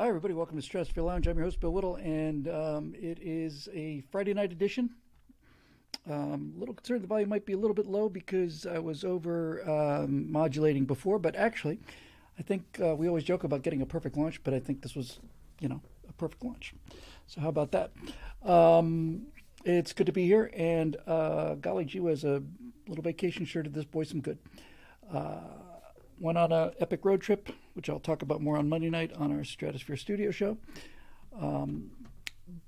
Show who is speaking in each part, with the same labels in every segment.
Speaker 1: Hi, everybody. Welcome to Stratosphere Lounge. I'm your host, Bill Whittle, and it is a Friday night edition. A little concerned the volume might be a little bit low because I was over modulating before, but actually, I think we always joke about getting a perfect launch, but I think this was, a perfect launch. So, how about that? It's good to be here, and golly gee whiz, a little vacation sure did this boy some good. Went on a epic road trip, which I'll talk about more on Monday night on our Stratosphere Studio show.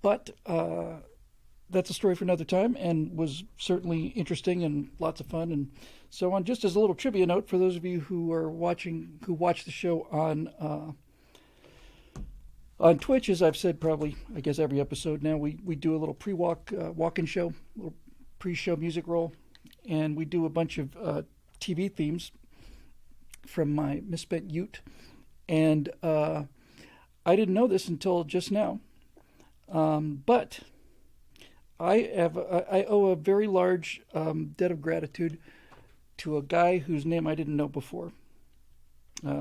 Speaker 1: But that's a story for another time, and was certainly interesting and lots of fun and so on. Just as a little trivia note for those of you who are watching, who watch the show on Twitch, as I've said probably, I guess every episode now, we do a little walk-in show, a little pre-show music roll, and we do a bunch of TV themes from my misspent Ute, and I didn't know this until just now, but I owe a very large debt of gratitude to a guy whose name I didn't know before.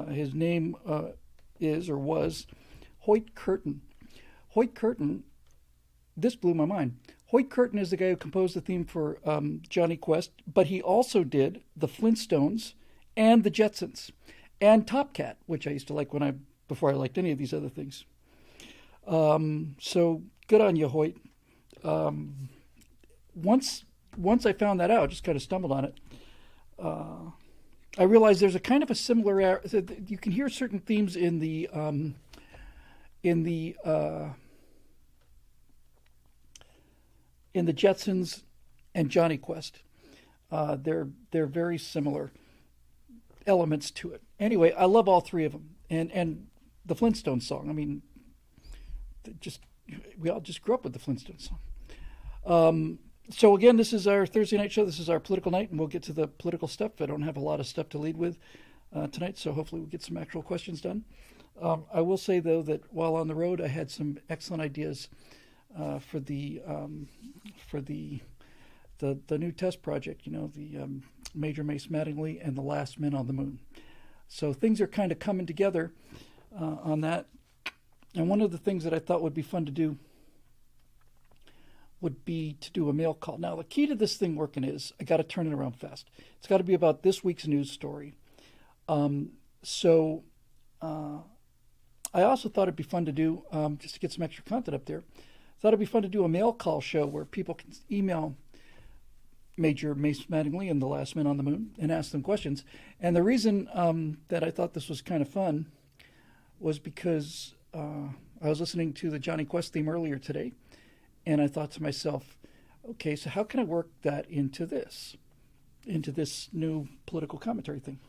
Speaker 1: His name is or was Hoyt Curtin. Hoyt Curtin. This blew my mind. Hoyt Curtin is the guy who composed the theme for Johnny Quest, but he also did the Flintstones and the Jetsons, and Top Cat, which I used to like before I liked any of these other things. So good on you, Hoyt. Once I found that out, just kind of stumbled on it. I realized there's a kind of a similar. You can hear certain themes in the Jetsons and Johnny Quest. They're very similar elements to it. Anyway, I love all three of them, and the Flintstones song. I mean, we all just grew up with the Flintstones song. So again, this is our Thursday night show. This is our political night, and we'll get to the political stuff. I don't have a lot of stuff to lead with tonight, so hopefully we'll get some actual questions done. I will say though that while on the road, I had some excellent ideas for the new test project. The Major Mace Mattingly and the Last Men on the Moon. So things are kind of coming together on that. And one of the things that I thought would be fun to do would be to do a mail call. Now, the key to this thing working is I got to turn it around fast. It's got to be about this week's news story. So I also thought it'd be fun to do, just to get some extra content up there, thought it'd be fun to do a mail call show where people can email Major Mace Mattingly and the Last Men on the Moon and ask them questions. And the reason that I thought this was kind of fun was because I was listening to the Johnny Quest theme earlier today, and I thought to myself, okay, so how can I work that into this new political commentary thing?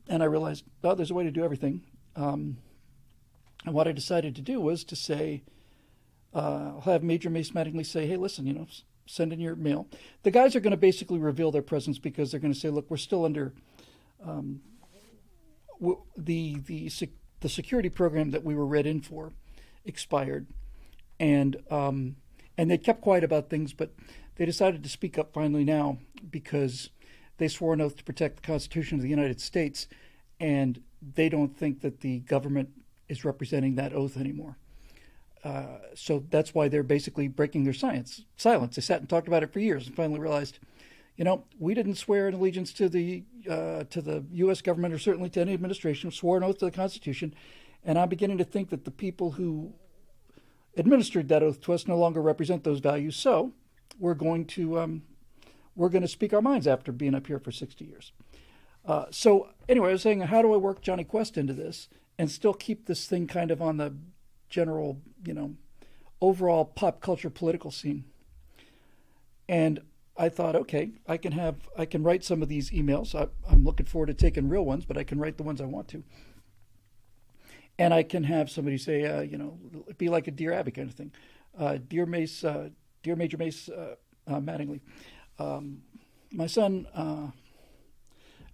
Speaker 1: And I realized, oh, there's a way to do everything. And what I decided to do was to say, I'll have Major Mace Mattingly say, hey, listen, send in your mail. The guys are going to basically reveal their presence because they're going to say, look, we're still under the security program that we were read in for expired, and they kept quiet about things, but they decided to speak up finally now because they swore an oath to protect the Constitution of the United States, and they don't think that the government is representing that oath anymore. So that's why they're basically breaking their silence. They sat and talked about it for years and finally realized, we didn't swear an allegiance to the U.S. government or certainly to any administration. We swore an oath to the Constitution, and I'm beginning to think that the people who administered that oath to us no longer represent those values. So we're going to speak our minds after being up here for 60 years. So anyway, I was saying, how do I work Johnny Quest into this and still keep this thing kind of on the general, overall pop culture political scene? And I thought, okay, I can write some of these emails. I'm looking forward to taking real ones, but I can write the ones I want to. And I can have somebody say, be like a Dear Abby kind of thing. Dear Major Mace Mattingly, my son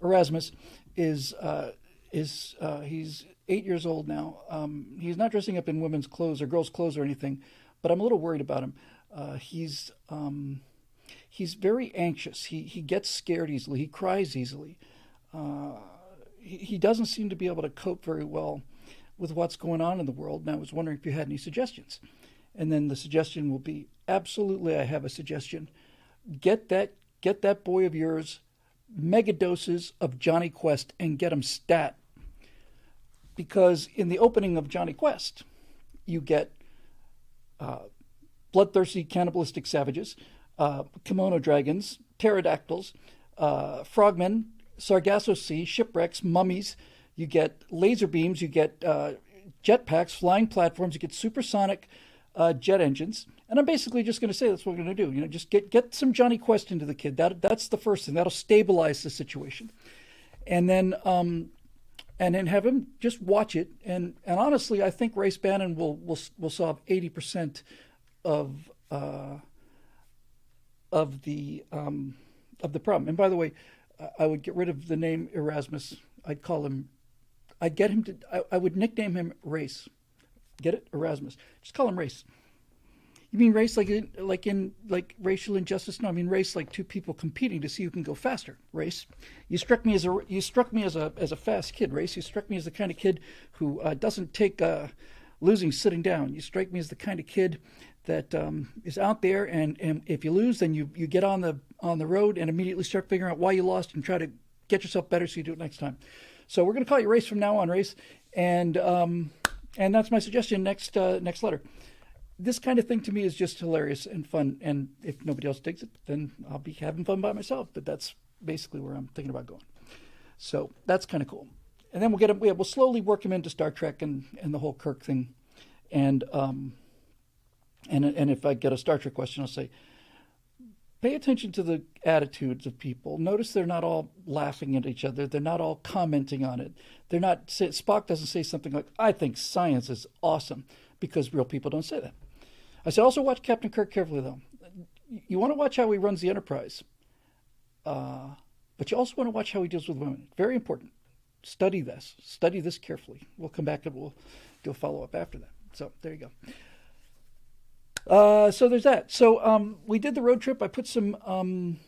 Speaker 1: Erasmus is he's 8 years old now. He's not dressing up in women's clothes or girls' clothes or anything, but I'm a little worried about him. He's very anxious. He gets scared easily. He cries easily. He doesn't seem to be able to cope very well with what's going on in the world, and I was wondering if you had any suggestions. And then the suggestion will be, absolutely, I have a suggestion. Get that boy of yours mega doses of Johnny Quest and get him stat. Because in the opening of Johnny Quest, you get bloodthirsty cannibalistic savages, kimono dragons, pterodactyls, frogmen, Sargasso Sea, shipwrecks, mummies. You get laser beams, you get jetpacks, flying platforms, you get supersonic jet engines. And I'm basically just going to say that's what we're going to do. Just get some Johnny Quest into the kid. That's the first thing. That'll stabilize the situation. And then have him just watch it. And honestly, I think Race Bannon will solve 80% of the problem. And by the way, I would get rid of the name Erasmus. I would nickname him Race. Get it? Erasmus. Just call him Race. You mean race like racial injustice? No, I mean race like two people competing to see who can go faster. Race. You struck me as a fast kid. Race. You struck me as the kind of kid who doesn't take losing sitting down. You strike me as the kind of kid that is out there, and if you lose, then you get on the road and immediately start figuring out why you lost and try to get yourself better so you do it next time. So we're going to call you Race from now on, Race, and that's my suggestion. Next letter. This kind of thing to me is just hilarious and fun, and if nobody else digs it, then I'll be having fun by myself. But that's basically where I'm thinking about going. So that's kind of cool. And then we'll slowly work him into Star Trek and the whole Kirk thing, and if I get a Star Trek question, I'll say, pay attention to the attitudes of people. Notice they're not all laughing at each other. They're not all commenting on it. Spock doesn't say something like, I think science is awesome, because real people don't say that. I say, also watch Captain Kirk carefully, though. You want to watch how he runs the Enterprise, but you also want to watch how he deals with women. Very important. Study this carefully. We'll come back and we'll do a follow-up after that. So there you go. So there's that. So we did the road trip. I put some,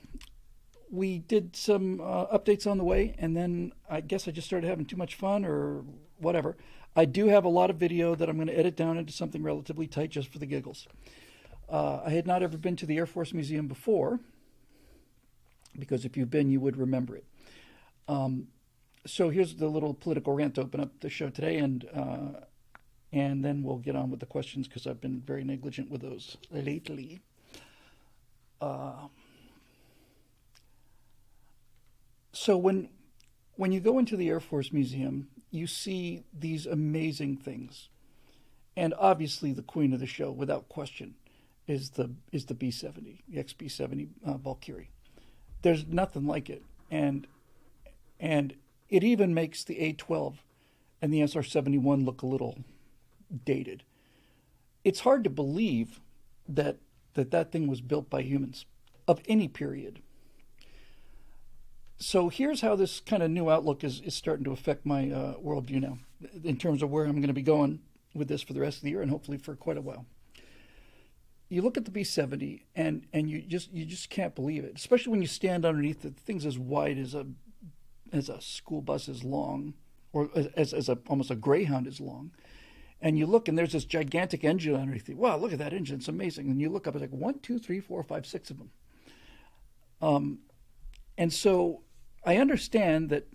Speaker 1: we did some updates on the way, and then I guess I just started having too much fun or whatever. I do have a lot of video that I'm going to edit down into something relatively tight just for the giggles. I had not ever been to the Air Force Museum before, because if you've been, you would remember it. So here's the little political rant to open up the show today, and then we'll get on with the questions, because I've been very negligent with those lately. So when you go into the Air Force Museum, you see these amazing things. And obviously the queen of the show, without question, is the B-70, the XB-70 Valkyrie. There's nothing like it. And it even makes the A-12 and the SR-71 look a little dated. It's hard to believe that thing was built by humans of any period. So here's how this kind of new outlook is starting to affect my worldview now, in terms of where I'm going to be going with this for the rest of the year, and hopefully for quite a while. You look at the B-70 and you just can't believe it, especially when you stand underneath it. The thing's as wide as a school bus is long, or as almost a Greyhound is long. And you look, and there's this gigantic engine underneath it. Wow, look at that engine! It's amazing. And you look up, it's like 1, 2, 3, 4, 5, 6 of them. And so I understand that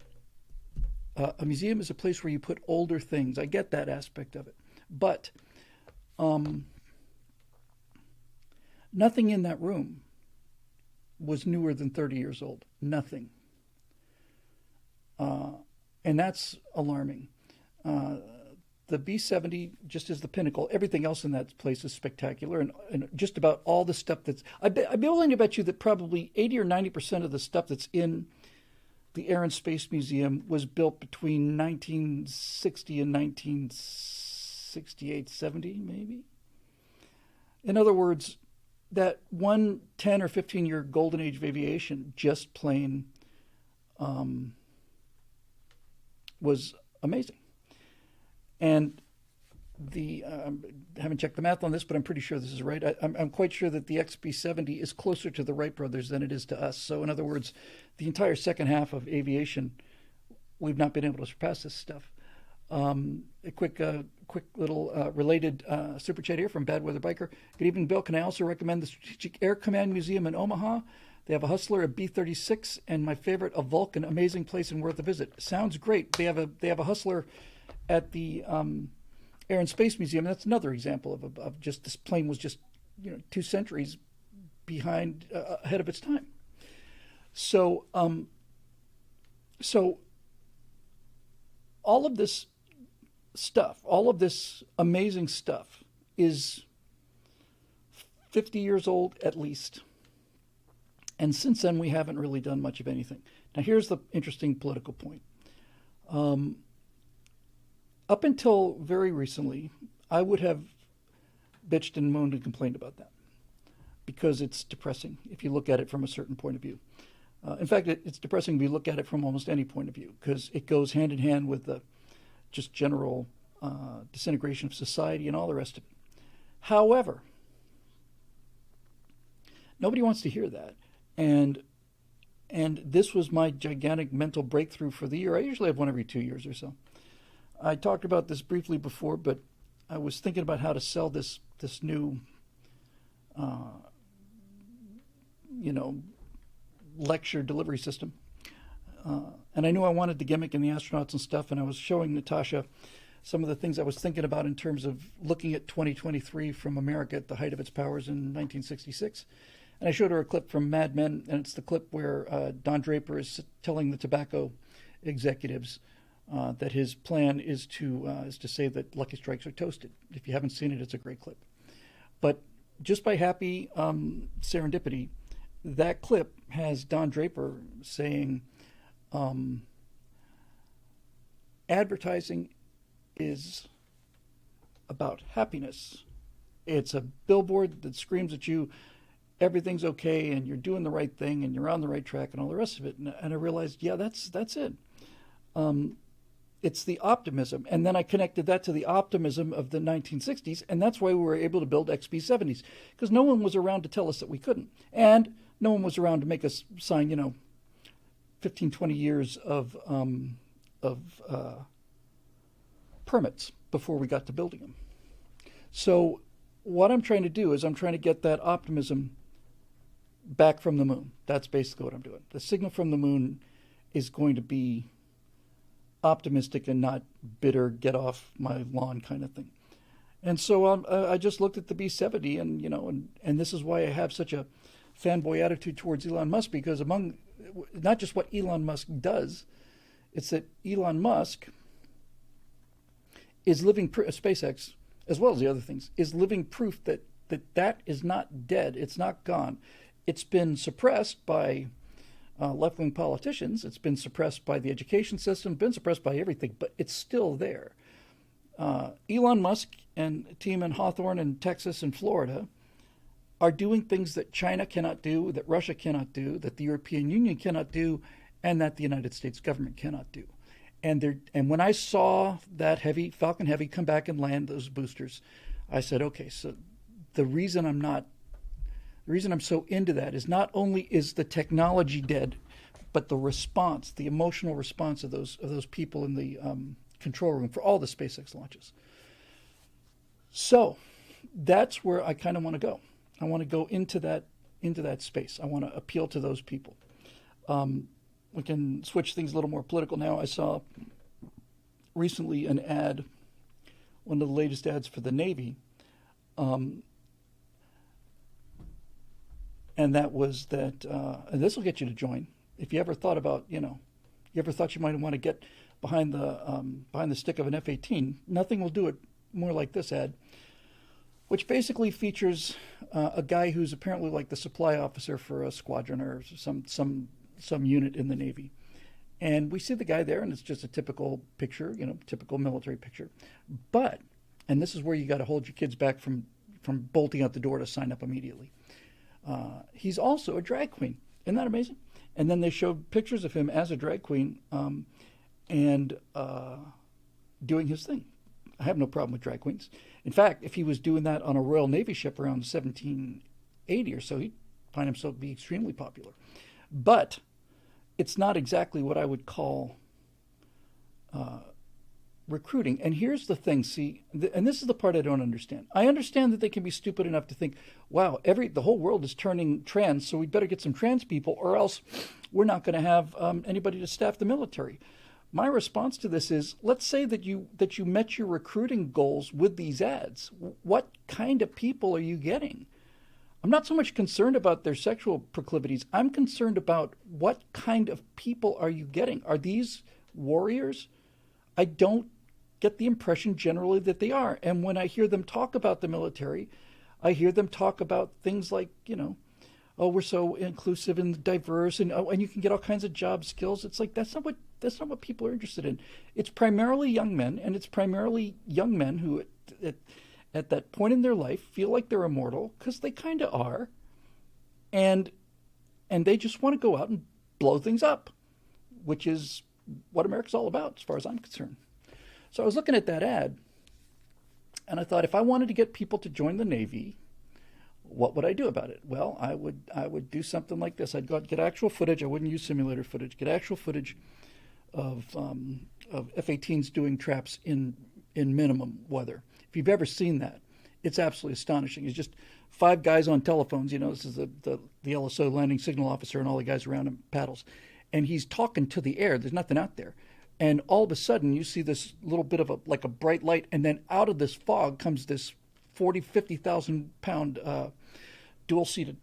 Speaker 1: a museum is a place where you put older things. I get that aspect of it. But nothing in that room was newer than 30 years old. Nothing. And that's alarming. The B-70 just is the pinnacle. Everything else in that place is spectacular, and just about all the stuff that's... I'd be willing to bet you that probably 80 or 90% of the stuff that's in the Air and Space Museum was built between 1960 and 1968, 70, maybe. In other words, that one 10 or 15-year golden age of aviation just plain was amazing. And I haven't checked the math on this, but I'm pretty sure this is right. I'm quite sure that the XB-70 is closer to the Wright brothers than it is to us. So in other words, the entire second half of aviation, we've not been able to surpass this stuff. A quick little related super chat here from Bad Weather Biker. Good evening, Bill. Can I also recommend the Strategic Air Command Museum in Omaha? They have a Hustler, a B-36, and my favorite, a Vulcan. Amazing place and worth a visit. Sounds great. They have a Hustler at the Air and Space Museum. That's another example of just this plane was just 2 centuries behind ahead of its time. So so all of this stuff, all of this amazing stuff is 50 years old at least. And since then, we haven't really done much of anything. Now, here's the interesting political point. Up until very recently, I would have bitched and moaned and complained about that because it's depressing if you look at it from a certain point of view. In fact, it's depressing if you look at it from almost any point of view because it goes hand in hand with the just general disintegration of society and all the rest of it. However, nobody wants to hear that. And this was my gigantic mental breakthrough for the year. I usually have one every 2 years or so. I talked about this briefly before, but I was thinking about how to sell this new, lecture delivery system. And I knew I wanted the gimmick and the astronauts and stuff, and I was showing Natasha some of the things I was thinking about in terms of looking at 2023 from America at the height of its powers in 1966. And I showed her a clip from Mad Men, and it's the clip where Don Draper is telling the tobacco executives that his plan is to say that Lucky Strikes are toasted. If you haven't seen it, it's a great clip. But just by happy serendipity, that clip has Don Draper saying, advertising is about happiness. It's a billboard that screams at you, everything's okay, and you're doing the right thing, and you're on the right track, and all the rest of it. And I realized, yeah, that's it. It's the optimism. And then I connected that to the optimism of the 1960s, and that's why we were able to build XB-70s, because no one was around to tell us that we couldn't. And no one was around to make us sign, 15, 20 years of permits before we got to building them. So what I'm trying to do is I'm trying to get that optimism back from the moon. That's basically what I'm doing. The signal from the moon is going to be optimistic and not bitter, get off my lawn kind of thing. And so I just looked at the B-70 and this is why I have such a fanboy attitude towards Elon Musk, because among not just what Elon Musk does, it's that Elon Musk is living SpaceX, as well as the other things, is living proof that is not dead. It's not gone. It's been suppressed by left-wing politicians. It's been suppressed by the education system, been suppressed by everything, but it's still there. Elon Musk and a team in Hawthorne and Texas and Florida are doing things that China cannot do, that Russia cannot do, that the European Union cannot do, and that the United States government cannot do. And when I saw that Falcon Heavy come back and land those boosters, I said, okay, so the reason I'm so into that is not only is the technology dead, but the response, the emotional response of those people in the control room for all the SpaceX launches. So that's where I kind of want to go. I want to go into that space. I want to appeal to those people. We can switch things a little more political now. I saw recently an ad, one of the latest ads for the Navy, and that was that, and this will get you to join. If you ever thought about, you ever thought you might want to get behind the stick of an F-18, nothing will do it more like this ad, which basically features a guy who's apparently like the supply officer for a squadron or some unit in the Navy. And we see the guy there, and it's just a typical picture, typical military picture. But, and this is where you got to hold your kids back from bolting out the door to sign up immediately. He's also a drag queen. Isn't that amazing? And then they showed pictures of him as a drag queen and doing his thing. I have no problem with drag queens. In fact, if he was doing that on a Royal Navy ship around 1780 or so, he'd find himself to be extremely popular. But it's not exactly what I would call recruiting. And here's the thing, see, and this is the part I don't understand. I understand that they can be stupid enough to think, wow, the whole world is turning trans, so we better get some trans people, or else we're not going to have anybody to staff the military. My response to this is, let's say that you met your recruiting goals with these ads. What kind of people are you getting? I'm not so much concerned about their sexual proclivities. I'm concerned about what kind of people are you getting? Are these warriors? I don't get the impression generally that they are. And when I hear them talk about the military, I hear them talk about things like, oh, we're so inclusive and diverse, and and you can get all kinds of job skills. It's like that's not what people are interested in. It's primarily young men, and it's primarily young men who at that point in their life feel like they're immortal, because they kind of are, and they just want to go out and blow things up, which is what America's all about as far as I'm concerned. So I was looking at that ad, and I thought, if I wanted to get people to join the Navy, what would I do about it? Well, I would do something like this. I'd go out and get actual footage. I wouldn't use simulator footage. Get actual footage of F-18s doing traps in minimum weather. If you've ever seen that, it's absolutely astonishing. It's just 5 guys on telephones. This is the LSO landing signal officer and all the guys around him paddles, and he's talking to the air. There's nothing out there. And all of a sudden, you see this little bit of a bright light, and then out of this fog comes this 50,000 pound dual-seated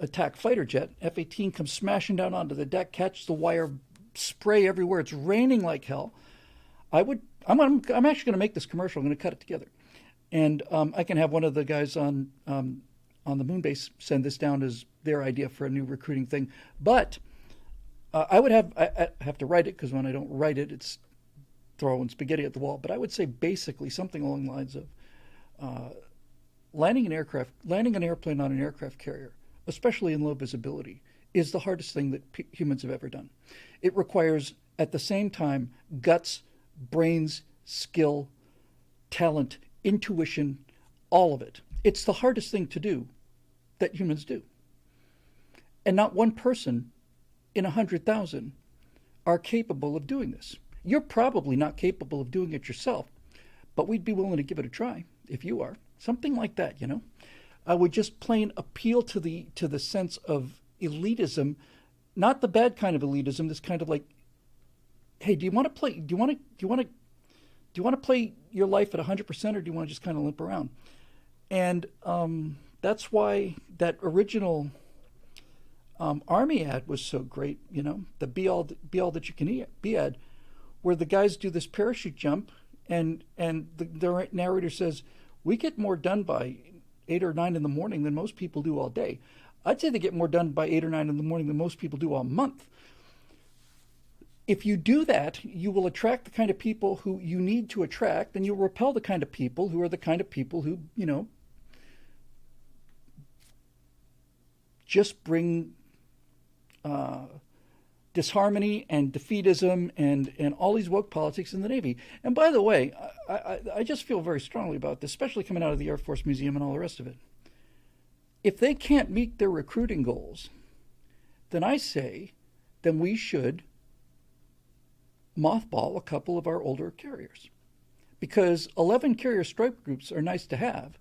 Speaker 1: attack fighter jet. F-18 comes smashing down onto the deck, catches the wire, spray everywhere. It's raining like hell. I'm actually going to make this commercial. I'm going to cut it together, and I can have one of the guys on the moon base send this down as their idea for a new recruiting thing. But I have to write it, because when I don't write it, it's throwing spaghetti at the wall. But I would say basically something along the lines of landing an airplane on an aircraft carrier, especially in low visibility, is the hardest thing that humans have ever done. It requires, at the same time, guts, brains, skill, talent, intuition, all of it. It's the hardest thing to do that humans do. And not one person in 100,000 are capable of doing this. You're probably not capable of doing it yourself, but we'd be willing to give it a try if you are. Something like that, I would just plain appeal to the sense of elitism, not the bad kind of elitism, this kind of like, hey, do you want to play your life at 100%, or do you want to just kind of limp around? And that's why that original Army ad was so great, the be all that you can be ad, where the guys do this parachute jump, and the narrator says, we get more done by 8 or 9 in the morning than most people do all day. I'd say they get more done by 8 or 9 in the morning than most people do all month. If you do that, you will attract the kind of people who you need to attract, and you'll repel the kind of people who are the kind of people who, just bring disharmony and defeatism and all these woke politics in the Navy. And by the way, I just feel very strongly about this, especially coming out of the Air Force Museum and all the rest of it. If they can't meet their recruiting goals, then we should mothball a couple of our older carriers. Because 11 carrier strike groups are nice to have,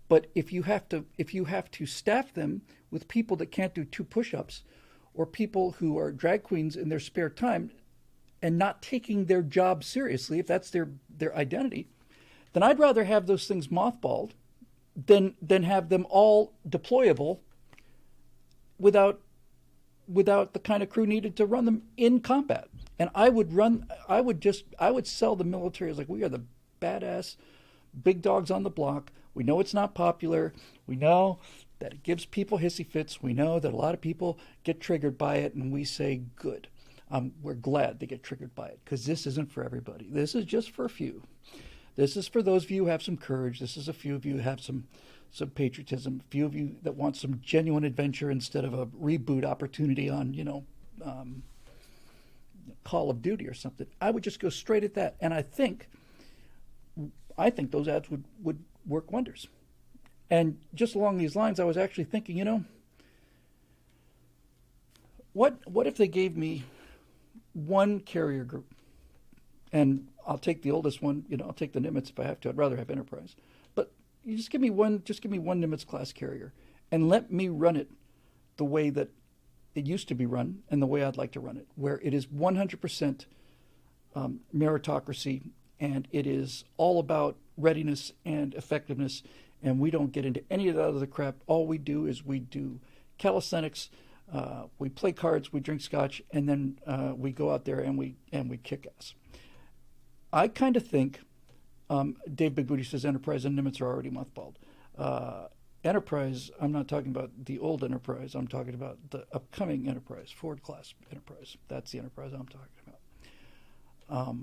Speaker 1: but if you have to staff them with people that can't do 2 push-ups, or people who are drag queens in their spare time and not taking their job seriously, if that's their identity, then I'd rather have those things mothballed than have them all deployable without the kind of crew needed to run them in combat. And I would sell the military as like, we are the badass big dogs on the block. We know it's not popular. We know that it gives people hissy fits. We know that a lot of people get triggered by it, and we say, good. We're glad they get triggered by it, because this isn't for everybody. This is just for a few. This is for those of you who have some courage. This is a few of you who have some patriotism, a few of you that want some genuine adventure instead of a reboot opportunity on, Call of Duty or something. I would just go straight at that. And I think those ads would work wonders. And just along these lines, I was actually thinking, what if they gave me one carrier group? And I'll take the oldest one. I'll take the Nimitz if I have to. I'd rather have Enterprise. But you just give me one Nimitz class carrier, and let me run it the way that it used to be run and the way I'd like to run it, where it is 100% meritocracy, and it is all about readiness and effectiveness, and we don't get into any of that other crap. All we do is we do calisthenics, we play cards, we drink scotch, and then we go out there and we kick ass. I kind of think, Dave Big Booty says Enterprise and Nimitz are already mothballed. Enterprise, I'm not talking about the old Enterprise. I'm talking about the upcoming Enterprise, Ford class Enterprise. That's the Enterprise I'm talking about.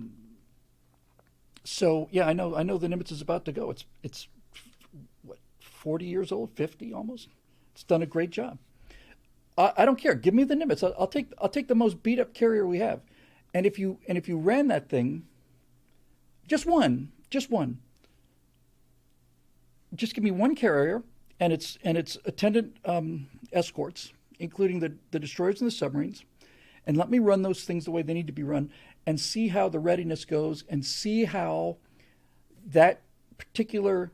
Speaker 1: So yeah, I know the Nimitz is about to go. It's what, 40 years old, 50 almost. It's done a great job. I don't care. Give me the Nimitz. I'll take the most beat up carrier we have. And if you ran that thing, just give me one carrier and its attendant escorts, including the destroyers and the submarines, and let me run those things the way they need to be run, and see how the readiness goes, and see how that particular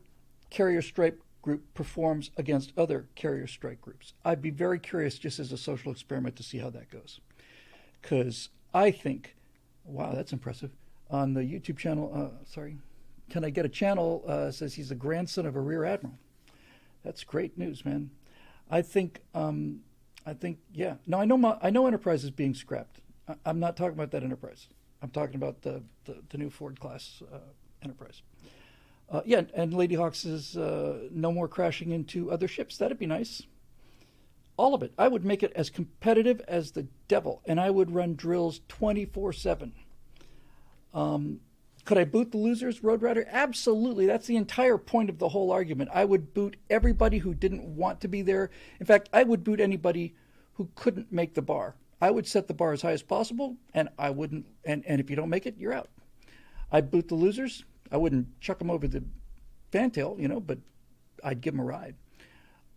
Speaker 1: carrier strike group performs against other carrier strike groups. I'd be very curious, just as a social experiment, to see how that goes. Because I think, wow, that's impressive. On the YouTube channel, Can I Get a Channel says he's the grandson of a rear admiral. That's great news, man. I think, yeah. No, I know Enterprise is being scrapped. I'm not talking about that Enterprise. I'm talking about the new Ford class Enterprise. Yeah, and Lady Hawk says no more crashing into other ships. That'd be nice. All of it. I would make it as competitive as the devil, and I would run drills 24/7. Could I boot the losers, Road Rider? Absolutely. That's the entire point of the whole argument. I would boot everybody who didn't want to be there. In fact, I would boot anybody who couldn't make the bar. I would set the bar as high as possible, and I wouldn't. And if you don't make it, you're out. I'd boot the losers. I wouldn't chuck them over the fantail, but I'd give them a ride.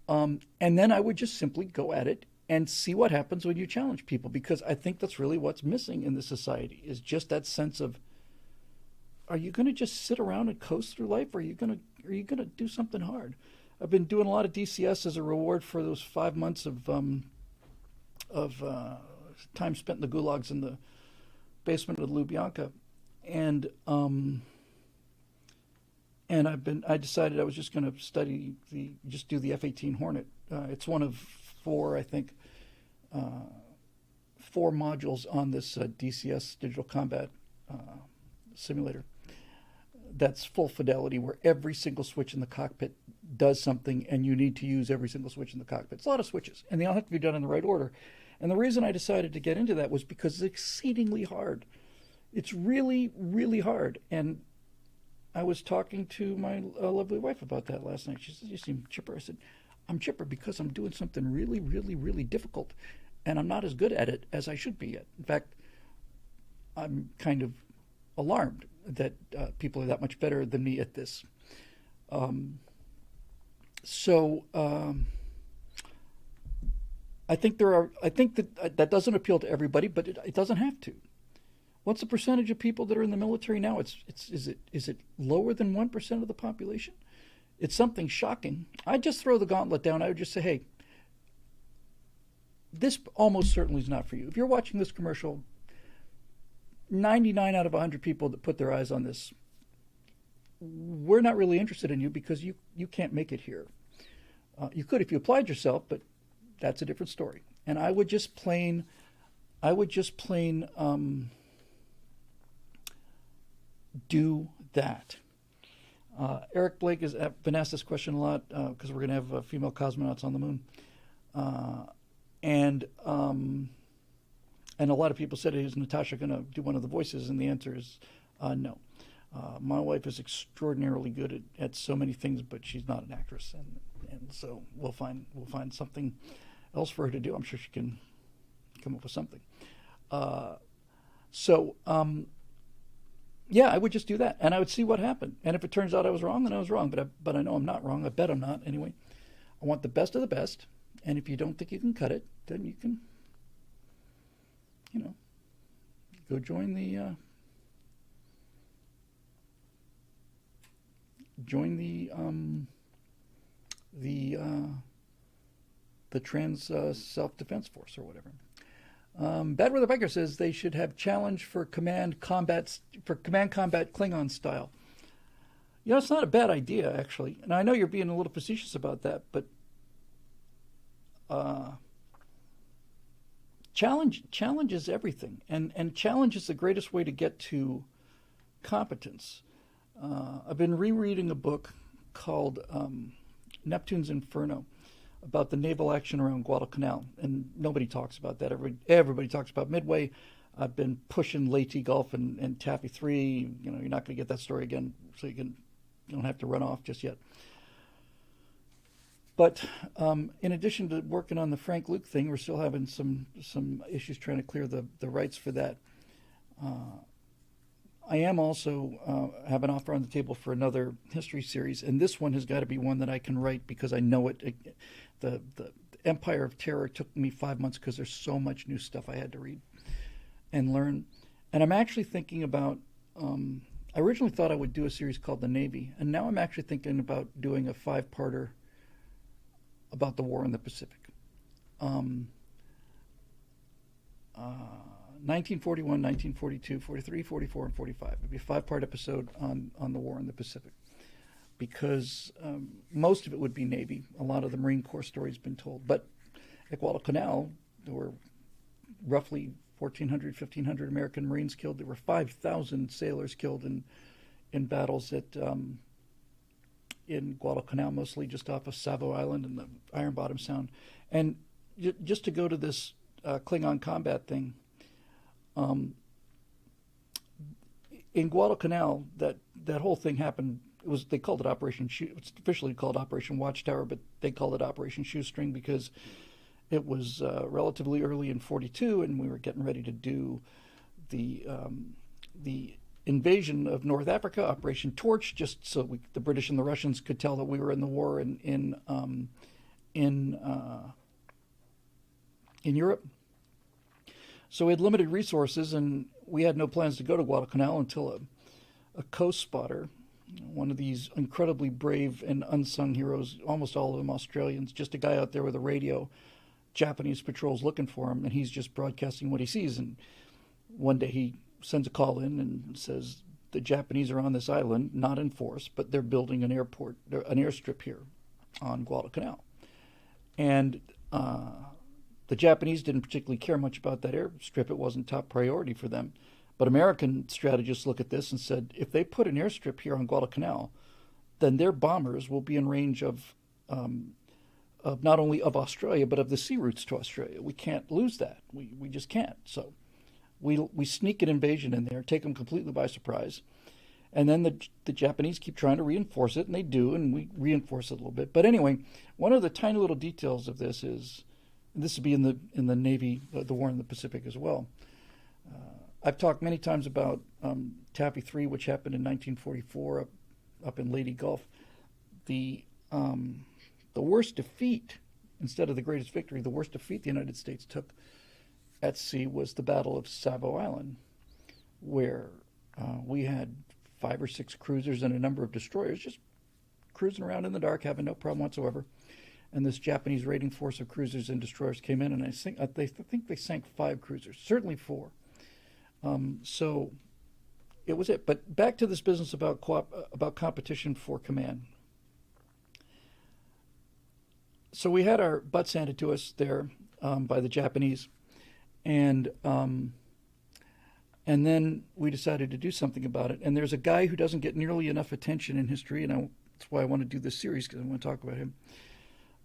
Speaker 1: And then I would just simply go at it and see what happens when you challenge people, because I think that's really what's missing in the society, is just that sense of, are you going to just sit around and coast through life, or are you going to do something hard? I've been doing a lot of DCS as a reward for those 5 months of time spent in the gulags in the basement of Lubyanka, and I decided I was just going to do the F-18 Hornet. It's one of four, I think, 4 modules on this DCS digital combat simulator. That's full fidelity, where every single switch in the cockpit does something, and you need to use every single switch in the cockpit. It's a lot of switches, and they all have to be done in the right order. And the reason I decided to get into that was because it's exceedingly hard. It's really, really hard. And I was talking to my lovely wife about that last night. She said, "You seem chipper." I said, "I'm chipper because I'm doing something really, really, really difficult, and I'm not as good at it as I should be at. In fact, I'm kind of alarmed that people are that much better than me at this." I think that doesn't appeal to everybody, but it doesn't have to. What's the percentage of people that are in the military now? Is it lower than 1% of the population? It's something shocking. I'd just throw the gauntlet down. I would just say, hey, this almost certainly is not for you. If you're watching this commercial, 99 out of 100 people that put their eyes on this, we're not really interested in you because you can't make it here. You could if you applied yourself, but that's a different story. And I would just plain do that. Eric Blake has been asked this question a lot because we're going to have female cosmonauts on the moon. And a lot of people said, is Natasha going to do one of the voices? And the answer is no. My wife is extraordinarily good at so many things, but she's not an actress, and so we'll find something else for her to do. I'm sure she can come up with something. Yeah, I would just do that, and I would see what happened. And if it turns out I was wrong, then I was wrong. But I know I'm not wrong. I bet I'm not anyway. I want the best of the best, and if you don't think you can cut it, then you can, go join the join the trans self-defense force or whatever. Bad Weather Biker says they should have challenge for command combat Klingon style. You know, it's not a bad idea, actually. And I know you're being a little facetious about that, but challenge is everything, and challenge is the greatest way to get to competence. I've been rereading a book called Neptune's Inferno about the naval action around Guadalcanal, and nobody talks about that. Everybody talks about Midway. I've been pushing Leyte Gulf and Taffy 3. You know, you're not going to get that story again, so you don't have to run off just yet. But in addition to working on the Frank Luke thing, we're still having some issues trying to clear the rights for that. I am also have an offer on the table for another history series, and this one has got to be one that I can write because I know it. The Empire of Terror took me 5 months because there's so much new stuff I had to read and learn. And I'm actually thinking about, I originally thought I would do a series called The Navy, and now I'm actually thinking about doing a 5-parter about the war in the Pacific. 1941, 1942, 43, 44, and 45. It'd be a 5-part episode on the war in the Pacific. Because most of it would be Navy. A lot of the Marine Corps stories been told. But at Guadalcanal, there were roughly 1,400, 1,500 American Marines killed. There were 5,000 sailors killed in battles in Guadalcanal, mostly just off of Savo Island and the Iron Bottom Sound. And just to go to this Klingon combat thing, in Guadalcanal, that whole thing happened. They called it Operation It's officially called Operation Watchtower, but they called it Operation Shoestring because it was relatively early in '42, and we were getting ready to do the invasion of North Africa, Operation Torch, just so the British and the Russians could tell that we were in the war in Europe. So we had limited resources, and we had no plans to go to Guadalcanal until a coast spotter, one of these incredibly brave and unsung heroes, almost all of them Australians, just a guy out there with a radio, Japanese patrols looking for him, and he's just broadcasting what he sees. And one day he sends a call in and says, the Japanese are on this island, not in force, but they're building an airstrip here on Guadalcanal. And the Japanese didn't particularly care much about that airstrip. It wasn't top priority for them. But American strategists look at this and said, if they put an airstrip here on Guadalcanal, then their bombers will be in range of not only of Australia, but of the sea routes to Australia. We can't lose that. We just can't. So we sneak an invasion in there, take them completely by surprise. And then the Japanese keep trying to reinforce it, and they do, and we reinforce it a little bit. But anyway, one of the tiny little details of this is, this would be in the Navy, the war in the Pacific as well. I've talked many times about Taffy 3, which happened in 1944 up in Leyte Gulf. The worst defeat, instead of the greatest victory, the worst defeat the United States took at sea was the Battle of Savo Island, where we had 5 or 6 cruisers and a number of destroyers just cruising around in the dark, having no problem whatsoever. And this Japanese raiding force of cruisers and destroyers came in, and I think they sank 5 cruisers, certainly 4. So it was it. But back to this business about competition for command. So we had our butts handed to us there by the Japanese, and then we decided to do something about it. And there's a guy who doesn't get nearly enough attention in history, and that's why I want to do this series, because I want to talk about him.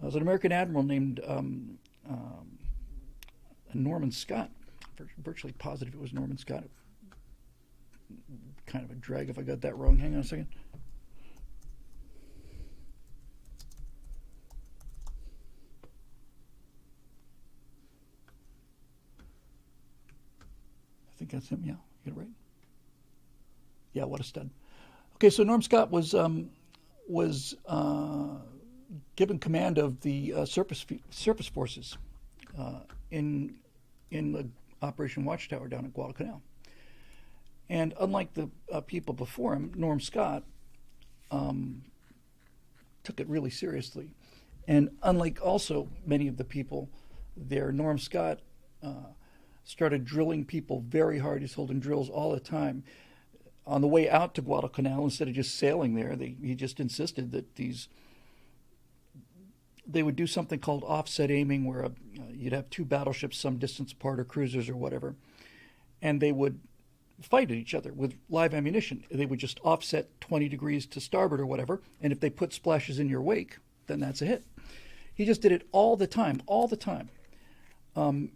Speaker 1: There's an American admiral named Norman Scott. Virtually positive it was Norman Scott. Kind of a drag if I got that wrong. Hang on a second. I think that's him. Yeah, you get it right. Yeah, what a stud. Okay, so Norm Scott was given command of the surface forces in the Operation Watchtower down at Guadalcanal. And unlike the people before him, Norm Scott took it really seriously. And unlike also many of the people there, Norm Scott started drilling people very hard. He's holding drills all the time. On the way out to Guadalcanal, instead of just sailing there, he just insisted that they would do something called offset aiming, where you'd have two battleships some distance apart, or cruisers or whatever, and they would fight at each other with live ammunition. They would just offset 20 degrees to starboard or whatever, and if they put splashes in your wake, then that's a hit. He just did it all the time, all the time. AOC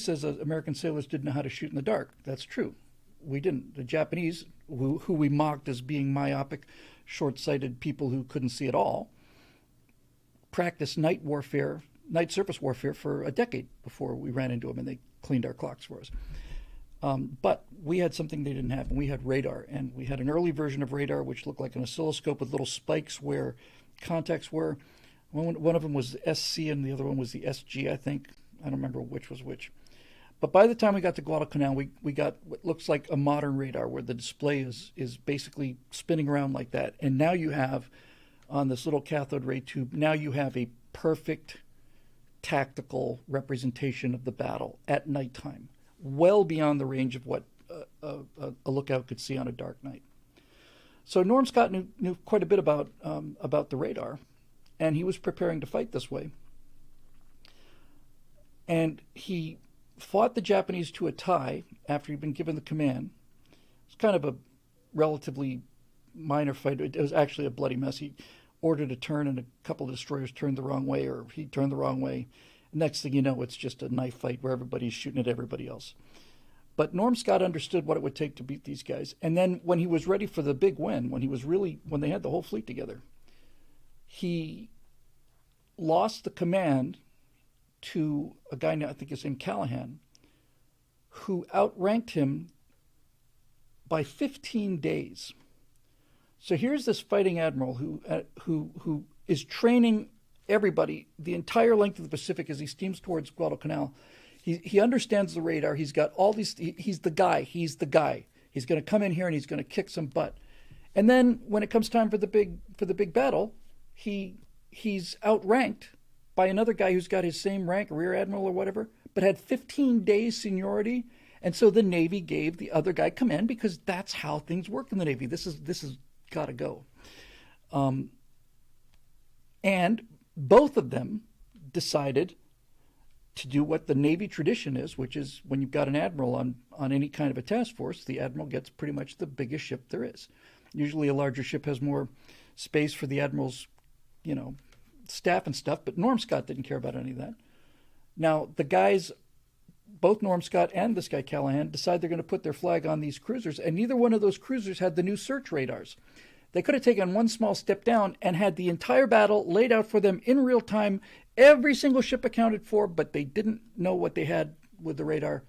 Speaker 1: says that American sailors didn't know how to shoot in the dark. That's true. We didn't. The Japanese, who we mocked as being myopic, short-sighted people who couldn't see at all, practiced night surface warfare for a decade before we ran into them, and they cleaned our clocks for us. But we had something they didn't have, and we had radar. And we had an early version of radar which looked like an oscilloscope with little spikes where contacts were. One of them was the SC and the other one was the SG, I think. I don't remember which was which. But by the time we got to Guadalcanal, we got what looks like a modern radar where the display is basically spinning around like that. And now you have, on this little cathode ray tube, now you have a perfect tactical representation of the battle at nighttime, well beyond the range of what a lookout could see on a dark night. So Norm Scott knew quite a bit about the radar, and he was preparing to fight this way. And he fought the Japanese to a tie after he'd been given the command. It's kind of a relatively minor fight. It was actually a bloody mess. He ordered a turn, and a couple of destroyers turned the wrong way, or he turned the wrong way. Next thing you know, it's just a knife fight where everybody's shooting at everybody else. But Norm Scott understood what it would take to beat these guys. And then when he was ready for the big win, when they had the whole fleet together, he lost the command to a guy now, I think his name Callahan, who outranked him by 15 days. So here's this fighting admiral who is training everybody the entire length of the Pacific as he steams towards Guadalcanal. He understands the radar. He's got all these. He's the guy. He's going to come in here and he's going to kick some butt. And then when it comes time for the big battle, he's outranked by another guy who's got his same rank, rear admiral or whatever, but had 15 days seniority. And so the Navy gave the other guy command because that's how things work in the Navy. This is got to go. And both of them decided to do what the Navy tradition is, which is when you've got an admiral on any kind of a task force, the admiral gets pretty much the biggest ship there is. Usually a larger ship has more space for the admiral's, staff and stuff, but Norm Scott didn't care about any of that. Now, the guys, both Norm Scott and this guy Callahan, decide they're going to put their flag on these cruisers, and neither one of those cruisers had the new search radars. They could have taken one small step down and had the entire battle laid out for them in real time, every single ship accounted for, but they didn't know what they had with the radar.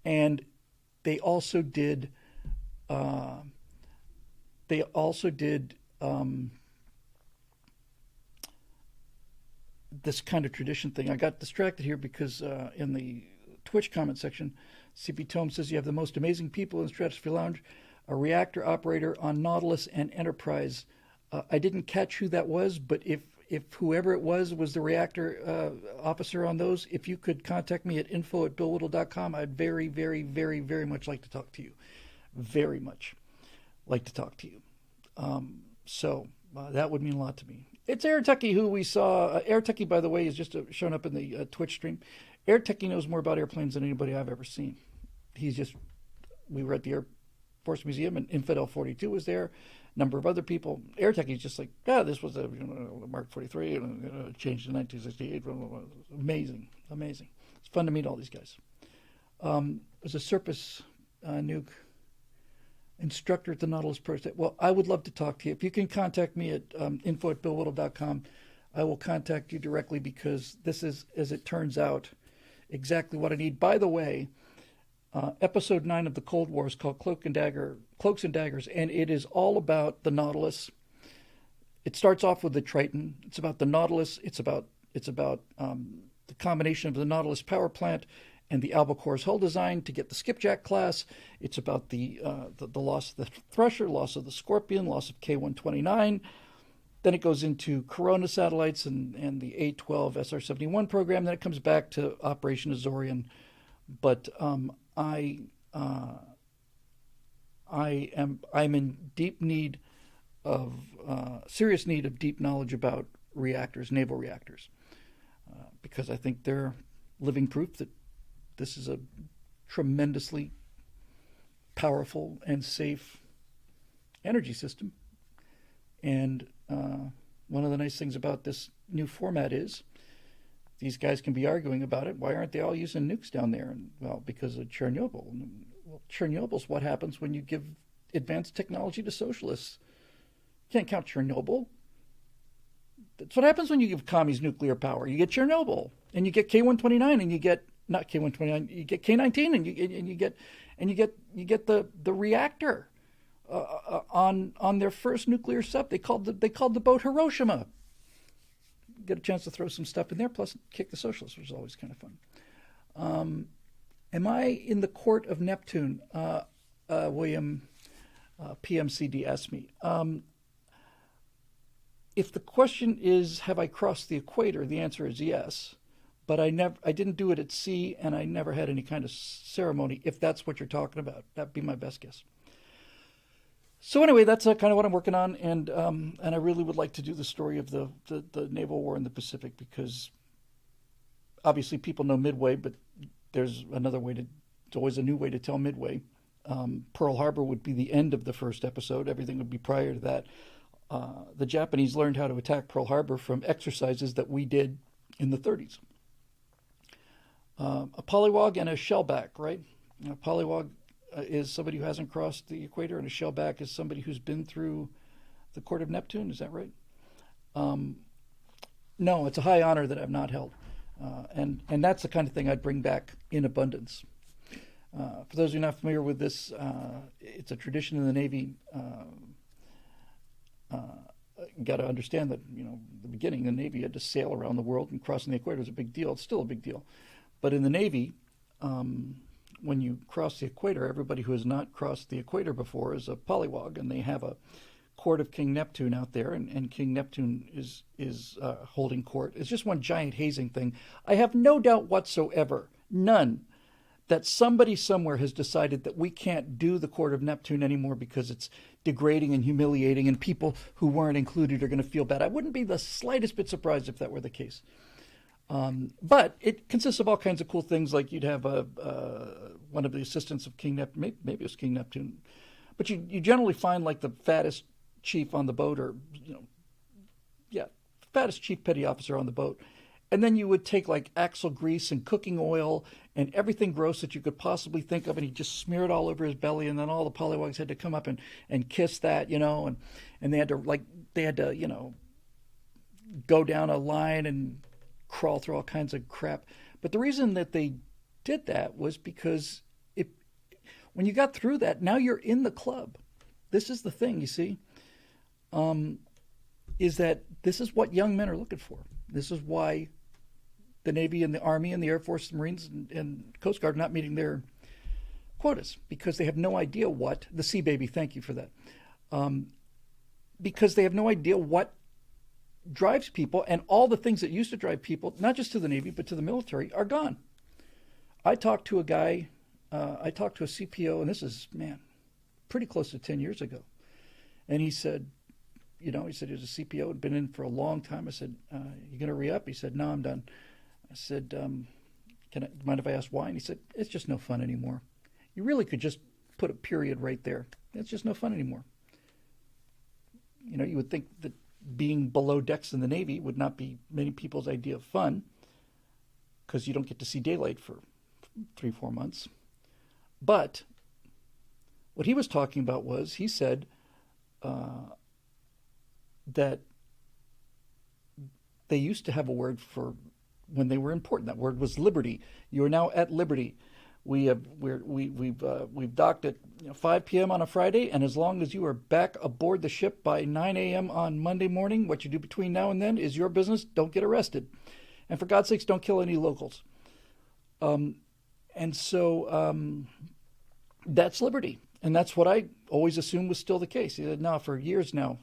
Speaker 1: And they also did this kind of tradition thing. I got distracted here because in the Twitch comment section, CP Tome says you have the most amazing people in the Stratosphere Lounge, a reactor operator on Nautilus and Enterprise. I didn't catch who that was, but if whoever it was the reactor officer on those, if you could contact me at info@billwhittle.com, I'd very, very, very, very much like to talk to you. Very much like to talk to you. So that would mean a lot to me. It's Air Techie who we saw. Air Techie, by the way, is just shown up in the Twitch stream. Air Techie knows more about airplanes than anybody I've ever seen. We were at the Air Force Museum, and Infidel 42 was there. A number of other people. Air Techie is just like, this was a Mark 43, and changed in 1968. Amazing. It's fun to meet all these guys. There's a Surface nuke instructor at the Nautilus Project. Well, I would love to talk to you. If you can contact me at info@billwhittle.com, I will contact you directly because this is, as it turns out, exactly what I need. By the way, episode 9 of the Cold War is called Cloaks and Daggers, and it is all about the Nautilus. It starts off with the Triton. It's about the Nautilus. It's about the combination of the Nautilus power plant and the Albacore's hull design to get the Skipjack class. It's about the loss of the Thresher, loss of the Scorpion, loss of K-129. Then it goes into Corona satellites and the A-12 SR-71 program. Then it comes back to Operation Azorian. But I'm in deep need of serious need of deep knowledge about reactors, naval reactors, because I think they're living proof that this is a tremendously powerful and safe energy system. And one of the nice things about this new format is these guys can be arguing about it. Why aren't they all using nukes down there? And, well, because of Chernobyl. Well, Chernobyl's what happens when you give advanced technology to socialists. You can't count Chernobyl. That's what happens when you give commies nuclear power. You get Chernobyl, and you get K-129, and you get not K-129. You get K-19, and you get the reactor on their first nuclear sub. They called the boat Hiroshima. Get a chance to throw some stuff in there, plus kick the socialists, which is always kind of fun. Am I in the court of Neptune? William PMCD asked me. If the question is, have I crossed the equator? The answer is yes, but I didn't do it at sea, and I never had any kind of ceremony. If that's what you're talking about, that'd be my best guess. So anyway, that's kind of what I'm working on, and I really would like to do the story of the naval war in the Pacific, because obviously people know Midway, but there's another way to. It's always a new way to tell Midway. Pearl Harbor would be the end of the first episode. Everything would be prior to that. The Japanese learned how to attack Pearl Harbor from exercises that we did in the 30s. A polywog and a shellback, right? A polywog is somebody who hasn't crossed the equator, and a shellback is somebody who's been through the court of Neptune. Is that right? No, it's a high honor that I've not held. And that's the kind of thing I'd bring back in abundance. For those who are not familiar with this, it's a tradition in the Navy. Got to understand that, the beginning, the Navy had to sail around the world, and crossing the equator was a big deal. It's still a big deal. But in the Navy, when you cross the equator, everybody who has not crossed the equator before is a polywog, and they have a court of King Neptune out there, and King Neptune is holding court. It's just one giant hazing thing. I have no doubt whatsoever, none, that somebody somewhere has decided that we can't do the court of Neptune anymore because it's degrading and humiliating, and people who weren't included are going to feel bad. I wouldn't be the slightest bit surprised if that were the case. But it consists of all kinds of cool things, like you'd have one of the assistants of King Neptune, maybe it was King Neptune, but you generally find like the fattest chief on the boat, or fattest chief petty officer on the boat. And then you would take like axle grease and cooking oil and everything gross that you could possibly think of, and he'd just smear it all over his belly, and then all the polywogs had to come up and kiss that, and they had to go down a line and crawl through all kinds of crap. But the reason that they did that was because when you got through that, now you're in the club. This is the thing, you see, is that this is what young men are looking for. This is why the Navy and the Army and the Air Force, the Marines and Coast Guard are not meeting their quotas, because they have no idea what the Sea Baby. Thank you for that. Because they have no idea what drives people, and all the things that used to drive people, not just to the Navy but to the military, are gone. I talked to a CPO, and this is pretty close to 10 years ago, and he said, he was a CPO, had been in for a long time. I said, you going to re-up? He said, no, I'm done. I said, mind if I ask why? And he said, it's just no fun anymore. You really could just put a period right there. It's just no fun anymore. You would think that being below decks in the Navy would not be many people's idea of fun, because you don't get to see daylight for 3-4 months. But what he was talking about was, he said, that they used to have a word for when they were important. That word was liberty. You are now at liberty. We've docked at 5 p.m. on a Friday, and as long as you are back aboard the ship by 9 a.m. on Monday morning, what you do between now and then is your business. Don't get arrested, and for God's sakes, don't kill any locals. And so that's liberty. And that's what I always assumed was still the case. He said, no, for years now.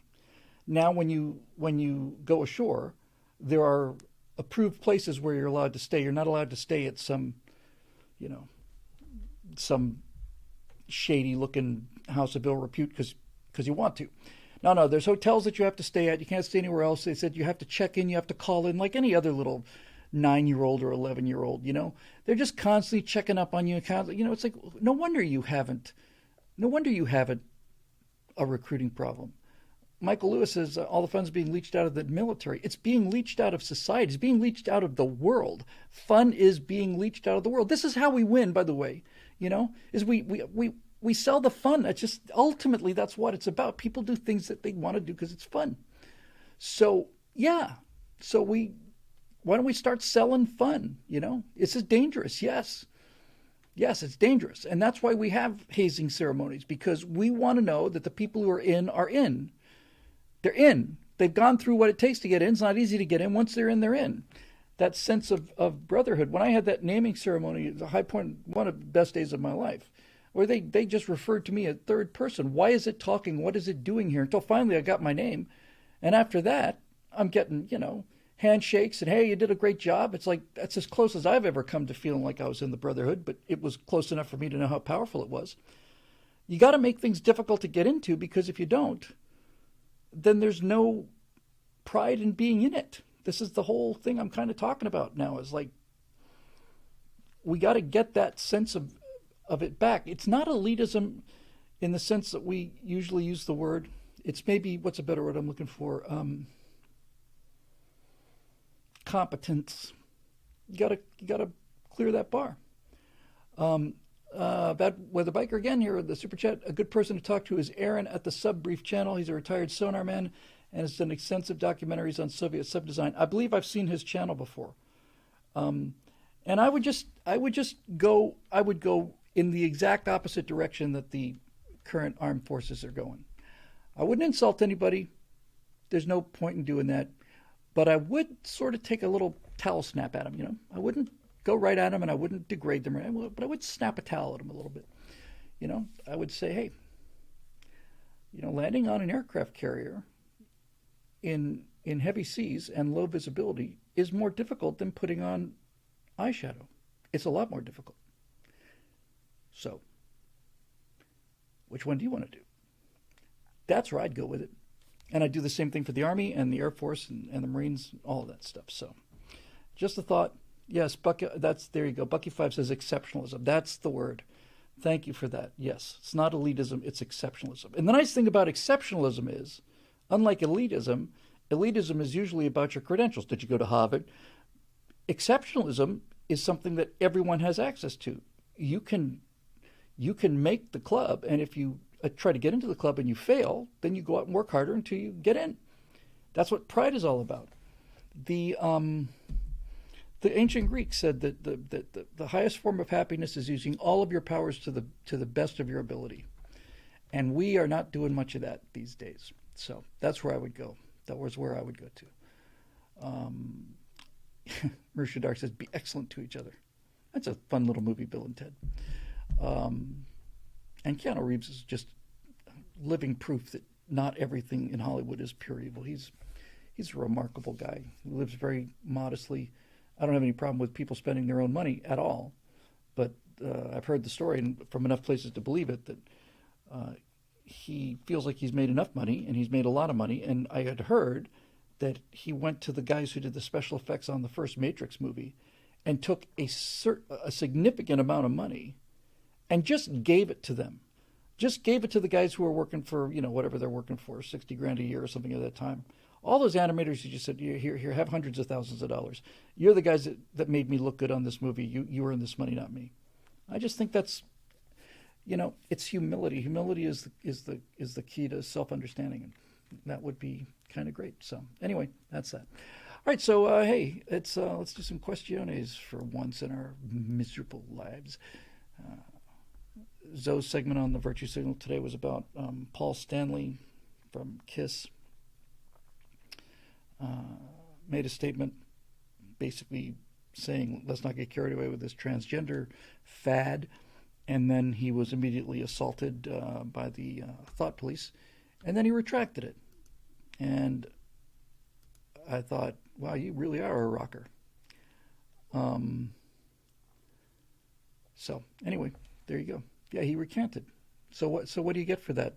Speaker 1: Now when you go ashore, there are approved places where you're allowed to stay. You're not allowed to stay at some, you know, some shady looking house of ill repute because you want to. No, there's hotels that you have to stay at. You can't stay anywhere else. They said you have to check in, you have to call in like any other little 9-year-old or 11-year-old, you know. They're just constantly checking up on you. You know, it's like, no wonder you haven't a recruiting problem. Michael Lewis says all the fun's being leached out of the military. It's being leached out of society. It's being leached out of the world. Fun is being leached out of the world. This is how we win, by the way, you know, is we sell the fun. That's just, ultimately, that's what it's about. People do things that they want to do because it's fun. So, yeah. So why don't we start selling fun, you know? This is dangerous, yes. Yes, it's dangerous. And that's why we have hazing ceremonies, because we want to know that the people who are in are in. They're in. They've gone through what it takes to get in. It's not easy to get in. Once they're in, they're in. That sense of brotherhood. When I had that naming ceremony, it was a high point, one of the best days of my life, where they just referred to me as third person. Why is it talking? What is it doing here? Until finally I got my name. And after that, I'm getting, you know, handshakes and, hey, you did a great job. It's like, that's as close as I've ever come to feeling like I was in the brotherhood, but it was close enough for me to know how powerful it was. You got to make things difficult to get into, because if you don't, then there's no pride in being in it. This is the whole thing I'm kind of talking about now, is like, we got to get that sense of it back. It's not elitism in the sense that we usually use the word. It's maybe, what's a better word I'm looking for? Competence. You gotta clear that bar. Bad Weather Biker again here with the super chat. A good person to talk to is Aaron at the Sub Brief channel. He's a retired sonar man and has done extensive documentaries on Soviet sub design. I believe I've seen his channel before. And I would go in the exact opposite direction that the current armed forces are going. I wouldn't insult anybody. There's no point in doing that. But I would sort of take a little towel snap at them, you know. I wouldn't go right at them, and I wouldn't degrade them, but I would snap a towel at them a little bit. You know, I would say, hey, you know, landing on an aircraft carrier in heavy seas and low visibility is more difficult than putting on eyeshadow. It's a lot more difficult. So, which one do you want to do? That's where I'd go with it. And I do the same thing for the Army and the Air Force and the Marines, all of that stuff. So, just a thought. Yes, Bucky. There you go. Bucky 5 says exceptionalism. That's the word. Thank you for that. Yes, it's not elitism. It's exceptionalism. And the nice thing about exceptionalism is, unlike elitism is usually about your credentials. Did you go to Harvard? Exceptionalism is something that everyone has access to. You can make the club, and if you try to get into the club and you fail, then you go out and work harder until you get in. That's what pride is all about. The ancient Greeks said that the highest form of happiness is using all of your powers to the best of your ability, and we are not doing much of that these days. So that's where I would go. That was where I would go to. Marisha Dark says, "Be excellent to each other." That's a fun little movie, Bill and Ted. And Keanu Reeves is just living proof that not everything in Hollywood is pure evil. He's a remarkable guy. He lives very modestly. I don't have any problem with people spending their own money at all, but I've heard the story from enough places to believe it that he feels like he's made enough money, and he's made a lot of money. And I had heard that he went to the guys who did the special effects on the first Matrix movie and took a significant amount of money and just gave it to them. Just gave it to the guys who were working for, you know, whatever they're working for, $60,000 a year or something at that time. All those animators who just said, here, have hundreds of thousands of dollars. You're the guys that made me look good on this movie. You earn this money, not me. I just think that's, you know, it's humility. Humility is the key to self-understanding, and that would be kind of great. So anyway, that's that. All right, so hey, let's do some questiones for once in our miserable lives. Zoe's segment on the virtue signal today was about Paul Stanley from KISS. Made a statement basically saying, let's not get carried away with this transgender fad. And then he was immediately assaulted by the thought police. And then he retracted it. And I thought, wow, you really are a rocker. So anyway, there you go. Yeah, he recanted. So what do you get for that,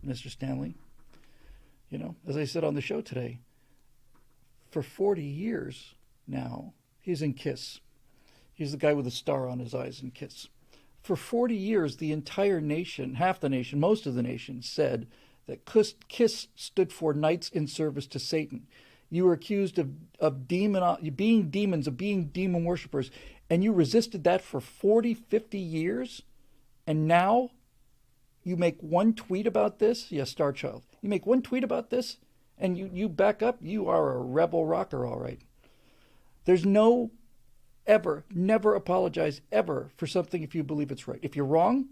Speaker 1: Mr. Stanley? You know, as I said on the show today, for 40 years now, he's in KISS. He's the guy with the star on his eyes in KISS. For 40 years, the entire nation, half the nation, most of the nation, said that KISS stood for Knights in Service to Satan. You were accused of being demons, of being demon worshippers, and you resisted that for 40, 50 years? And now you make one tweet about this? Yes, Star Child. You make one tweet about this, and you back up? You are a rebel rocker, all right. There's no never apologize ever for something if you believe it's right. If you're wrong,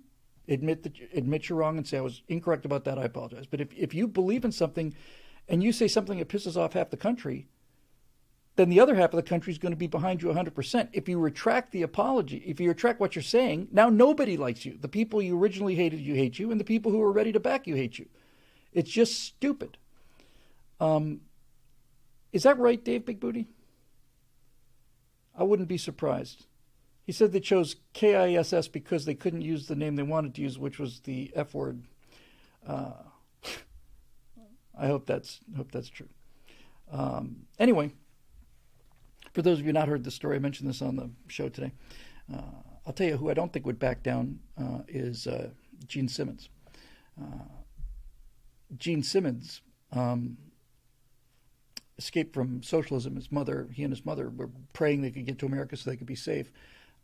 Speaker 1: admit you're wrong and say I was incorrect about that, I apologize. But if you believe in something and you say something that pisses off half the country, then the other half of the country is going to be behind you 100%. If you retract the apology, if you retract what you're saying, now nobody likes you. The people you originally hated you hate you, and the people who are ready to back you hate you. It's just stupid. Is that right, Dave Big Booty? I wouldn't be surprised. He said they chose KISS because they couldn't use the name they wanted to use, which was the F word. I hope that's true. Anyway, for those of you not heard the story, I mentioned this on the show today. I'll tell you who I don't think would back down is Gene Simmons. Gene Simmons escaped from socialism. He and his mother were praying they could get to America so they could be safe.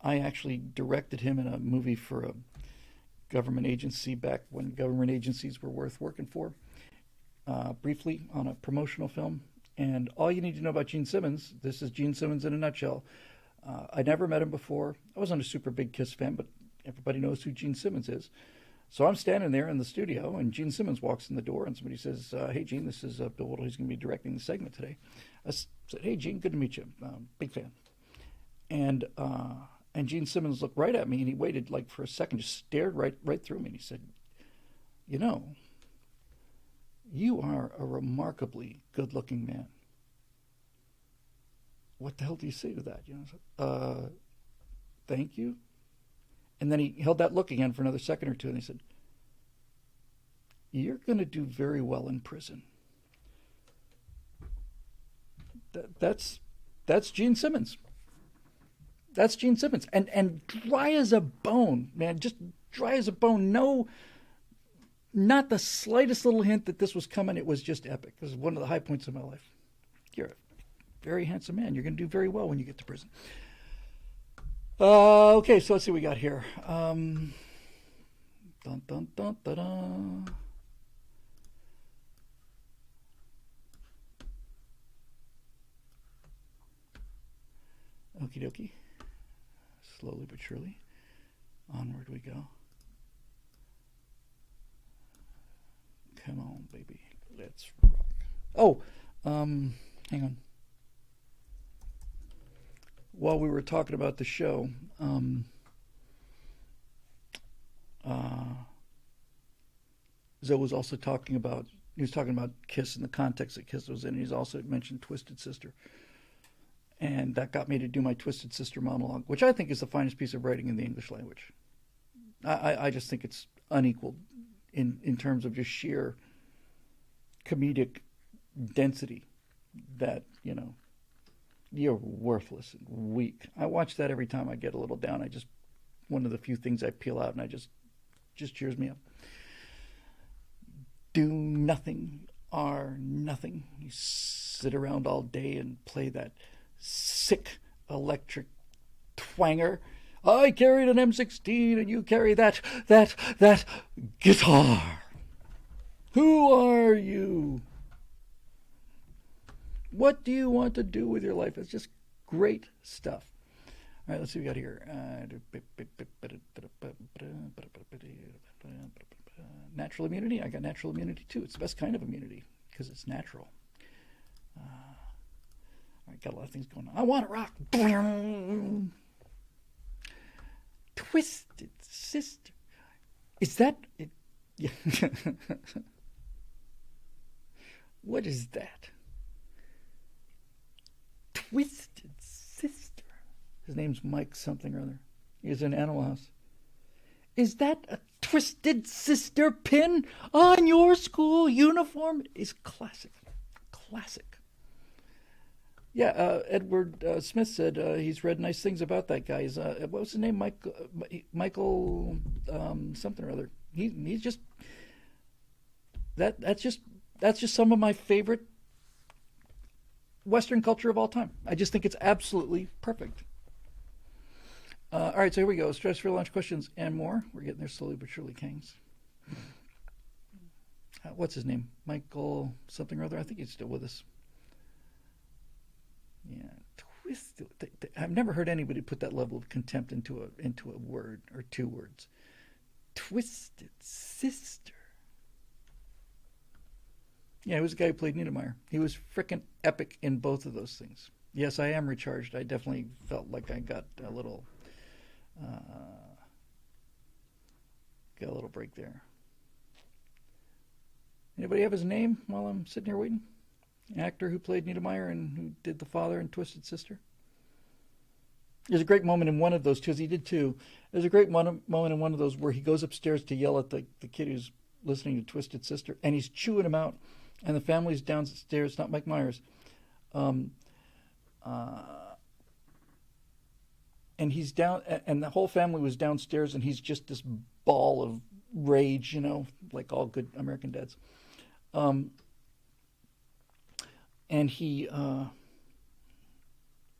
Speaker 1: I actually directed him in a movie for a government agency back when government agencies were worth working for, briefly on a promotional film. And all you need to know about Gene Simmons, this is Gene Simmons in a nutshell. I never met him before. I wasn't a super big KISS fan, but everybody knows who Gene Simmons is. So I'm standing there in the studio, and Gene Simmons walks in the door, and somebody says, hey, Gene, this is Bill Whittle. He's going to be directing the segment today. I said, hey, Gene, good to meet you. Big fan. And Gene Simmons looked right at me, and he waited like for a second, just stared right through me, and he said, you know, you are a remarkably good-looking man. What the hell do you say to that? You know, I said, thank you. And then he held that look again for another second or two, and he said, you're going to do very well in prison. That's Gene Simmons. That's Gene Simmons. And dry as a bone, man, just dry as a bone. No, not the slightest little hint that this was coming. It was just epic. This is one of the high points of my life. You're a very handsome man. You're going to do very well when you get to prison. Okay, so let's see what we got here. Dun, dun, dun, dun, dun. Okie dokie. Slowly but surely. Onward we go. Come on, baby. Let's rock. Oh, hang on. While we were talking about the show, Zoe was also talking about, he was talking about KISS in the context that KISS was in. He's also mentioned Twisted Sister. And that got me to do my Twisted Sister monologue, which I think is the finest piece of writing in the English language. I just think it's unequaled in terms of just sheer comedic density that, you know, you're worthless and weak. I watch that every time I get a little down. One of the few things I peel out, and I just cheers me up. Do nothing, are nothing. You sit around all day and play that sick electric twanger. I carried an M16 and you carry that guitar. Who are you? What do you want to do with your life? It's just great stuff. All right, let's see what we got here. Natural immunity. I got natural immunity too. It's the best kind of immunity because it's natural. I got a lot of things going on. I want to rock. Twisted Sister. Is that it? Yeah. What is that? Twisted Sister. His name's Mike something or other. He's in Animal House. Is that a Twisted Sister pin on your school uniform? Is classic. Classic. Yeah, Edward Smith said he's read nice things about that guy. What was his name? Michael something or other. He's just that's just some of my favorite Western culture of all time. I just think it's absolutely perfect. All right, so here we go. Stress for lunch questions and more. We're getting there slowly but surely, Kings. What's his name? Michael something or other. I think he's still with us. Yeah, twisted. I've never heard anybody put that level of contempt into a word or two words. Twisted Sister. Yeah, he was the guy who played Niedermeyer. He was frickin' epic in both of those things. Yes, I am recharged. I definitely felt like I got a little break there. Anybody have his name while I'm sitting here waiting? An actor who played Niedermeyer and who did the father in Twisted Sister? There's a great moment in one of those, because he did two. There's a great moment in one of those where he goes upstairs to yell at the kid who's listening to Twisted Sister, and he's chewing him out, and the family's downstairs, not Mike Myers. And he's down, and the whole family was downstairs, and he's just this ball of rage, like all good American dads. And he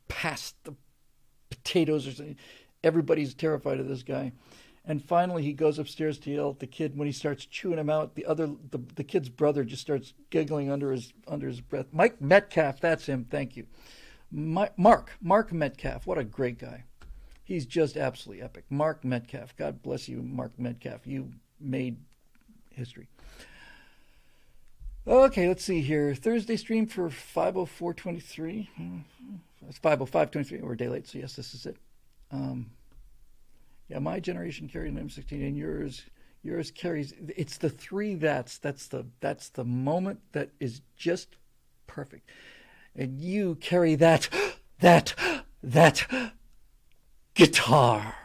Speaker 1: passed the potatoes or something. Everybody's terrified of this guy. And finally he goes upstairs to yell at the kid. When he starts chewing him out, the kid's brother just starts giggling under his breath. Mike Metcalf, that's him, thank you. Mark Metcalf, what a great guy. He's just absolutely epic. Mark Metcalf, God bless you, Mark Metcalf. You made history. Okay, let's see here. Thursday stream for 5:04:23. It's 5:05:23. We're a day late, so yes, this is it. Yeah, my generation carried an M16, and yours carries. It's the three that's the moment that is just perfect, and you carry that guitar.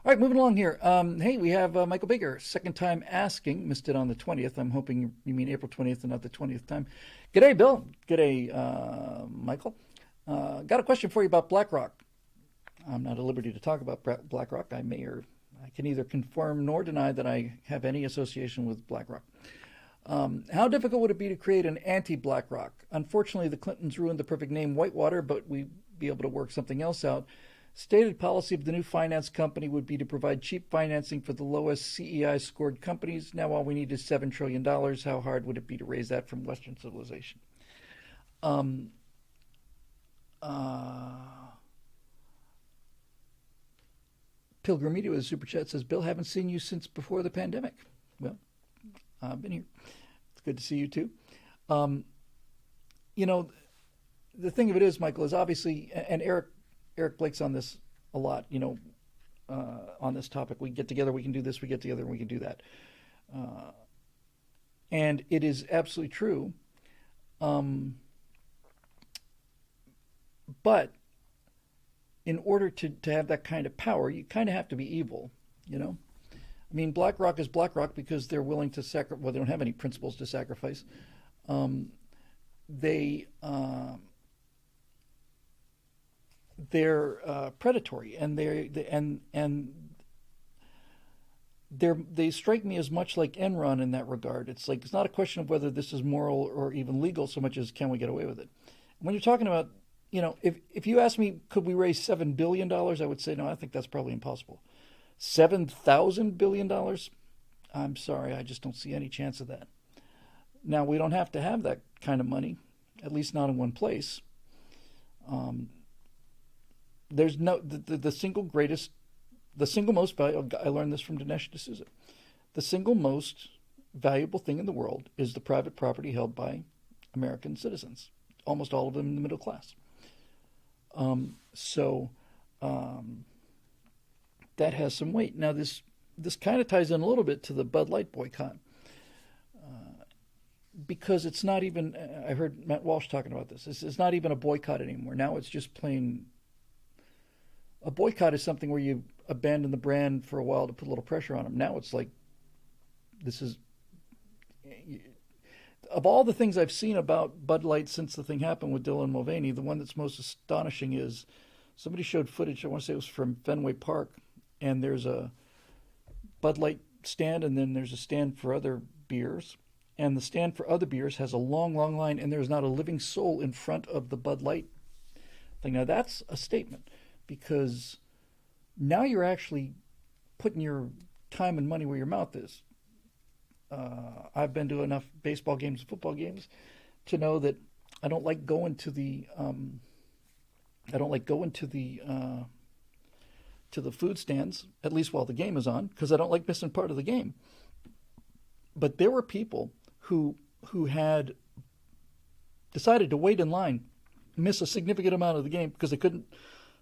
Speaker 1: All right, moving along here. Hey, we have Michael Baker, second time asking. Missed it on the 20th. I'm hoping you mean April 20th and not the 20th time. G'day, Bill. G'day, Michael. Got a question for you about BlackRock. I'm not at liberty to talk about BlackRock. I can neither confirm nor deny that I have any association with BlackRock. How difficult would it be to create an anti-BlackRock? Unfortunately, the Clintons ruined the perfect name Whitewater, but we'd be able to work something else out. Stated policy of the new finance company would be to provide cheap financing for the lowest CEI scored companies. Now all we need is $7 trillion. How hard would it be to raise that from Western civilization? Pilgrim Media with a super chat says, Bill, haven't seen you since before the pandemic. Well, I've been here. It's good to see you too. The thing of it is, Michael, is obviously, and Eric Blake's on this a lot, on this topic. We get together, we can do this, we get together, and we can do that. And it is absolutely true. But in order to have that kind of power, you kind of have to be evil, I mean, BlackRock is BlackRock because they're willing to sacrifice, well, they don't have any principles to sacrifice. They're predatory, and they strike me as much like Enron in that regard. It's like, it's not a question of whether this is moral or even legal so much as can we get away with it. When you're talking about, if you ask me, could we raise $7 billion, I would say, no, I think that's probably impossible. $7,000 billion? I'm sorry, I just don't see any chance of that. Now, we don't have to have that kind of money, at least not in one place. There's the single most valuable, I learned this from Dinesh D'Souza, the single most valuable thing in the world is the private property held by American citizens, almost all of them in the middle class. So that has some weight. Now, this kind of ties in a little bit to the Bud Light boycott, because it's not even, I heard Matt Walsh talking about this, it's not even a boycott anymore. Now it's just plain, a boycott is something where you abandon the brand for a while to put a little pressure on them. Now it's like, this is, of all the things I've seen about Bud Light since the thing happened with Dylan Mulvaney, the one that's most astonishing is somebody showed footage, I want to say it was from Fenway Park, and there's a Bud Light stand, and then there's a stand for other beers. And the stand for other beers has a long, long line, and there's not a living soul in front of the Bud Light thing. Now, that's a statement, because now you're actually putting your time and money where your mouth is. I've been to enough baseball games and football games to know that I don't like going to the to the food stands, at least while the game is on, because I don't like missing part of the game. But there were people who had decided to wait in line, miss a significant amount of the game because they couldn't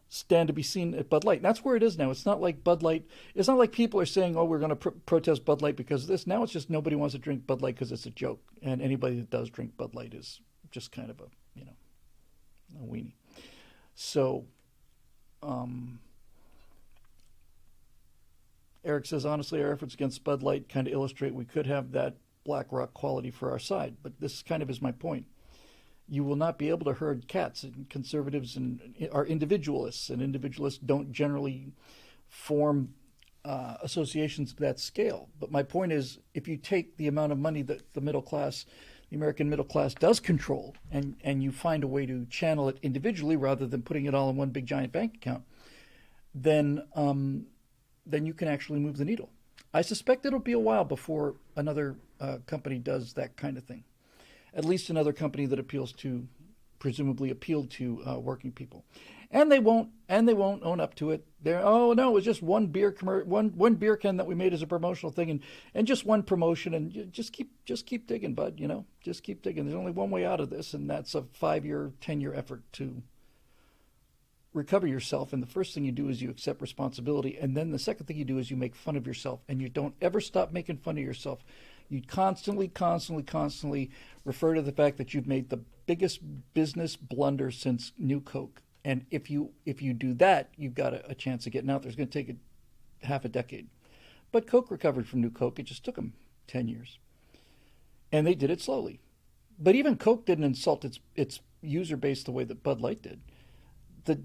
Speaker 1: stand to be seen at Bud Light. And that's where it is now. It's not like Bud Light. It's not like people are saying, "Oh, we're going to protest Bud Light because of this." Now it's just nobody wants to drink Bud Light because it's a joke, and anybody that does drink Bud Light is just kind of a weenie. So, Eric says, honestly, our efforts against Bud Light kind of illustrate we could have that Black Rock quality for our side. But this kind of is my point. You will not be able to herd cats, and conservatives are individualists, and individualists don't generally form associations of that scale. But my point is, if you take the amount of money that the middle class, the American middle class does control, and you find a way to channel it individually rather than putting it all in one big giant bank account, then you can actually move the needle. I suspect it'll be a while before another company does that kind of thing. At least another company that presumably appealed to working people, and they won't own up to it. Oh no, it was just one beer one beer can that we made as a promotional thing, and just one promotion, and just keep digging, bud. Just keep digging. There's only one way out of this, and that's a 5-year, 10-year effort to recover yourself. And the first thing you do is you accept responsibility, and then the second thing you do is you make fun of yourself, and you don't ever stop making fun of yourself. You constantly refer to the fact that you've made the biggest business blunder since New Coke. And if you do that, you've got a chance of getting out there. It's going to take half a decade. But Coke recovered from New Coke. It just took them 10 years. And they did it slowly. But even Coke didn't insult its user base the way that Bud Light did. The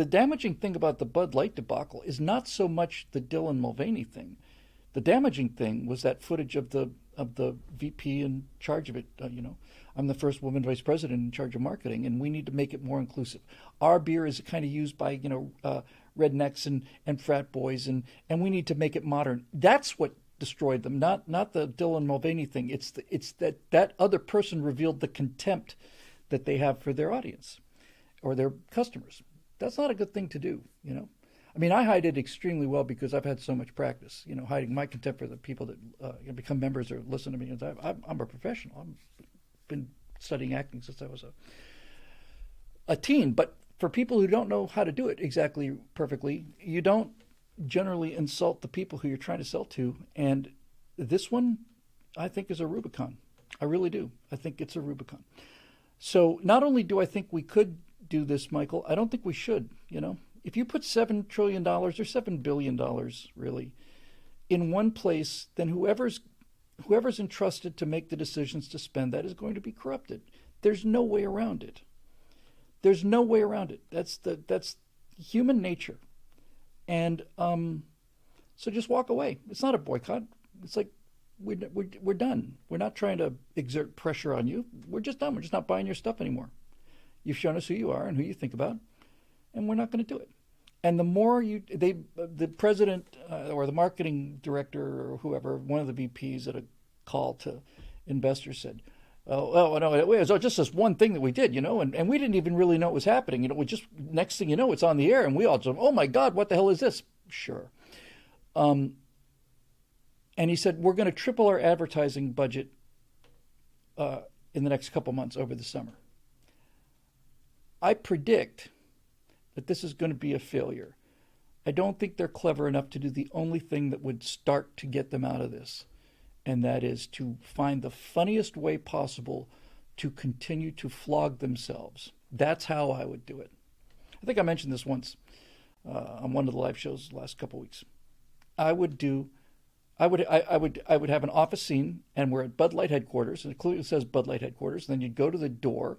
Speaker 1: damaging thing about the Bud Light debacle is not so much the Dylan Mulvaney thing. The damaging thing was that footage of the VP in charge of it. I'm the first woman vice president in charge of marketing, and we need to make it more inclusive. Our beer is kind of used by rednecks and frat boys, and we need to make it modern. That's what destroyed them, not the Dylan Mulvaney thing. It's that other person revealed the contempt that they have for their audience or their customers. That's not a good thing to do. I mean, I hide it extremely well because I've had so much practice, hiding my contempt for the people that become members or listen to me. I'm a professional. I've been studying acting since I was a teen. But for people who don't know how to do it exactly perfectly, you don't generally insult the people who you're trying to sell to. And this one, I think, is a Rubicon. I really do. I think it's a Rubicon. So not only do I think we could do this, Michael, I don't think we should, If you put $7 trillion or $7 billion, really, in one place, then whoever's entrusted to make the decisions to spend that is going to be corrupted. There's no way around it. There's no way around it. That's human nature. And so just walk away. It's not a boycott. It's like we're done. We're not trying to exert pressure on you. We're just done. We're just not buying your stuff anymore. You've shown us who you are and who you think about, and we're not going to do it. And the more the president or the marketing director or whoever, one of the VPs at a call to investors said, "Oh no, it was just this one thing that we did, and we didn't even really know it was happening. We just next thing you know, it's on the air, and we all just, oh my God, what the hell is this?" Sure. And he said, "We're going to triple our advertising budget in the next couple months over the summer. I predict that this is going to be a failure. I don't think they're clever enough to do the only thing that would start to get them out of this, and that is to find the funniest way possible to continue to flog themselves. That's how I would do it. I think I mentioned this once on one of the live shows the last couple of weeks. I would have an office scene, and we're at Bud Light headquarters, and it clearly says Bud Light headquarters. And then you'd go to the door,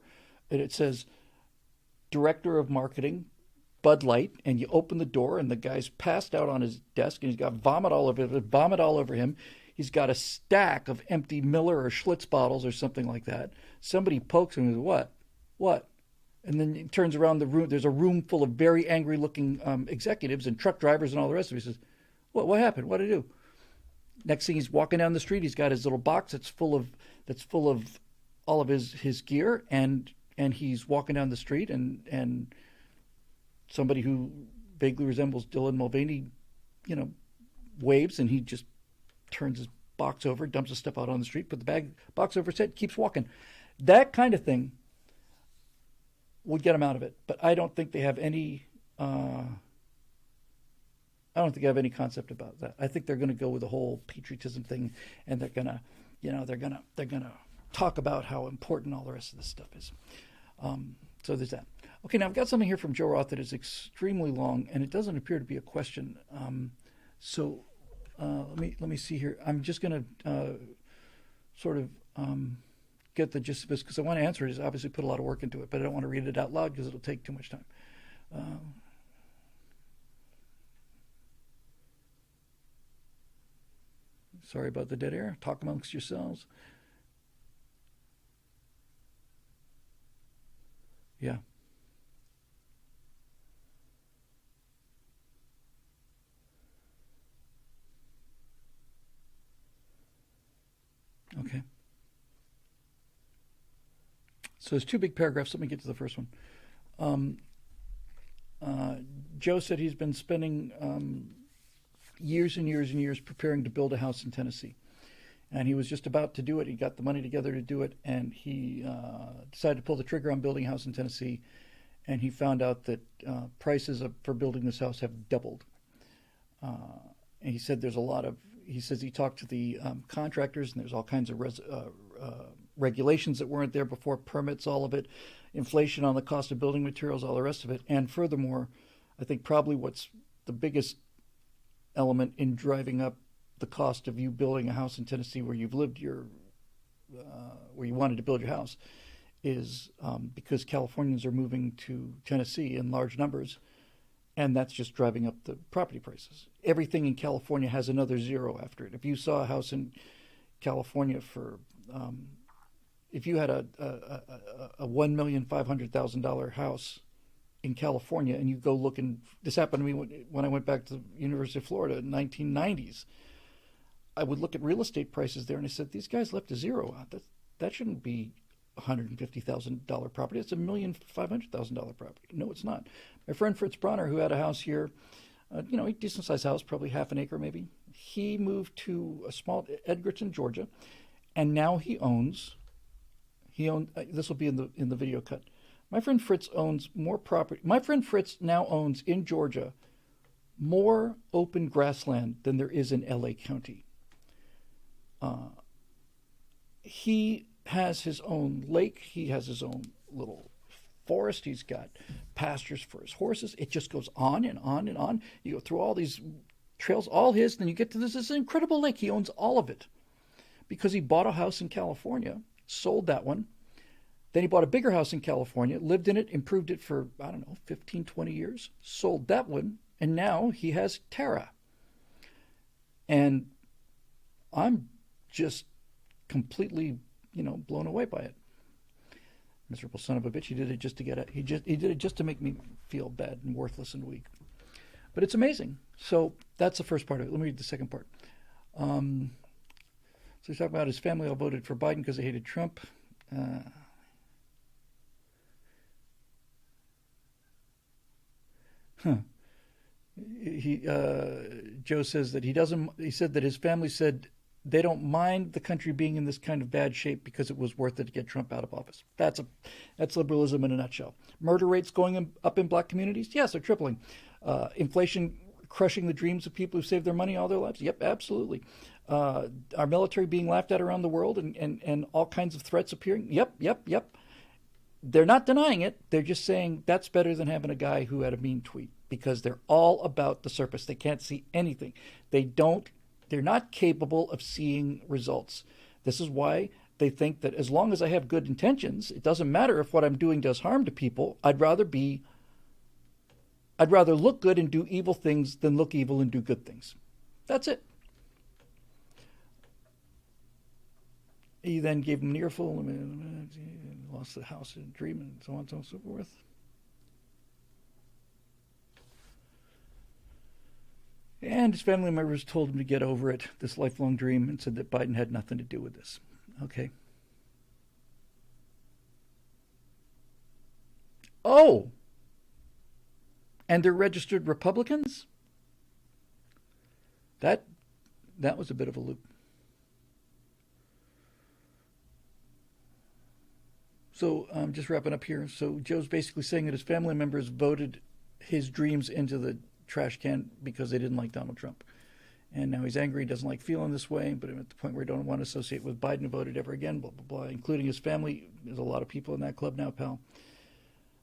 Speaker 1: and it says Director of Marketing, Bud Light, and you open the door, and the guy's passed out on his desk, and he's got vomit all over him. He's got a stack of empty Miller or Schlitz bottles or something like that. Somebody pokes him and says, "What? What?" And then he turns around the room. There's a room full of very angry-looking executives and truck drivers and all the rest of it. He says, "What happened? What did I do?" Next thing, he's walking down the street. He's got his little box that's full of all of his gear, and he's walking down the street, and somebody who vaguely resembles Dylan Mulvaney, waves, and he just turns his box over, dumps his stuff out on the street, put the box over his head, keeps walking. That kind of thing would get him out of it. But I don't think they have any. I don't think I have any concept about that. I think they're going to go with the whole patriotism thing, and they're gonna talk about how important all the rest of this stuff is. So there's that. Okay, now I've got something here from Joe Roth that is extremely long, and it doesn't appear to be a question. Let me see here. I'm just going to sort of get the gist of this, because I want to answer it. It's obviously put a lot of work into it, but I don't want to read it out loud because it'll take too much time. Sorry about the dead air. Talk amongst yourselves. Yeah. Okay. So there's two big paragraphs. Let me get to the first one. Joe said he's been spending years and years and years preparing to build a house in Tennessee. And he was just about to do it. He got the money together to do it, and he decided to pull the trigger on building a house in Tennessee. And he found out that prices for building this house have doubled. And he said he says he talked to the contractors, and there's all kinds of regulations that weren't there before, permits, all of it, inflation on the cost of building materials, all the rest of it. And furthermore, I think probably what's the biggest element in driving up the cost of you building a house in Tennessee where you've lived where you wanted to build your house is because Californians are moving to Tennessee in large numbers, and that's just driving up the property prices. Everything in California has another zero after it. If you saw a house in California for, if you had a $1,500,000 house in California, and you go look, and this happened to me when I went back to the University of Florida in the 1990s, I would look at real estate prices there, and I said, these guys left a zero out. That shouldn't be $150,000 property. It's $1,500,000 property. No, it's not. My friend Fritz Bronner, who had a house here, a decent sized house, probably half an acre maybe. He moved to a small Edgerton, Georgia, and now he owns. This will be in the video cut. My friend Fritz owns more property. My friend Fritz now owns in Georgia more open grassland than there is in LA County. He has his own lake. He has his own little forest. He's got pastures for his horses. It just goes on and on and on. You go through all these trails, all his, then you get to this incredible lake. He owns all of it because he bought a house in California, sold that one. Then he bought a bigger house in California, lived in it, improved it for, 15, 20 years, sold that one, and now he has Terra. And I'm just completely, blown away by it. Miserable son of a bitch. He did it just to he did it just to make me feel bad and worthless and weak. But it's amazing. So that's the first part of it. Let me read the second part. So he's talking about his family all voted for Biden because they hated Trump. Joe says that he said that his family said They don't mind the country being in this kind of bad shape because it was worth it to get Trump out of office. That's liberalism in a nutshell. Murder rates up in black communities? Yes, they're tripling. Inflation crushing the dreams of people who saved their money all their lives? Yep, absolutely. Our military being laughed at around the world and all kinds of threats appearing? Yep. They're not denying it. They're just saying that's better than having a guy who had a mean tweet, because they're all about the surface. They can't see anything. They're not capable of seeing results. This is why they think that as long as I have good intentions, it doesn't matter if what I'm doing does harm to people. I'd rather look good and do evil things than look evil and do good things. That's it. He then gave him an earful, lost the house and dream, and so on and so forth. And his family members told him to get over it, this lifelong dream, and said that Biden had nothing to do with this. Okay. Oh! And they're registered Republicans? That was a bit of a loop. So I'm just wrapping up here. So Joe's basically saying that his family members voted his dreams into the trash can because they didn't like Donald Trump. And now he's angry, doesn't like feeling this way, but at the point where he don't want to associate with Biden who voted ever again, blah, blah, blah, including his family. There's a lot of people in that club now, pal.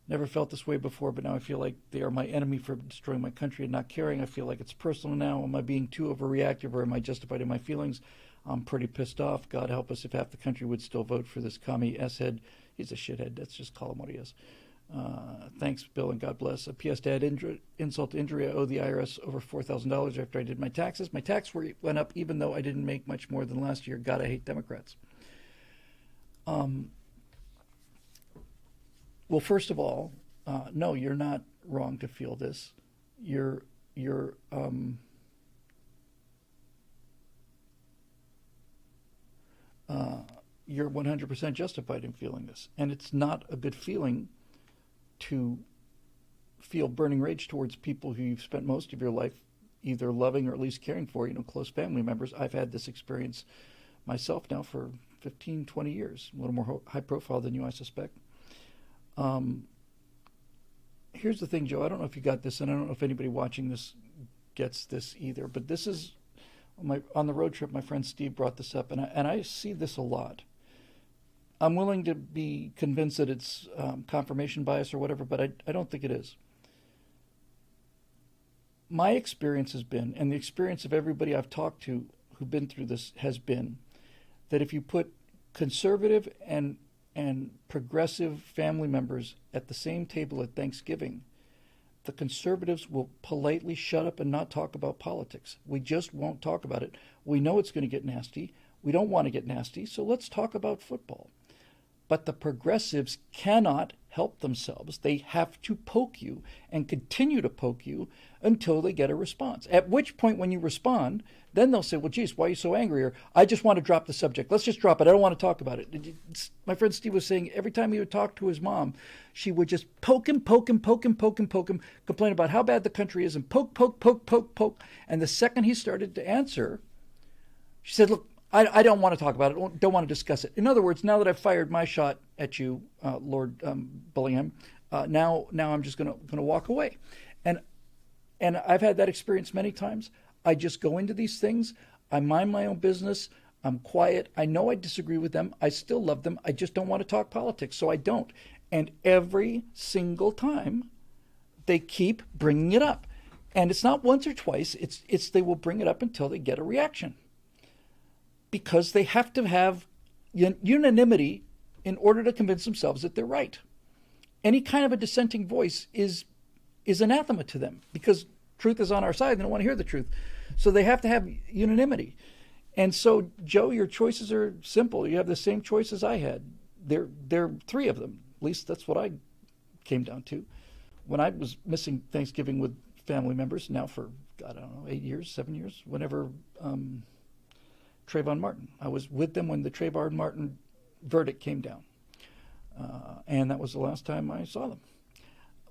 Speaker 1: Never felt this way before, but now I feel like they are my enemy for destroying my country and not caring. I feel like it's personal now. Am I being too overreactive, or am I justified in my feelings? I'm pretty pissed off. God help us if half the country would still vote for this commie S-head. He's a shithead. Let's just call him what he is. Thanks, Bill, and God bless. P.S. to add insult to injury, I owe the IRS over $4,000 after I did my taxes. My tax went up even though I didn't make much more than last year. God, I hate Democrats. Well, first of all, no, you're not wrong to feel this. You're 100% justified in feeling this. And it's not a good feeling to feel burning rage towards people who you've spent most of your life either loving or at least caring for, close family members. I've had this experience myself now for 15, 20 years, a little more high profile than you, I suspect. Here's the thing, Joe. I don't know if you got this, and I don't know if anybody watching this gets this either, but this is on the road trip, my friend Steve brought this up, and I see this a lot. I'm willing to be convinced that it's confirmation bias or whatever, but I don't think it is. My experience has been, and the experience of everybody I've talked to who've been through this has been, that if you put conservative and progressive family members at the same table at Thanksgiving, the conservatives will politely shut up and not talk about politics. We just won't talk about it. We know it's going to get nasty. We don't want to get nasty, so let's talk about football. But the progressives cannot help themselves. They have to poke you and continue to poke you until they get a response. At which point, when you respond, then they'll say, well, geez, why are you so angry? Or I just want to drop the subject. Let's just drop it. I don't want to talk about it. My friend Steve was saying every time he would talk to his mom, she would just poke him, complain about how bad the country is, and poke. And the second he started to answer, she said, look, I don't want to talk about it. Don't want to discuss it. In other words, now that I've fired my shot at you, Lord Bullingham, now I'm just going to walk away. And I've had that experience many times. I just go into these things. I mind my own business. I'm quiet. I know I disagree with them. I still love them. I just don't want to talk politics, so I don't. And every single time, they keep bringing it up. And it's not once or twice. It's they will bring it up until they get a reaction. Because they have to have unanimity in order to convince themselves that they're right. Any kind of a dissenting voice is anathema to them, because truth is on our side. They don't want to hear the truth. So they have to have unanimity. And so, Joe, your choices are simple. You have the same choices I had. There are three of them. At least that's what I came down to. When I was missing Thanksgiving with family members, now for, I don't know, 8 years, 7 years, whenever Trayvon Martin. I was with them when the Trayvon Martin verdict came down. And that was the last time I saw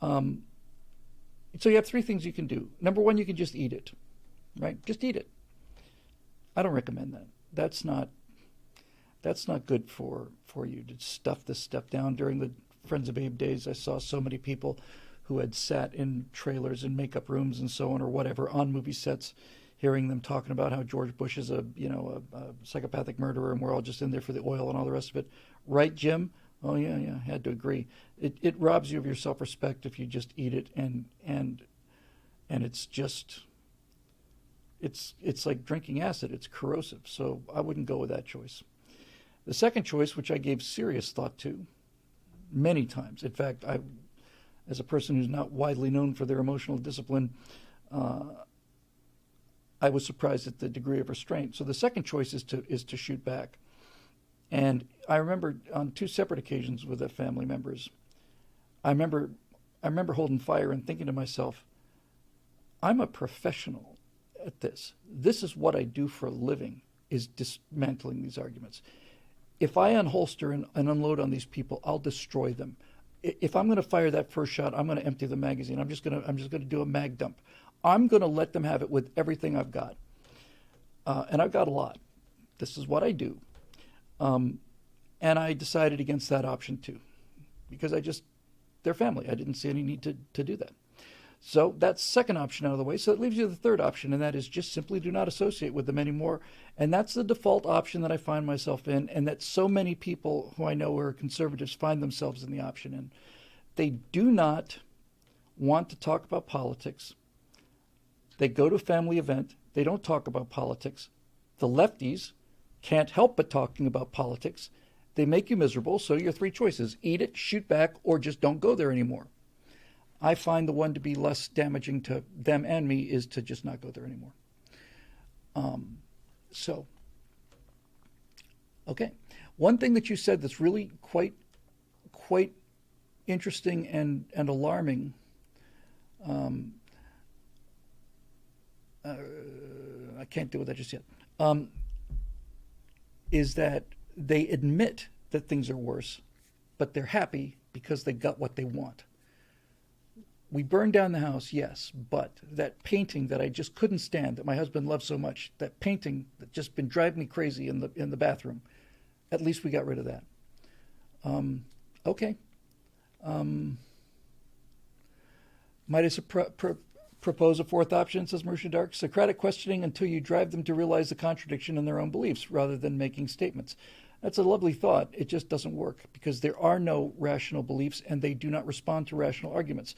Speaker 1: them. So you have three things you can do. Number one, you can just eat it, right? Just eat it. I don't recommend that. That's not good for you to stuff this stuff down. During the Friends of Abe days, I saw so many people who had sat in trailers and makeup rooms and so on or whatever on movie sets, hearing them talking about how George Bush is a psychopathic murderer and we're all just in there for the oil and all the rest of it. Right, Jim? Oh yeah, had to agree. It robs you of your self-respect if you just eat it, and it's just it's like drinking acid. It's corrosive. So I wouldn't go with that choice. The second choice, which I gave serious thought to many times. In fact, as a person who's not widely known for their emotional discipline, I was surprised at the degree of restraint. So the second choice is to shoot back. And I remember on two separate occasions with the family members, I remember holding fire and thinking to myself, I'm a professional at this. This is what I do for a living, is dismantling these arguments. If I unholster and unload on these people, I'll destroy them. If I'm going to fire that first shot, I'm going to empty the magazine. I'm just going to do a mag dump. I'm going to let them have it with everything I've got. And I've got a lot. This is what I do. And I decided against that option too, because they're family. I didn't see any need to do that. So that's second option out of the way. So it leaves you the third option, and that is just simply do not associate with them anymore. And that's the default option that I find myself in, and that so many people who I know are conservatives find themselves in the option in. They do not want to talk about politics. They go to a family event. They don't talk about politics. The lefties can't help but talking about politics. They make you miserable, so your three choices: eat it, shoot back, or just don't go there anymore. I find the one to be less damaging to them and me is to just not go there anymore. Okay. One thing that you said that's really quite interesting and alarming, I can't deal with that just yet, is that they admit that things are worse, but they're happy because they got what they want. We burned down the house, yes, but that painting that I just couldn't stand, that my husband loved so much, that painting that just been driving me crazy in the bathroom, at least we got rid of that. Okay. Might I propose a fourth option, says Marisha Dark? Socratic questioning until you drive them to realize the contradiction in their own beliefs rather than making statements. That's a lovely thought. It just doesn't work because there are no rational beliefs and they do not respond to rational arguments.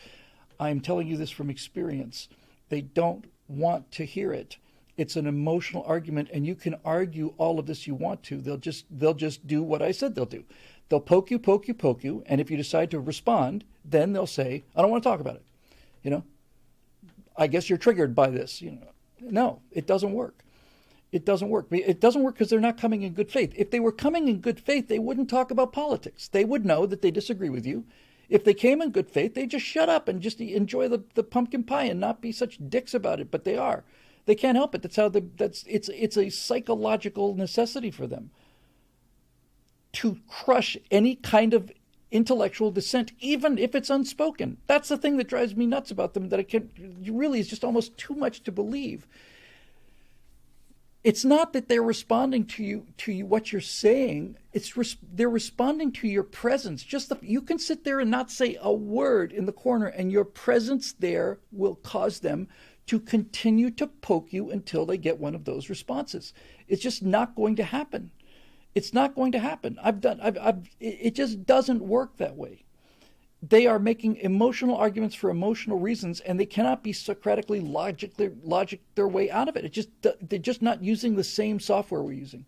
Speaker 1: I'm telling you this from experience. They don't want to hear it. It's an emotional argument, and you can argue all of this you want to. They'll just do what I said they'll do. They'll poke you, and if you decide to respond, then they'll say, I don't want to talk about it. I guess you're triggered by this. No, it doesn't work. It doesn't work. It doesn't work because they're not coming in good faith. If they were coming in good faith, they wouldn't talk about politics. They would know that they disagree with you. If they came in good faith, they'd just shut up and just enjoy the pumpkin pie and not be such dicks about it. But they are. They can't help it. It's a psychological necessity for them to crush any kind of intellectual dissent, even if it's unspoken. That's the thing that drives me nuts about them, that really is just almost too much to believe. It's not that they're responding to you what you're saying. They're responding to your presence. You can sit there and not say a word in the corner, and your presence there will cause them to continue to poke you until they get one of those responses. It's just not going to happen. It's not going to happen. It just doesn't work that way. They are making emotional arguments for emotional reasons, and they cannot be Socratically logic their way out of it. They're just not using the same software we're using.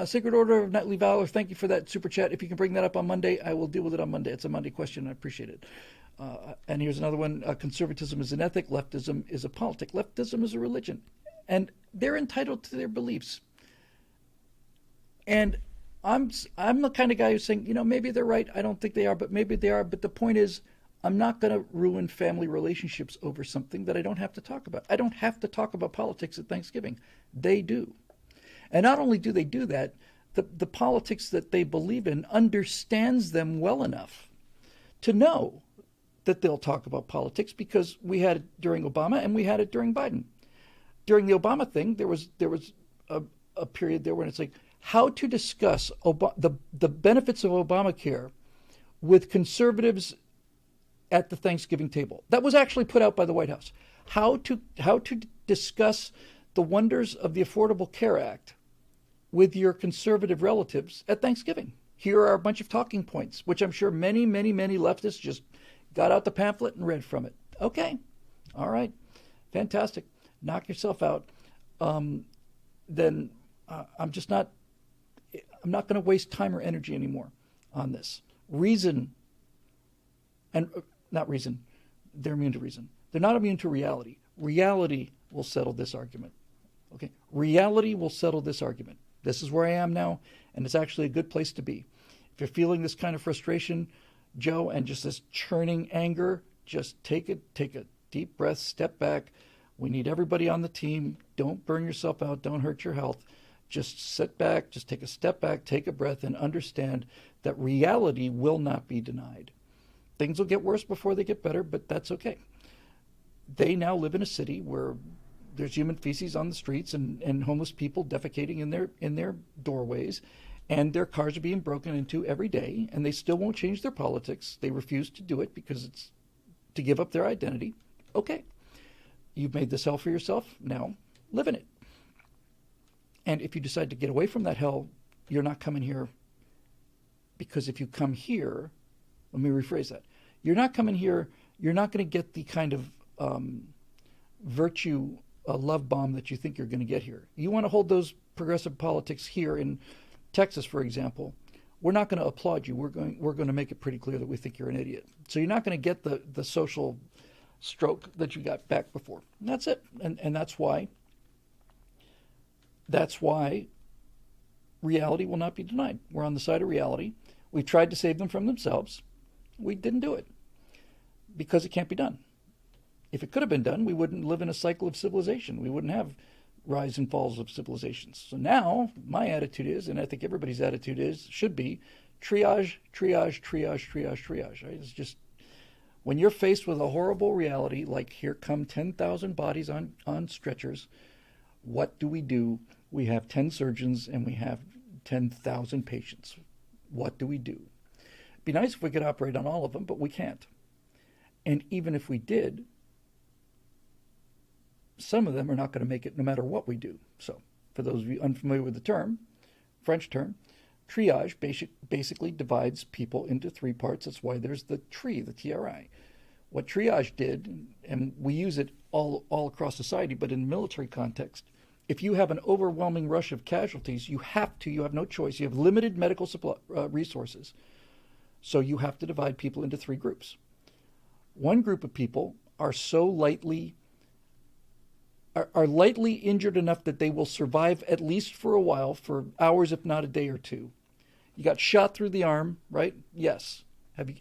Speaker 1: Sacred Order of Knightly Valor, thank you for that super chat. If you can bring that up on Monday, I will deal with it on Monday. It's a Monday question. I appreciate it. And here's another one. Conservatism is an ethic. Leftism is a politic. Leftism is a religion. And they're entitled to their beliefs. And I'm the kind of guy who's saying, maybe they're right. I don't think they are, but maybe they are. But the point is, I'm not going to ruin family relationships over something that I don't have to talk about. I don't have to talk about politics at Thanksgiving. They do. And not only do they do that, the politics that they believe in understands them well enough to know that they'll talk about politics, because we had it during Obama and we had it during Biden. during the Obama thing, there was a period there when it's like how to discuss the benefits of Obamacare with conservatives at the Thanksgiving table. That was actually put out by the White House. How to discuss the wonders of the Affordable Care Act with your conservative relatives at Thanksgiving. Here are a bunch of talking points, which I'm sure many, many, many leftists just got out the pamphlet and read from it. Okay, all right, fantastic. Knock yourself out. Then I'm not going to waste time or energy anymore on this. Reason, and not reason, they're immune to reason. They're not immune to reality. Reality will settle this argument. Okay, reality will settle this argument. This is where I am now, and it's actually a good place to be. If you're feeling this kind of frustration, Joe, and just this churning anger, just take a deep breath, step back. We need everybody on the team. Don't burn yourself out. Don't hurt your health. Just sit back, just take a step back, take a breath, and understand that reality will not be denied. Things will get worse before they get better, but that's okay. They now live in a city where there's human feces on the streets and homeless people defecating in their doorways, and their cars are being broken into every day, and they still won't change their politics. They refuse to do it because it's to give up their identity. Okay, you've made this hell for yourself. Now live in it. And if you decide to get away from that hell, you're not coming here, because if you come here, let me rephrase that. You're not coming here, you're not going to get the kind of virtue love bomb that you think you're going to get here. You want to hold those progressive politics here in Texas, for example. We're not going to applaud you. We're going to make it pretty clear that we think you're an idiot. So you're not going to get the social stroke that you got back before. And that's it. And that's why reality will not be denied. We're on the side of reality. We tried to save them from themselves. We didn't do it because it can't be done. If it could have been done, we wouldn't live in a cycle of civilization. We wouldn't have rise and falls of civilizations. So now my attitude is, and I think everybody's attitude should be, triage, triage, triage, triage, triage. Right? It's just when you're faced with a horrible reality, like here come 10,000 bodies on stretchers, what do? We have 10 surgeons and we have 10,000 patients. What do? It'd be nice if we could operate on all of them, but we can't. And even if we did, some of them are not going to make it no matter what we do. So for those of you unfamiliar with the term, French term, triage basically divides people into three parts. That's why there's the TRI, the TRI. What triage did, and we use it all across society, but in military context, if you have an overwhelming rush of casualties, you have no choice. You have limited medical resources. So you have to divide people into three groups. One group of people are lightly injured enough that they will survive at least for a while, for hours, if not a day or two. You got shot through the arm, right? Yes.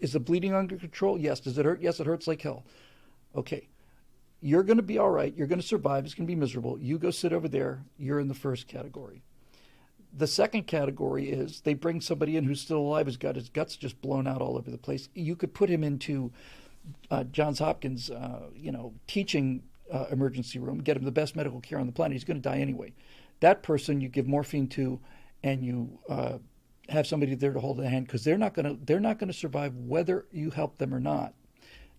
Speaker 1: Is the bleeding under control? Yes. Does it hurt? Yes, it hurts like hell. Okay. You're going to be all right. You're going to survive. It's going to be miserable. You go sit over there. You're in the first category. The second category is they bring somebody in who's still alive, has got his guts just blown out all over the place. You could put him into Johns Hopkins, teaching emergency room, get him the best medical care on the planet. He's going to die anyway. That person you give morphine to, and you have somebody there to hold the hand, because they're not going to survive whether you help them or not.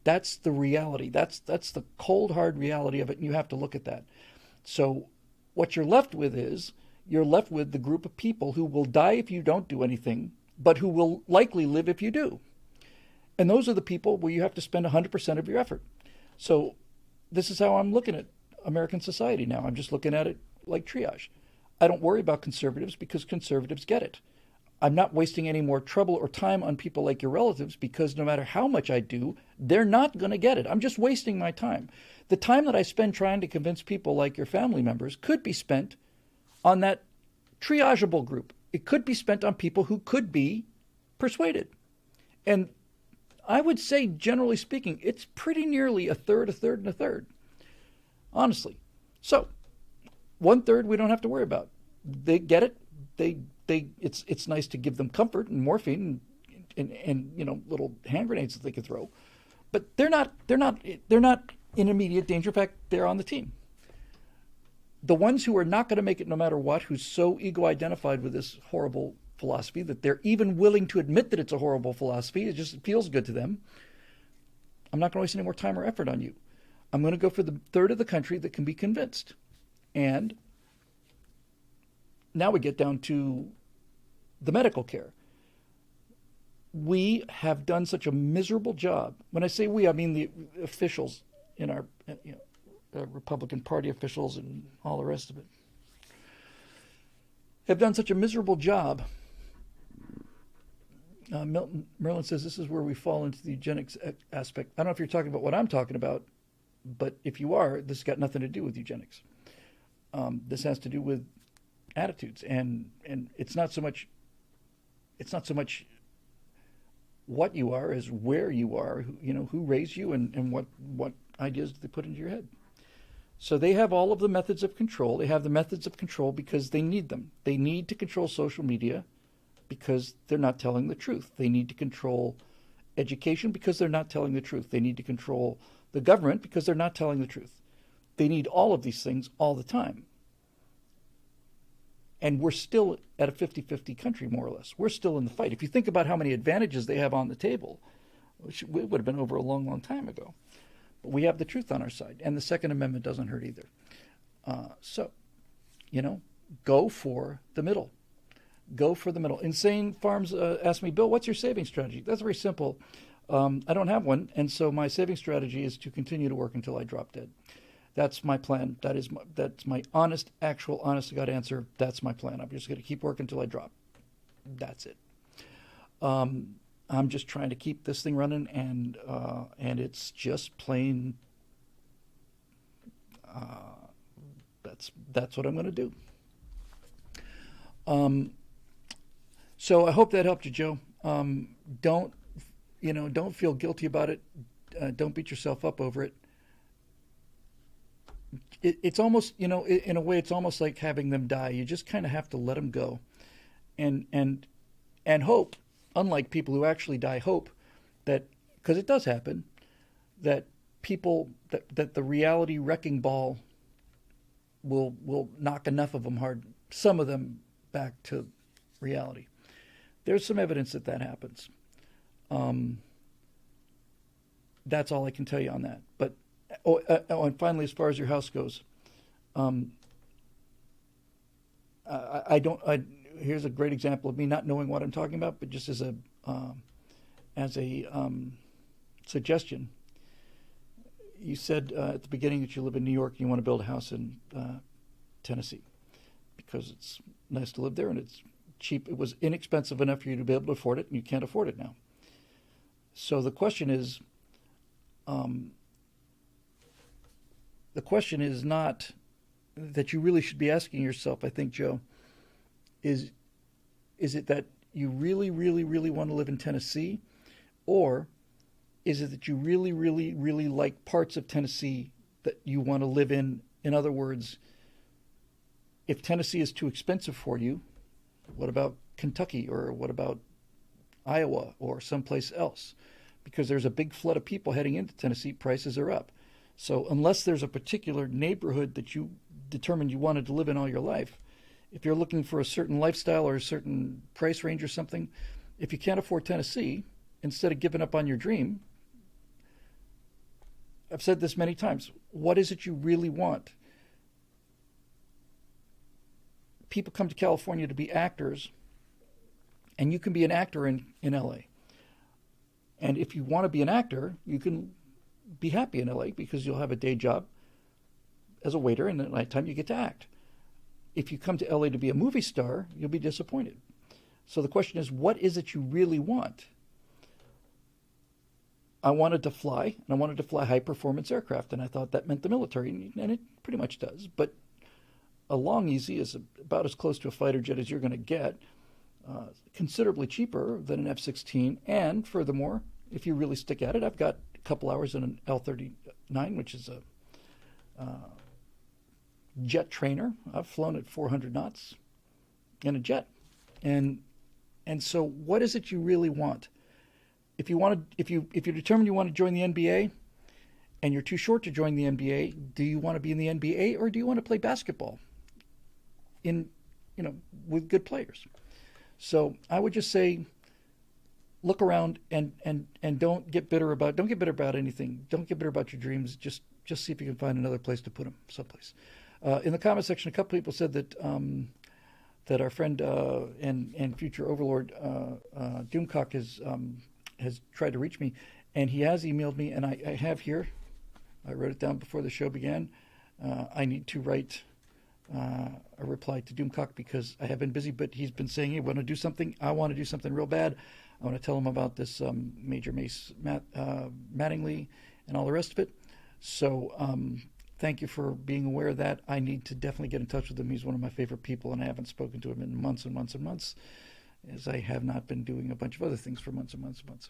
Speaker 1: That's the reality. That's the cold hard reality of it, and you have to look at that. So what you're left with is the group of people who will die if you don't do anything, but who will likely live if you do. And those are the people where you have to spend 100% of your effort. So this is how I'm looking at American society now. I'm just looking at it like triage. I don't worry about conservatives because conservatives get it. I'm not wasting any more trouble or time on people like your relatives, because no matter how much I do, they're not going to get it. I'm just wasting my time. The time that I spend trying to convince people like your family members could be spent on that triageable group. It could be spent on people who could be persuaded. And I would say, generally speaking, it's pretty nearly a third, and a third. Honestly. So, 1/3 we don't have to worry about. They get it. It's nice to give them comfort and morphine and little hand grenades that they can throw. But they're not in immediate danger. In fact, they're on the team. the ones who are not going to make it no matter what, who's so ego identified with this horrible philosophy that they're even willing to admit that it's a horrible philosophy, it just feels good to them, I'm not going to waste any more time or effort on you. I'm going to go for the third of the country that can be convinced. And now we get down to the medical care. We have done such a miserable job. When I say we, I mean the officials in our, Republican Party officials and all the rest of it, have done such a miserable job. Merlin says this is where we fall into the eugenics aspect. I don't know if you're talking about what I'm talking about, but if you are, this has got nothing to do with eugenics. This has to do with attitudes, and it's not so much what you are as where you are. Who raised you, and what ideas they put into your head. So they have all of the methods of control. They have the methods of control because they need them. They need to control social media because they're not telling the truth. They need to control education because they're not telling the truth. They need to control the government because they're not telling the truth. They need all of these things all the time. And we're still at a 50-50 country, more or less. We're still in the fight. If you think about how many advantages they have on the table, which it would have been over a long, long time ago. But we have the truth on our side. And the Second Amendment doesn't hurt either. So, go for the middle. Go for the middle. Insane Farms asked me, Bill, what's your saving strategy? That's very simple. I don't have one. And so my saving strategy is to continue to work until I drop dead. That's my plan. That's my honest to God answer. That's my plan. I'm just going to keep working until I drop. That's it. I'm just trying to keep this thing running, and it's just plain. That's what I'm going to do. So I hope that helped you, Joe. Don't feel guilty about it. Don't beat yourself up over it. It's almost, in a way, it's almost like having them die. You just kind of have to let them go, and hope. Unlike people who actually die, hope that, because it does happen, that that the reality wrecking ball will knock enough of them some of them back to reality. There's some evidence that happens. That's all I can tell you on that. But and finally, as far as your house goes, here's a great example of me not knowing what I'm talking about, but just as a suggestion. You said at the beginning that you live in New York and you want to build a house in Tennessee because it's nice to live there and it's cheap. It was inexpensive enough for you to be able to afford it, and you can't afford it now. So the question is not that you really should be asking yourself, I think, Joe, is it that you really, really, really want to live in Tennessee, or is it that you really, really, really like parts of Tennessee that you want to live in? In other words, if Tennessee is too expensive for you, what about Kentucky, or what about Iowa, or someplace else? Because there's a big flood of people heading into Tennessee, prices are up. So unless there's a particular neighborhood that you determined you wanted to live in all your life, if you're looking for a certain lifestyle or a certain price range or something, if you can't afford Tennessee, instead of giving up on your dream, I've said this many times, what is it you really want? People come to California to be actors, and you can be an actor in LA. And if you want to be an actor, you can be happy in LA because you'll have a day job as a waiter, and at nighttime you get to act. If you come to LA to be a movie star, you'll be disappointed. So the question is, what is it you really want? I wanted to fly, and I wanted to fly high-performance aircraft, and I thought that meant the military, and it pretty much does. But a Long Easy is about as close to a fighter jet as you're going to get, considerably cheaper than an F-16, and furthermore, if you really stick at it, I've got a couple hours in an L-39, which is a jet trainer. I've flown at 400 knots in a jet, and so what is it you really want? If you're determined you want to join the NBA, and you're too short to join the NBA, do you want to be in the NBA or do you want to play basketball in, with good players? So I would just say, look around and don't get bitter about anything. Don't get bitter about your dreams. Just see if you can find another place to put them, someplace. In the comment section, a couple people said that that our friend and future overlord Doomcock has tried to reach me, and he has emailed me, and I have here. I wrote it down before the show began. I need to write a reply to Doomcock because I have been busy, but he's been saying, hey, want to do something? I want to do something real bad. I want to tell him about this Major Mace Mattingly and all the rest of it. So thank you for being aware of that. I need to definitely get in touch with him. He's one of my favorite people, and I haven't spoken to him in months and months and months, as I have not been doing a bunch of other things for months and months and months.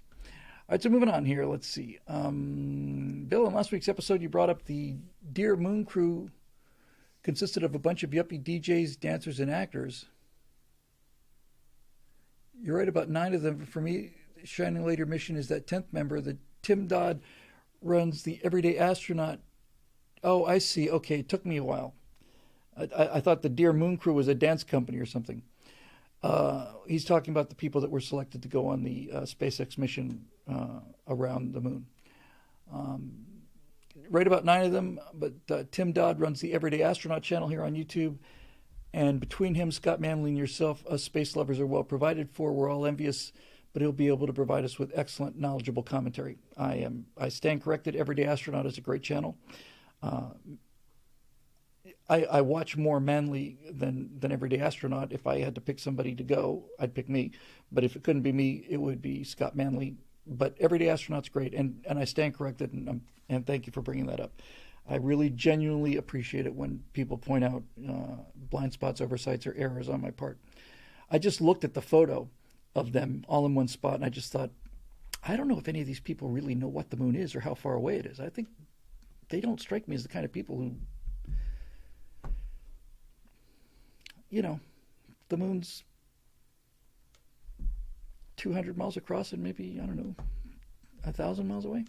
Speaker 1: All right, so moving on here. Let's see. Bill, in last week's episode, you brought up the Dear Moon crew consisted of a bunch of yuppie DJs, dancers, and actors. You're right about 9 of them. For me, Shining Later mission is that 10th member. The Tim Dodd runs the Everyday Astronaut. Oh, I see. Okay, it took me a while. I thought the Dear Moon crew was a dance company or something. He's talking about the people that were selected to go on the SpaceX mission around the moon. Right about 9 of them, but Tim Dodd runs the Everyday Astronaut channel here on YouTube. And between him, Scott Manley, and yourself, us space lovers are well provided for. We're all envious, but he'll be able to provide us with excellent, knowledgeable commentary. I stand corrected. Everyday Astronaut is a great channel. I watch more Manley than Everyday Astronaut. If I had to pick somebody to go, I'd pick me. But if it couldn't be me, it would be Scott Manley. But Everyday Astronaut's great, and I stand corrected, and thank you for bringing that up. I really genuinely appreciate it when people point out blind spots, oversights, or errors on my part. I just looked at the photo of them all in one spot, and I just thought, I don't know if any of these people really know what the moon is or how far away it is. I think they don't strike me as the kind of people who, the moon's 200 miles across and maybe, 1,000 miles away.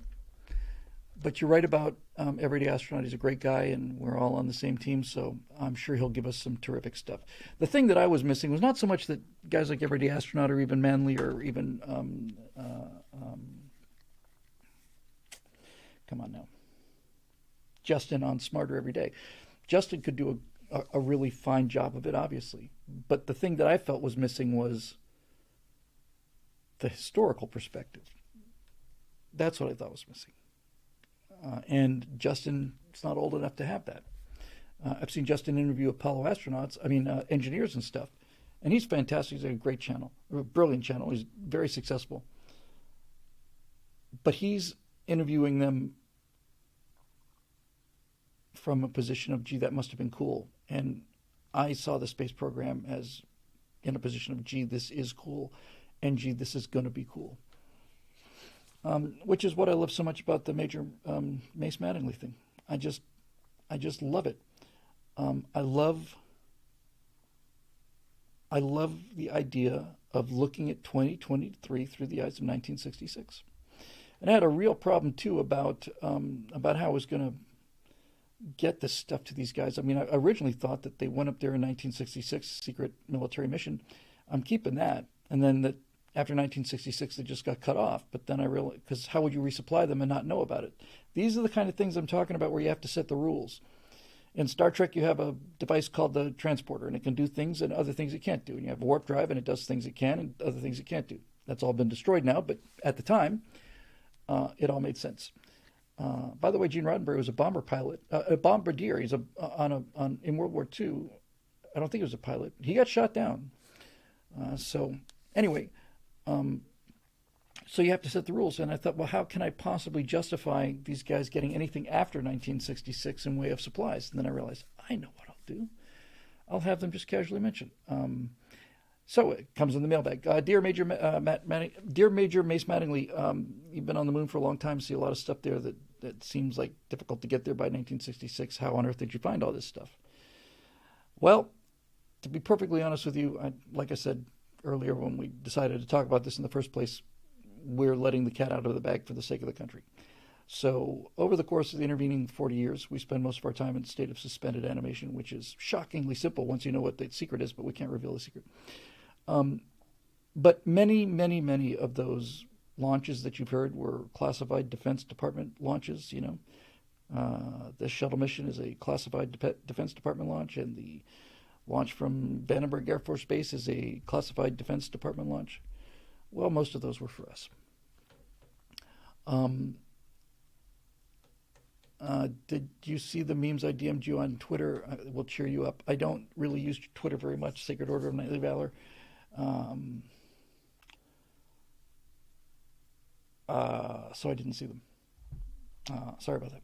Speaker 1: But you're right about Everyday Astronaut. He's a great guy, and we're all on the same team, so I'm sure he'll give us some terrific stuff. The thing that I was missing was not so much that guys like Everyday Astronaut or even Manley or even, come on now, Justin on Smarter Every Day. Justin could do a really fine job of it, obviously. But the thing that I felt was missing was the historical perspective. That's what I thought was missing. And Justin's not old enough to have that. I've seen Justin interview Apollo engineers and stuff, and he's fantastic. He's a great channel, a brilliant channel. He's very successful. But he's interviewing them from a position of, gee, that must have been cool. And I saw the space program as in a position of, gee, this is cool, and gee, this is going to be cool. Which is what I love so much about the Major Mace Mattingly thing. I just love it. I love the idea of looking at 2023 through the eyes of 1966. And I had a real problem too about how I was going to get this stuff to these guys. I mean, I originally thought that they went up there in 1966, secret military mission. I'm keeping that, and then that. After 1966, they just got cut off. But then I realized, because how would you resupply them and not know about it? These are the kind of things I'm talking about where you have to set the rules. In Star Trek, you have a device called the transporter, and it can do things and other things it can't do. And you have a warp drive, and it does things it can and other things it can't do. That's all been destroyed now, but at the time, it all made sense. By the way, Gene Roddenberry was a bomber pilot, a bombardier. He's in World War II. I don't think he was a pilot. He got shot down. So anyway. So you have to set the rules. And I thought, well, how can I possibly justify these guys getting anything after 1966 in way of supplies? And then I realized, I know what I'll do. I'll have them just casually mention. So it comes in the mailbag. Dear Major Mace Mattingly, you've been on the moon for a long time, see a lot of stuff there that seems like difficult to get there by 1966. How on earth did you find all this stuff? Well, to be perfectly honest with you, like I said earlier when we decided to talk about this in the first place, we're letting the cat out of the bag for the sake of the country. So over the course of the intervening 40 years, we spend most of our time in a state of suspended animation, which is shockingly simple once you know what the secret is, but we can't reveal the secret. But many of those launches that you've heard were classified Defense Department launches. The shuttle mission is a classified Defense Department launch, and the launch from Vandenberg Air Force Base is a classified Defense Department launch. Well, most of those were for us. Did you see the memes I DM'd you on Twitter? I will cheer you up. I don't really use Twitter very much. Sacred Order of Knightly Valor. So I didn't see them. Sorry about that.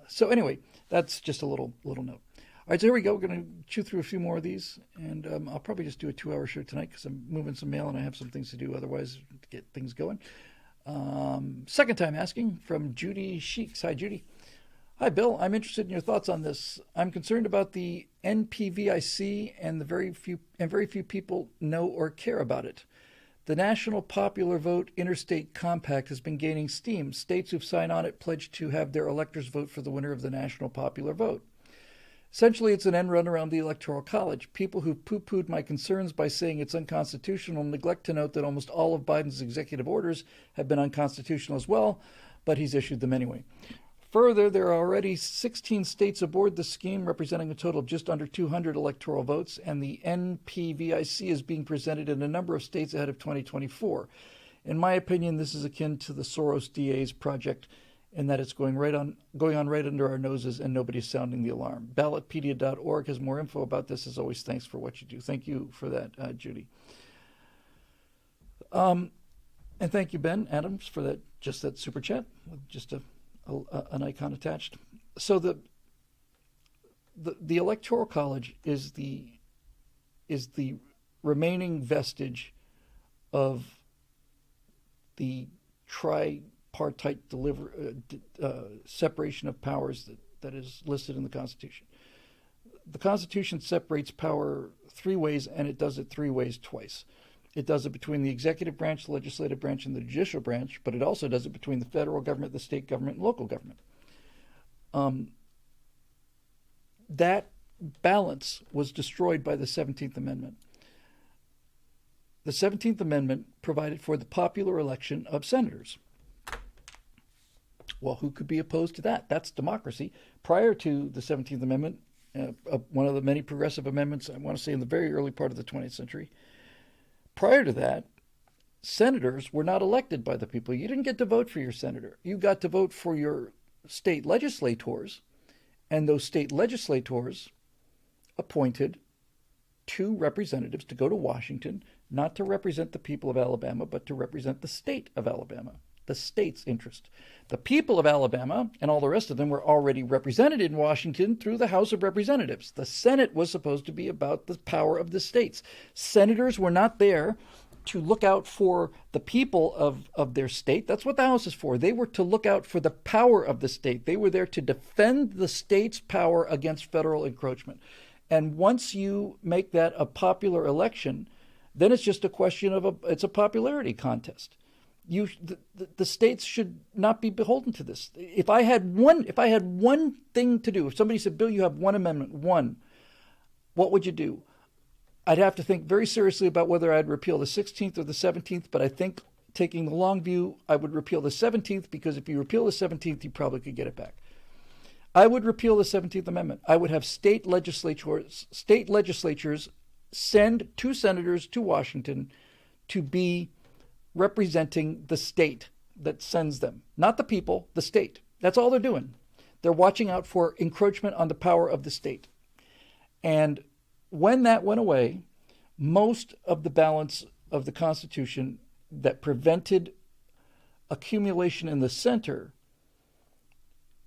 Speaker 1: So anyway, that's just a little note. All right, so here we go. We're going to chew through a few more of these, and I'll probably just do a 2-hour show tonight because I'm moving some mail and I have some things to do otherwise to get things going. Second time asking from Judy Sheeks. Hi, Judy. Hi, Bill. I'm interested in your thoughts on this. I'm concerned about the NPVIC and very few people know or care about it. The National Popular Vote Interstate Compact has been gaining steam. States who've signed on it pledged to have their electors vote for the winner of the National Popular Vote. Essentially, it's an end run around the Electoral College. People who poo-pooed my concerns by saying it's unconstitutional neglect to note that almost all of Biden's executive orders have been unconstitutional as well, but he's issued them anyway. Further, there are already 16 states aboard the scheme, representing a total of just under 200 electoral votes, and the NPVIC is being presented in a number of states ahead of 2024. In my opinion, this is akin to the Soros DA's project, in that it's going on right under our noses and nobody's sounding the alarm. Ballotpedia.org has more info about this. As always, thanks for what you do. Thank you for that, Judy. And thank you, Ben Adams, for that super chat with just an icon attached. So the Electoral College is the remaining vestige of the tripartite separation of powers that is listed in the Constitution. The Constitution separates power 3 ways, and it does it 3 ways twice. It does it between the executive branch, the legislative branch, and the judicial branch, but it also does it between the federal government, the state government, and local government. That balance was destroyed by the 17th Amendment. The 17th Amendment provided for the popular election of senators. Well, who could be opposed to that? That's democracy. Prior to the 17th Amendment, one of the many progressive amendments, I want to say in the very early part of the 20th century, prior to that, senators were not elected by the people. You didn't get to vote for your senator. You got to vote for your state legislators, and those state legislators appointed 2 representatives to go to Washington, not to represent the people of Alabama, but to represent the state of Alabama, the state's interest. The people of Alabama and all the rest of them were already represented in Washington through the House of Representatives. The Senate was supposed to be about the power of the states. Senators were not there to look out for the people of their state. That's what the House is for. They were to look out for the power of the state. They were there to defend the state's power against federal encroachment. And once you make that a popular election, then it's just a question of it's a popularity contest. The states should not be beholden to this. If I had one thing to do, if somebody said, Bill, you have one amendment, what would you do? I'd have to think very seriously about whether I'd repeal the 16th or the 17th, but I think taking the long view, I would repeal the 17th, because if you repeal the 17th, you probably could get it back. I would repeal the 17th Amendment. I would have state legislatures send 2 senators to Washington to be representing the state that sends them, not the people, the state. That's all they're doing. They're watching out for encroachment on the power of the state. And when that went away, most of the balance of the Constitution that prevented accumulation in the center,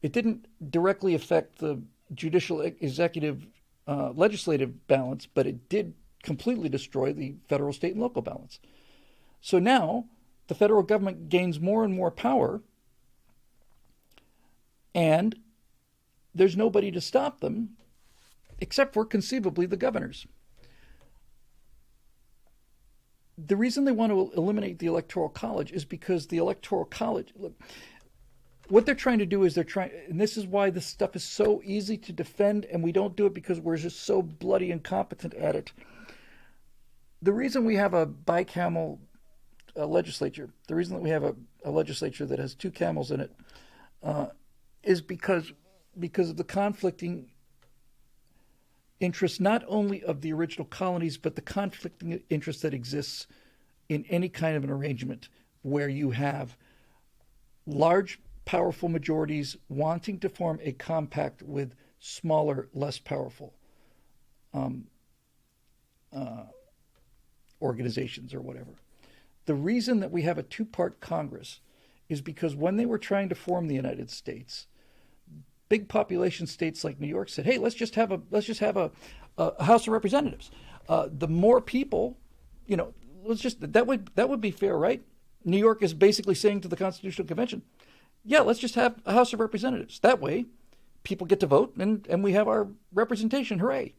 Speaker 1: it didn't directly affect the judicial, executive, legislative balance, but it did completely destroy the federal, state, and local balance. So now the federal government gains more and more power, and there's nobody to stop them except for conceivably the governors. The reason they want to eliminate the Electoral College is because the Electoral College, look, what they're trying to do is and this is why this stuff is so easy to defend, and we don't do it because we're just so bloody incompetent at it. The reason we have a bicameral legislature, the reason that we have a legislature that has two camels in it, is because of the conflicting interests, not only of the original colonies, but the conflicting interest that exists in any kind of an arrangement where you have large, powerful majorities wanting to form a compact with smaller, less powerful organizations or whatever. The reason that we have a two-part Congress is because when they were trying to form the United States, big population states like New York said, "Hey, let's just have a House of Representatives. The more people, that would be fair, right?" New York is basically saying to the Constitutional Convention, "Yeah, let's just have a House of Representatives. That way, people get to vote, and we have our representation. Hooray!"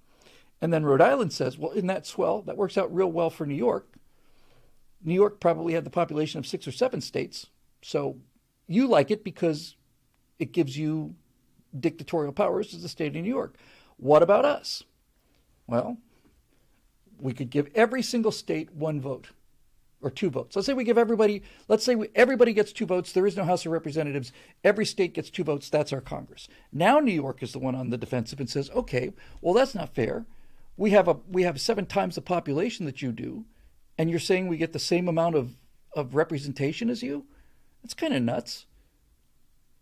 Speaker 1: And then Rhode Island says, "Well, isn't that swell? That works out real well for New York. New York probably had the population of 6 or 7 states, so you like it because it gives you dictatorial powers as the state of New York. What about us? Well, we could give every single state 1 vote or 2 votes. Let's say everybody gets 2 votes. There is no House of Representatives. Every state gets 2 votes. That's our Congress. Now New York is the one on the defensive and says, okay, well, that's not fair. We have 7 times the population that you do, and you're saying we get the same amount of representation as you? That's kind of nuts.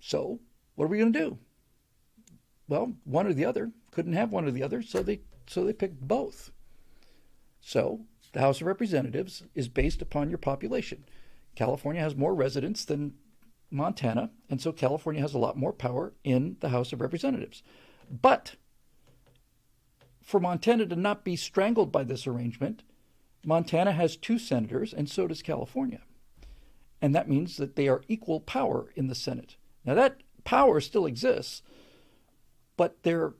Speaker 1: So what are we going to do? Well, one or the other. Couldn't have one or the other, so they picked both. So the House of Representatives is based upon your population. California has more residents than Montana, and so California has a lot more power in the House of Representatives. But for Montana to not be strangled by this arrangement, Montana has 2 senators, and so does California. And that means that they are equal power in the Senate. Now that power still exists, but the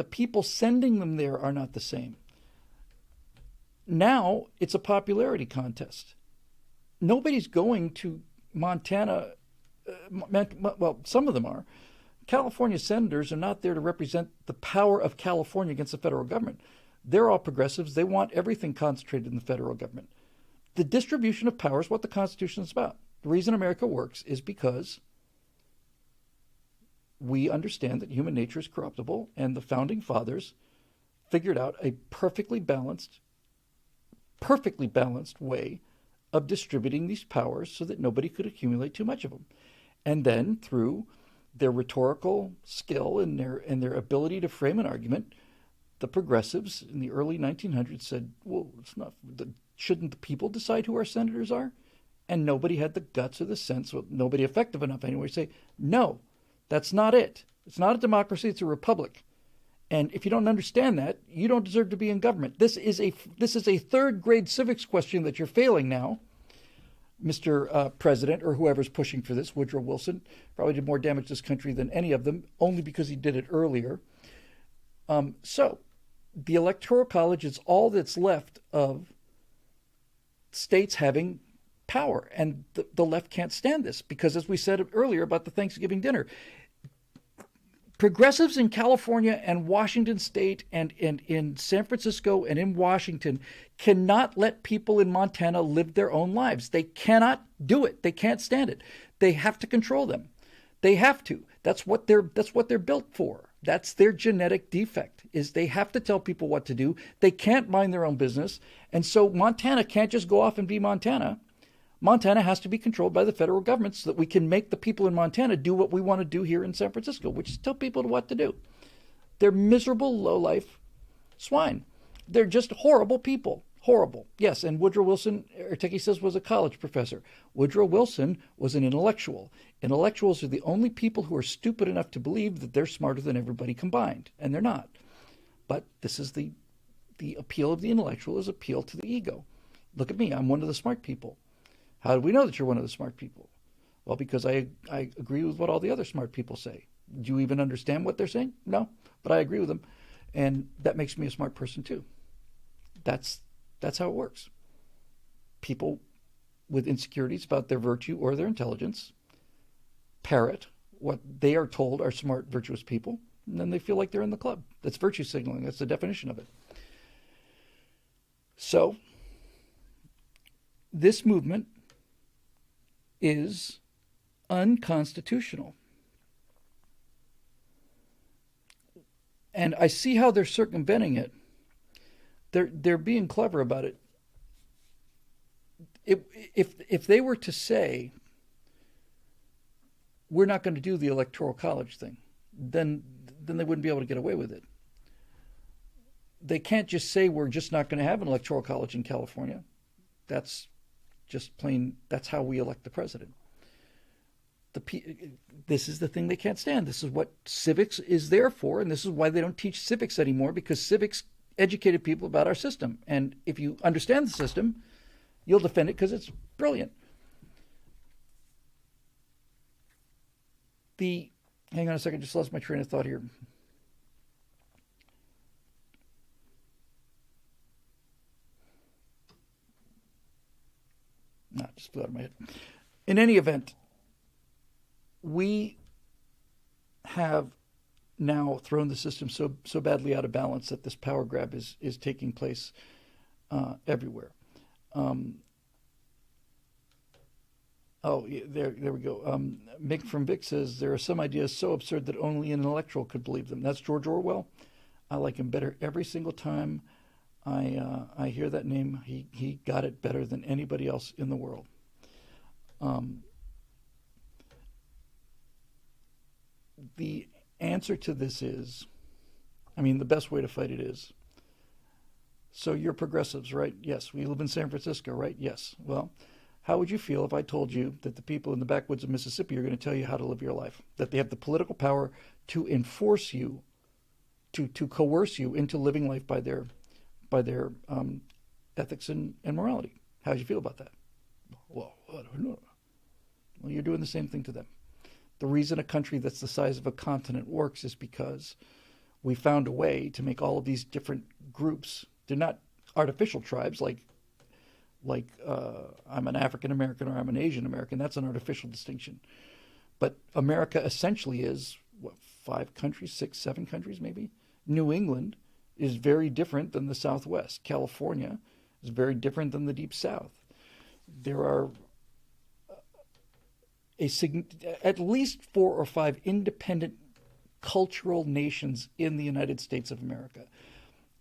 Speaker 1: people sending them there are not the same. Now it's a popularity contest. Nobody's going to Montana. Well, some of them are. California senators are not there to represent the power of California against the federal government. They're all progressives. They want everything concentrated in the federal government. The distribution of power is what the Constitution is about. The reason America works is because we understand that human nature is corruptible, and the founding fathers figured out a perfectly balanced way of distributing these powers so that nobody could accumulate too much of them. And then through their rhetorical skill and their ability to frame an argument, the progressives in the early 1900s said, well, shouldn't the people decide who our senators are? And nobody had the guts or the sense, well, nobody effective enough anyway, to say, no, that's not it. It's not a democracy, it's a republic. And if you don't understand that, you don't deserve to be in government. This is a 3rd grade civics question that you're failing now, Mr. President, or whoever's pushing for this. Woodrow Wilson probably did more damage to this country than any of them, only because he did it earlier. So the Electoral College is all that's left of states having power. And the left can't stand this because, as we said earlier about the Thanksgiving dinner, progressives in California and Washington State and in San Francisco and in Washington cannot let people in Montana live their own lives. They cannot do it. They can't stand it. They have to control them. They have to. That's what they're built for. That's their genetic defect, is they have to tell people what to do. They can't mind their own business. And so Montana can't just go off and be Montana. Montana has to be controlled by the federal government so that we can make the people in Montana do what we want to do here in San Francisco, which is tell people what to do. They're miserable, low-life swine. They're just horrible people. Horrible. Yes, and Woodrow Wilson, Erteki says, was a college professor. Woodrow Wilson was an intellectual. Intellectuals are the only people who are stupid enough to believe that they're smarter than everybody combined, and they're not. But this is the appeal of the intellectual is appeal to the ego. Look at me. I'm one of the smart people. How do we know that you're one of the smart people? Well, because I agree with what all the other smart people say. Do you even understand what they're saying? No, but I agree with them. And that makes me a smart person too. That's how it works. people with insecurities about their virtue or their intelligence parrot what they are told are smart, virtuous people, and then they feel like they're in the club. That's virtue signaling. That's the definition of it. So, this movement is unconstitutional. And I see how they're circumventing it. They're being clever about it. If they were to say, we're not going to do the electoral college thing, then they wouldn't be able to get away with it. They can't just say we're just not going to have an electoral college in California. That's just plain, that's how we elect the president. This is the thing they can't stand. This is what civics is there for, and this is why they don't teach civics anymore, because civics educated people about our system. And if you understand the system, you'll defend it because it's brilliant. Hang on a second, just lost my train of thought here. No, just flew out of my head. In any event, we have now thrown the system so badly out of balance that this power grab is taking place everywhere. There we go. Mick from Vic says, there are some ideas so absurd that only an intellectual could believe them. That's George Orwell. I like him better every single time I hear that name. He got it better than anybody else in the world. The answer to this is, the best way to fight it is, so you're progressives, right? Yes. We live in San Francisco, right? Yes. Well, how would you feel if I told you that the people in the backwoods of Mississippi are going to tell you how to live your life? That they have the political power to enforce you, to coerce you into living life by their ethics and morality. How do you feel about that? Well, I don't know. Well, you're doing the same thing to them. The reason a country that's the size of a continent works is because we found a way to make all of these different groups. They're not artificial tribes like I'm an African American or I'm an Asian American. That's an artificial distinction. But America essentially is, 5 countries, 6, 7 countries maybe? New England is very different than the Southwest. California is very different than the Deep South. There are at least 4 or 5 independent cultural nations in the United States of America.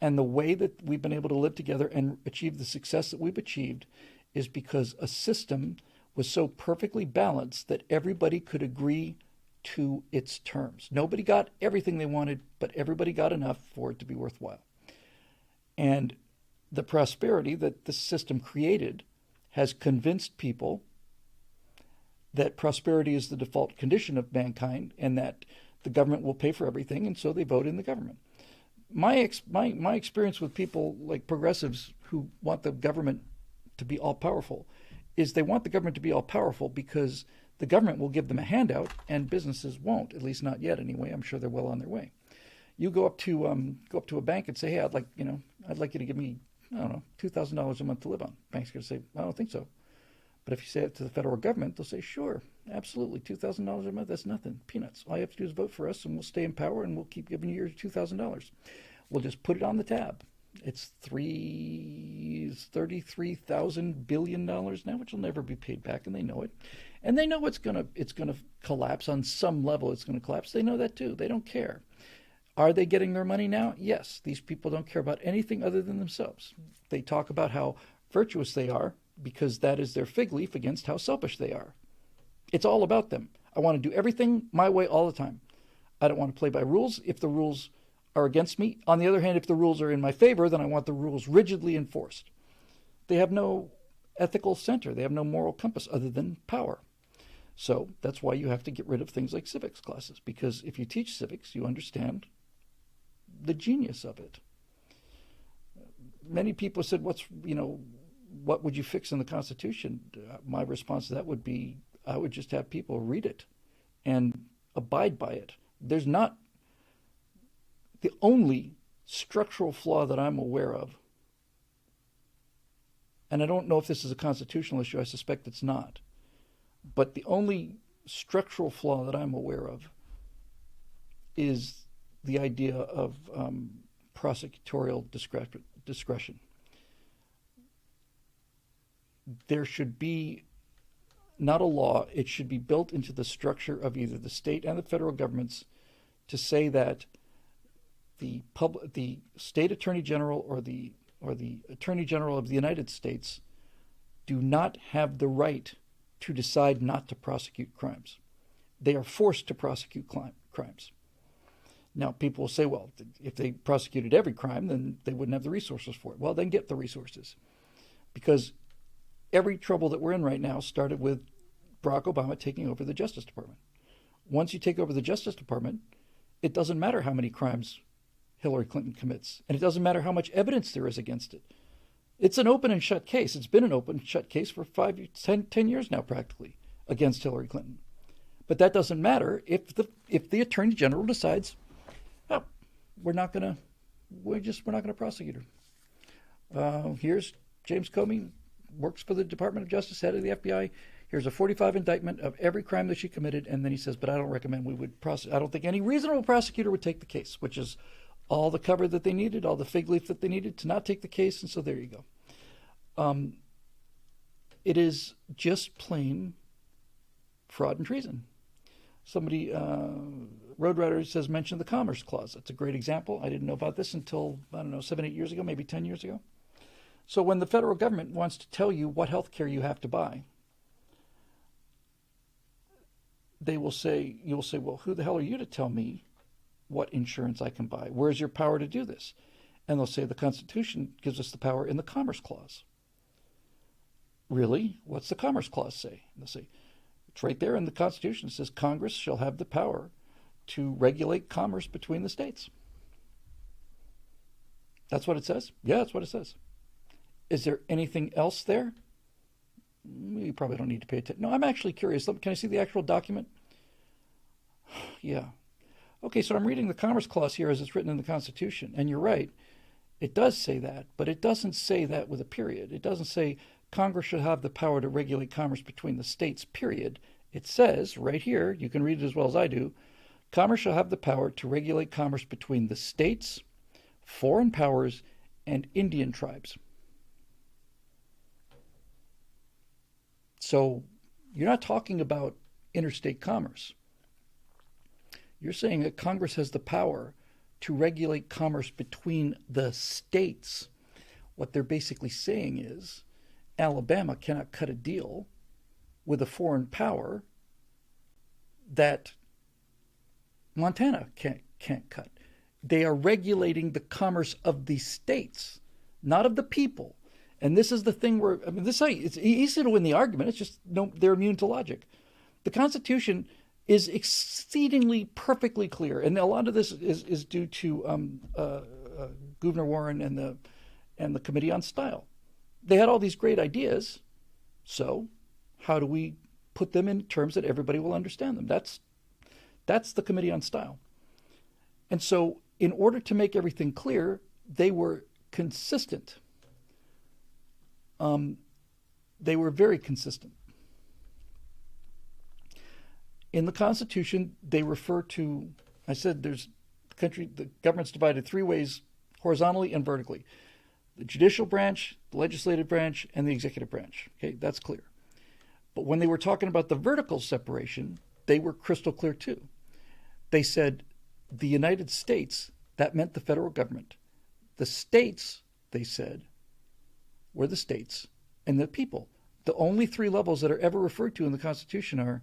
Speaker 1: And the way that we've been able to live together and achieve the success that we've achieved is because a system was so perfectly balanced that everybody could agree to its terms. Nobody got everything they wanted, but everybody got enough for it to be worthwhile. And the prosperity that the system created has convinced people that prosperity is the default condition of mankind and that the government will pay for everything, and so they vote in the government. My experience with people like progressives who want the government to be all-powerful is they want the government to be all-powerful because the government will give them a handout and businesses won't, at least not yet anyway. I'm sure they're well on their way. You go up to a bank and say, hey, I'd like you to give me, I don't know, $2,000 a month to live on. Bank's going to say, I don't think so. But if you say it to the federal government, they'll say, sure, absolutely, $2,000 a month, that's nothing, peanuts. All you have to do is vote for us and we'll stay in power and we'll keep giving you your $2,000. We'll just put it on the tab. It's $33,000 billion now, which will never be paid back, and they know it. And they know it's gonna collapse on some level. It's gonna collapse. They know that too. They don't care. Are they getting their money now? Yes. These people don't care about anything other than themselves. They talk about how virtuous they are because that is their fig leaf against how selfish they are. It's all about them. I want to do everything my way all the time. I don't want to play by rules if the rules are against me. On the other hand, if the rules are in my favor, then I want the rules rigidly enforced. They have no ethical center. They have no moral compass other than power. So that's why you have to get rid of things like civics classes, because if you teach civics, you understand the genius of it. Many people said, what would you fix in the Constitution? My response to that would be, I would just have people read it and abide by it. There's not the only structural flaw that I'm aware of and I don't know if this is a constitutional issue, I suspect it's not, but the only structural flaw that I'm aware of is the idea of prosecutorial discretion. There should be not a law, it should be built into the structure of either the state and the federal governments to say that the state attorney general or the attorney general of the United States do not have the right to decide not to prosecute crimes. They are forced to prosecute crimes. Now, people will say, well, if they prosecuted every crime, then they wouldn't have the resources for it. Well, then get the resources. Because every trouble that we're in right now started with Barack Obama taking over the Justice Department. Once you take over the Justice Department, it doesn't matter how many crimes Hillary Clinton commits, and it doesn't matter how much evidence there is against it. It's an open and shut case. It's been an open and shut case for 10 years now, practically, against Hillary Clinton. But that doesn't matter if the Attorney General decides, oh, we're not going to prosecute her. Here's James Comey, works for the Department of Justice, head of the FBI. Here's a 45 indictment of every crime that she committed, and then he says, but I don't recommend we would prosecute. I don't think any reasonable prosecutor would take the case, which is all the cover that they needed, all the fig leaf that they needed to not take the case, and so there you go. It is just plain fraud and treason. Somebody, Roadrunner says, mention the Commerce Clause. That's a great example. I didn't know about this until, 7, 8 years ago, maybe 10 years ago. So when the federal government wants to tell you what health care you have to buy, you will say, well, who the hell are you to tell me what insurance I can buy? Where's your power to do this? And they'll say the Constitution gives us the power in the Commerce Clause. Really? What's the Commerce Clause say? And they'll say, it's right there in the Constitution. It says Congress shall have the power to regulate commerce between the states. That's what it says? Yeah, that's what it says. Is there anything else there? You probably don't need to pay attention. No, I'm actually curious. Can I see the actual document? Yeah. Okay, so I'm reading the Commerce Clause here as it's written in the Constitution, and you're right. It does say that, but it doesn't say that with a period. It doesn't say Congress should have the power to regulate commerce between the states, period. It says right here, you can read it as well as I do, Congress shall have the power to regulate commerce between the states, foreign powers, and Indian tribes. So you're not talking about interstate commerce. You're saying that Congress has the power to regulate commerce between the states. What they're basically saying is Alabama cannot cut a deal with a foreign power that Montana can't cut. They are regulating the commerce of the states, not of the people. And this is the thing where, it's easy to win the argument. It's just, they're immune to logic. The Constitution is exceedingly perfectly clear. And a lot of this is due to Gouverneur Warren and the Committee on Style. They had all these great ideas. So how do we put them in terms that everybody will understand them? That's the Committee on Style. And so in order to make everything clear, they were consistent. They were very consistent. In the Constitution, they refer to, I said the government's divided 3 ways, horizontally and vertically. The judicial branch, the legislative branch, and the executive branch. Okay, that's clear. But when they were talking about the vertical separation, they were crystal clear too. They said the United States, that meant the federal government. The states, they said, were the states and the people. The only 3 levels that are ever referred to in the Constitution are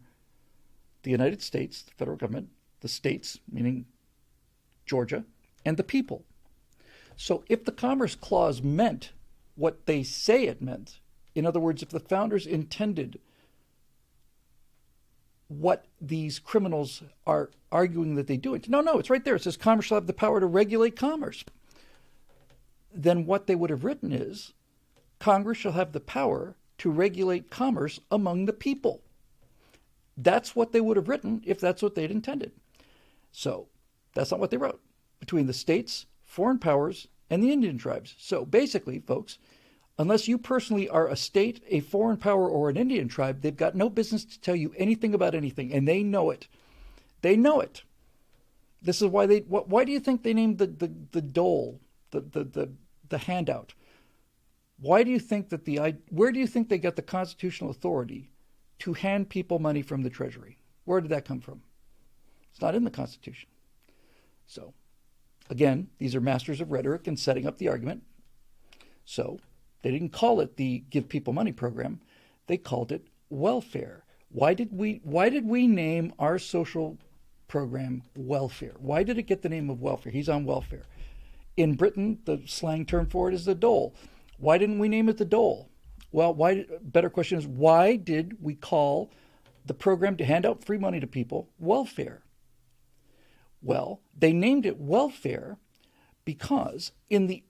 Speaker 1: the United States, the federal government, the states, meaning Georgia, and the people. So if the Commerce Clause meant what they say it meant, in other words, if the founders intended what these criminals are arguing that they do it, no, it's right there. It says Congress shall have the power to regulate commerce. Then what they would have written is Congress shall have the power to regulate commerce among the people. That's what they would have written if that's what they'd intended. So that's not what they wrote. Between the states, foreign powers, and the Indian tribes. So basically, folks, Unless you personally are a state, a foreign power, or an Indian tribe, they've got no business to tell you anything about anything, and they know it. They know it. This is why they. Why do you think they named the dole, the handout? Why do you think that where do you think they got the constitutional authority to hand people money from the Treasury? Where did that come from? It's not in the Constitution. So, again, these are masters of rhetoric and setting up the argument. So, they didn't call it the Give People Money program. They called it welfare. Why did we name our social program welfare? Why did it get the name of welfare? He's on welfare. In Britain, the slang term for it is the dole. Why didn't we name it the dole? Well, better question is, why did we call the program to hand out free money to people welfare? Well, they named it welfare because in the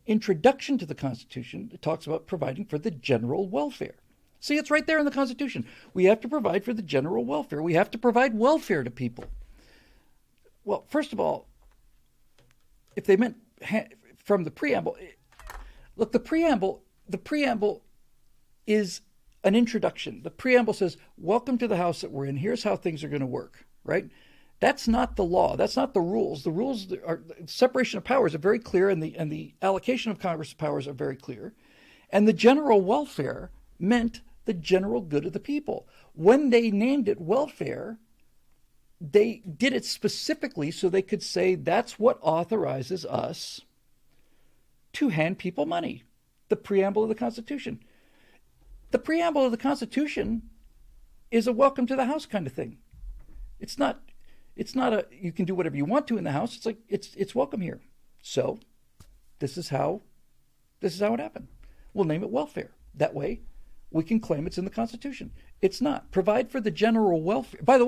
Speaker 1: introduction to the Constitution, it talks about providing for the general welfare. See, it's right there in the Constitution. We have to provide for the general welfare. We have to provide welfare to people. Well, first of all, if they meant from the preamble, look, the preamble is an introduction. The preamble says, welcome to the house that we're in. Here's how things are going to work, right? That's not the law. That's not the rules. The rules are separation of powers are very clear, and the allocation of Congress powers are very clear. And the general welfare meant the general good of the people. When they named it welfare, they did it specifically so they could say that's what authorizes us to hand people money. The preamble of the Constitution. The preamble of the Constitution is a welcome to the house kind of thing. It's not a you can do whatever you want to in the house. It's like it's welcome here. So this is how it happened. We'll name it welfare. That way we can claim it's in the Constitution. It's not. Provide for the general welfare. By the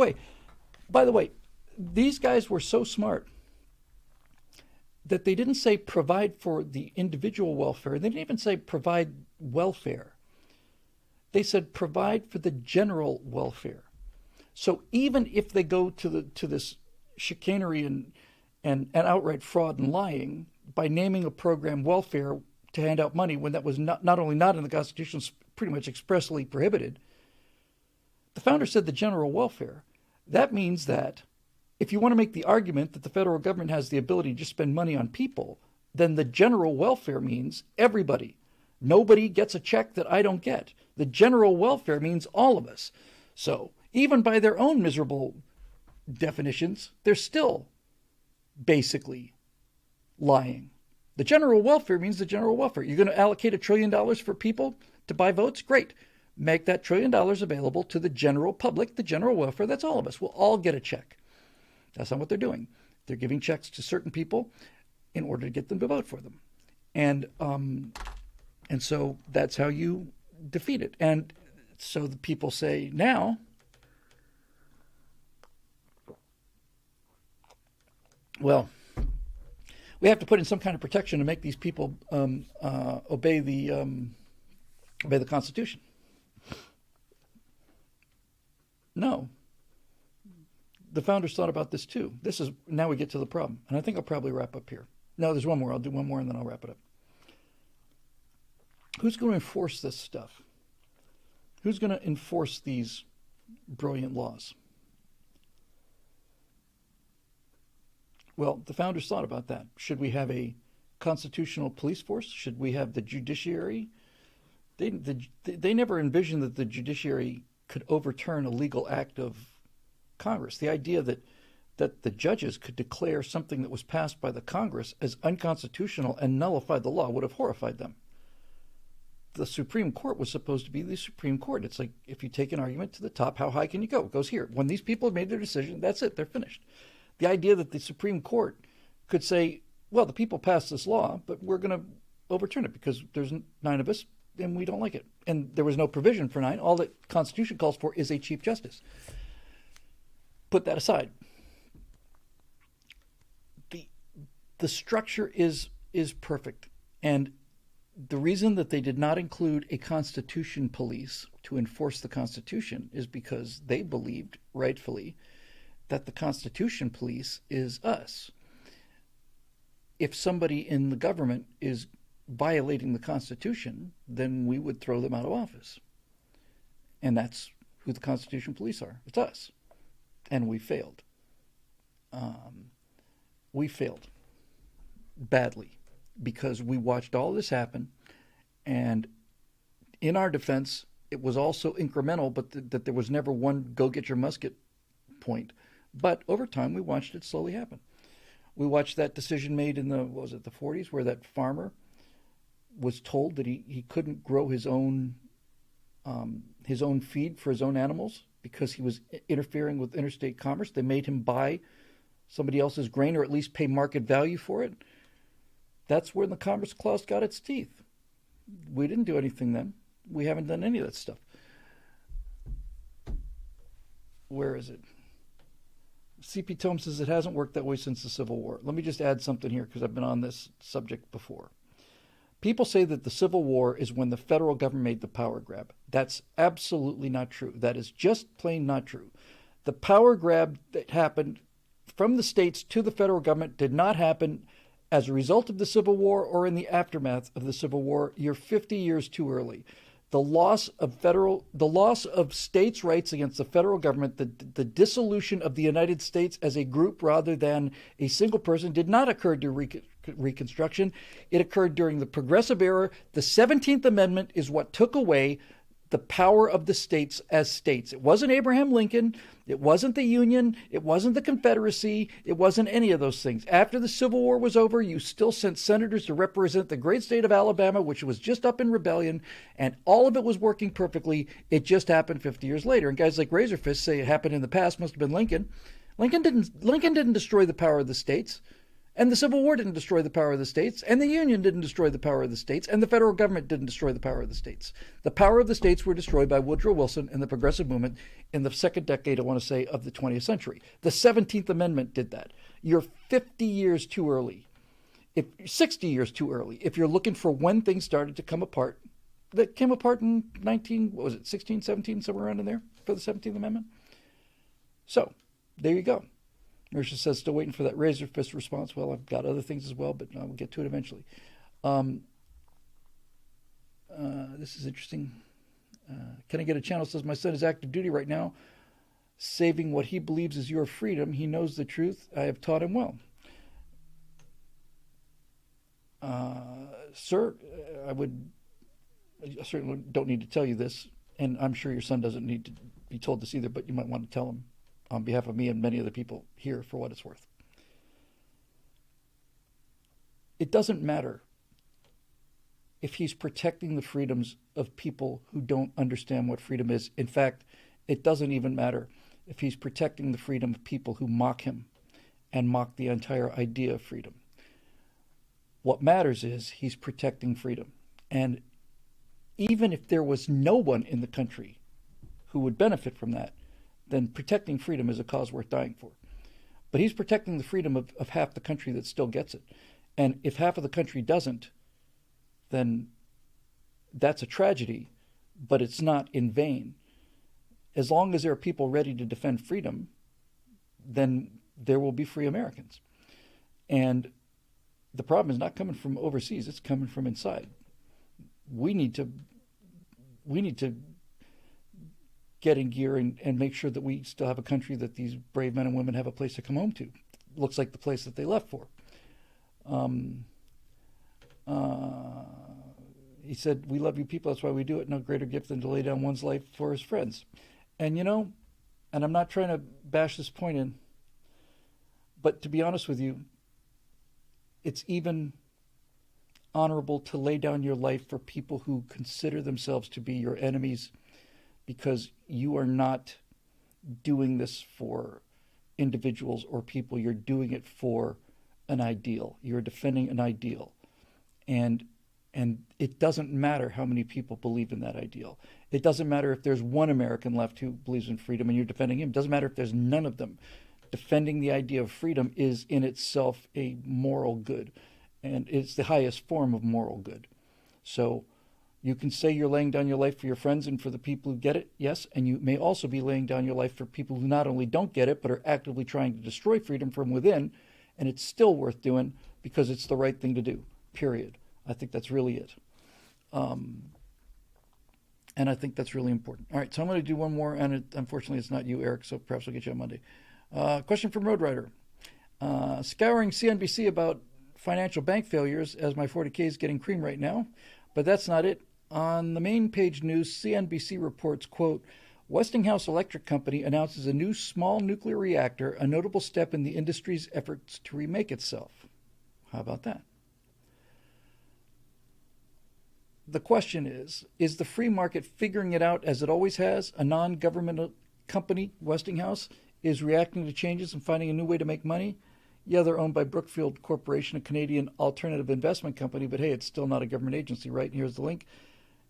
Speaker 1: way, these guys were so smart that they didn't say provide for the individual welfare. They didn't even say provide welfare. They said provide for the general welfare. So even if they go to this chicanery and outright fraud and lying by naming a program welfare to hand out money when that was not only not in the Constitution, pretty much expressly prohibited, the founder said the general welfare. That means that if you want to make the argument that the federal government has the ability to just spend money on people, then the general welfare means everybody. Nobody gets a check that I don't get. The general welfare means all of us. So even by their own miserable definitions, they're still basically lying. The general welfare means the general welfare. You're going to allocate $1 trillion for people to buy votes? Great. Make that $1 trillion available to the general public, the general welfare. That's all of us. We'll all get a check. That's not what they're doing. They're giving checks to certain people in order to get them to vote for them. And so that's how you defeat it. And so the people say now, well, we have to put in some kind of protection to make these people obey the Constitution. No. The founders thought about this too. Now we get to the problem. And I think I'll probably wrap up here. No, there's one more. I'll do one more and then I'll wrap it up. Who's going to enforce this stuff? Who's going to enforce these brilliant laws? Well, the founders thought about that. Should we have a constitutional police force? Should we have the judiciary? They never envisioned that the judiciary could overturn a legal act of Congress. The idea that the judges could declare something that was passed by the Congress as unconstitutional and nullify the law would have horrified them. The Supreme Court was supposed to be the Supreme Court. It's like if you take an argument to the top, how high can you go? It goes here. When these people have made their decision, that's it. They're finished. The idea that the Supreme Court could say, well, the people passed this law, but we're going to overturn it because there's 9 of us and we don't like it. And there was no provision for 9. All the Constitution calls for is a Chief Justice. Put that aside. The structure is perfect. And the reason that they did not include a Constitution police to enforce the Constitution is because they believed, rightfully, that the Constitution police is us. If somebody in the government is violating the Constitution, then we would throw them out of office. And that's who the Constitution Police are. It's us. And we failed. We failed badly because we watched all this happen. And in our defense, it was also incremental, but that there was never one go get your musket point. But over time, we watched it slowly happen. We watched that decision made in the 40s, where that farmer was told that he couldn't grow his own feed for his own animals because he was interfering with interstate commerce. They made him buy somebody else's grain or at least pay market value for it. That's where the Commerce Clause got its teeth. We didn't do anything then. We haven't done any of that stuff. Where is it? C.P. Tome says it hasn't worked that way since the Civil War. Let me just add something here because I've been on this subject before. People say that the Civil War is when the federal government made the power grab. That's absolutely not true. That is just plain not true. The power grab that happened from the states to the federal government did not happen as a result of the Civil War or in the aftermath of the Civil War. You're 50 years too early. The loss of states' rights against the federal government, the dissolution of the United States as a group rather than a single person did not occur during Reconstruction. It occurred during the Progressive Era. The 17th Amendment is what took away the power of the states as states. It wasn't Abraham Lincoln. It wasn't the Union. It wasn't the Confederacy. It wasn't any of those things. After the Civil War was over, you still sent senators to represent the great state of Alabama, which was just up in rebellion, and all of it was working perfectly. It just happened 50 years later. And guys like Razorfist say it happened in the past, must have been Lincoln. Lincoln didn't destroy the power of the states. And the Civil War didn't destroy the power of the states, and the Union didn't destroy the power of the states, and the federal government didn't destroy the power of the states. The power of the states were destroyed by Woodrow Wilson and the progressive movement in the second decade, I want to say, of the 20th century. The 17th Amendment did that. You're 50 years too early. 60 years too early. If you're looking for when things started to come apart, that came apart in 16, 17, somewhere around in there for the 17th Amendment. So, there you go. Marisha says, still waiting for that razor fist response. Well, I've got other things as well, but we'll get to it eventually. This is interesting. Can I get a channel? Says, my son is active duty right now, saving what he believes is your freedom. He knows the truth. I have taught him well. Sir, I certainly don't need to tell you this, and I'm sure your son doesn't need to be told this either, but you might want to tell him on behalf of me and many other people here for what it's worth. It doesn't matter if he's protecting the freedoms of people who don't understand what freedom is. In fact, it doesn't even matter if he's protecting the freedom of people who mock him and mock the entire idea of freedom. What matters is he's protecting freedom. And even if there was no one in the country who would benefit from that, then protecting freedom is a cause worth dying for. But he's protecting the freedom of half the country that still gets it. And if half of the country doesn't, then that's a tragedy, but it's not in vain. As long as there are people ready to defend freedom, then there will be free Americans. And the problem is not coming from overseas, it's coming from inside. We need to get in gear and make sure that we still have a country that these brave men and women have a place to come home to. Looks like the place that they left for. He said, we love you people, that's why we do it. No greater gift than to lay down one's life for his friends. And and I'm not trying to bash this point in, but to be honest with you, it's even honorable to lay down your life for people who consider themselves to be your enemies, because you are not doing this for individuals or people. You're doing it for an ideal. You're defending an ideal. And it doesn't matter how many people believe in that ideal. It doesn't matter if there's one American left who believes in freedom and you're defending him. It doesn't matter if there's none of them. Defending the idea of freedom is in itself a moral good. And it's the highest form of moral good. So you can say you're laying down your life for your friends and for the people who get it, yes, and you may also be laying down your life for people who not only don't get it, but are actively trying to destroy freedom from within, and it's still worth doing because it's the right thing to do, period. I think that's really it. And I think that's really important. All right, so I'm going to do one more, and unfortunately it's not you, Eric, so perhaps I'll get you on Monday. Question from Road Rider. Scouring CNBC about financial bank failures as my 40K is getting cream right now, but that's not it. On the main page news, CNBC reports, quote, Westinghouse Electric Company announces a new small nuclear reactor, a notable step in the industry's efforts to remake itself. How about that? The question is the free market figuring it out as it always has? A non-governmental company, Westinghouse, is reacting to changes and finding a new way to make money? Yeah, they're owned by Brookfield Corporation, a Canadian alternative investment company, but hey, it's still not a government agency, right? And here's the link,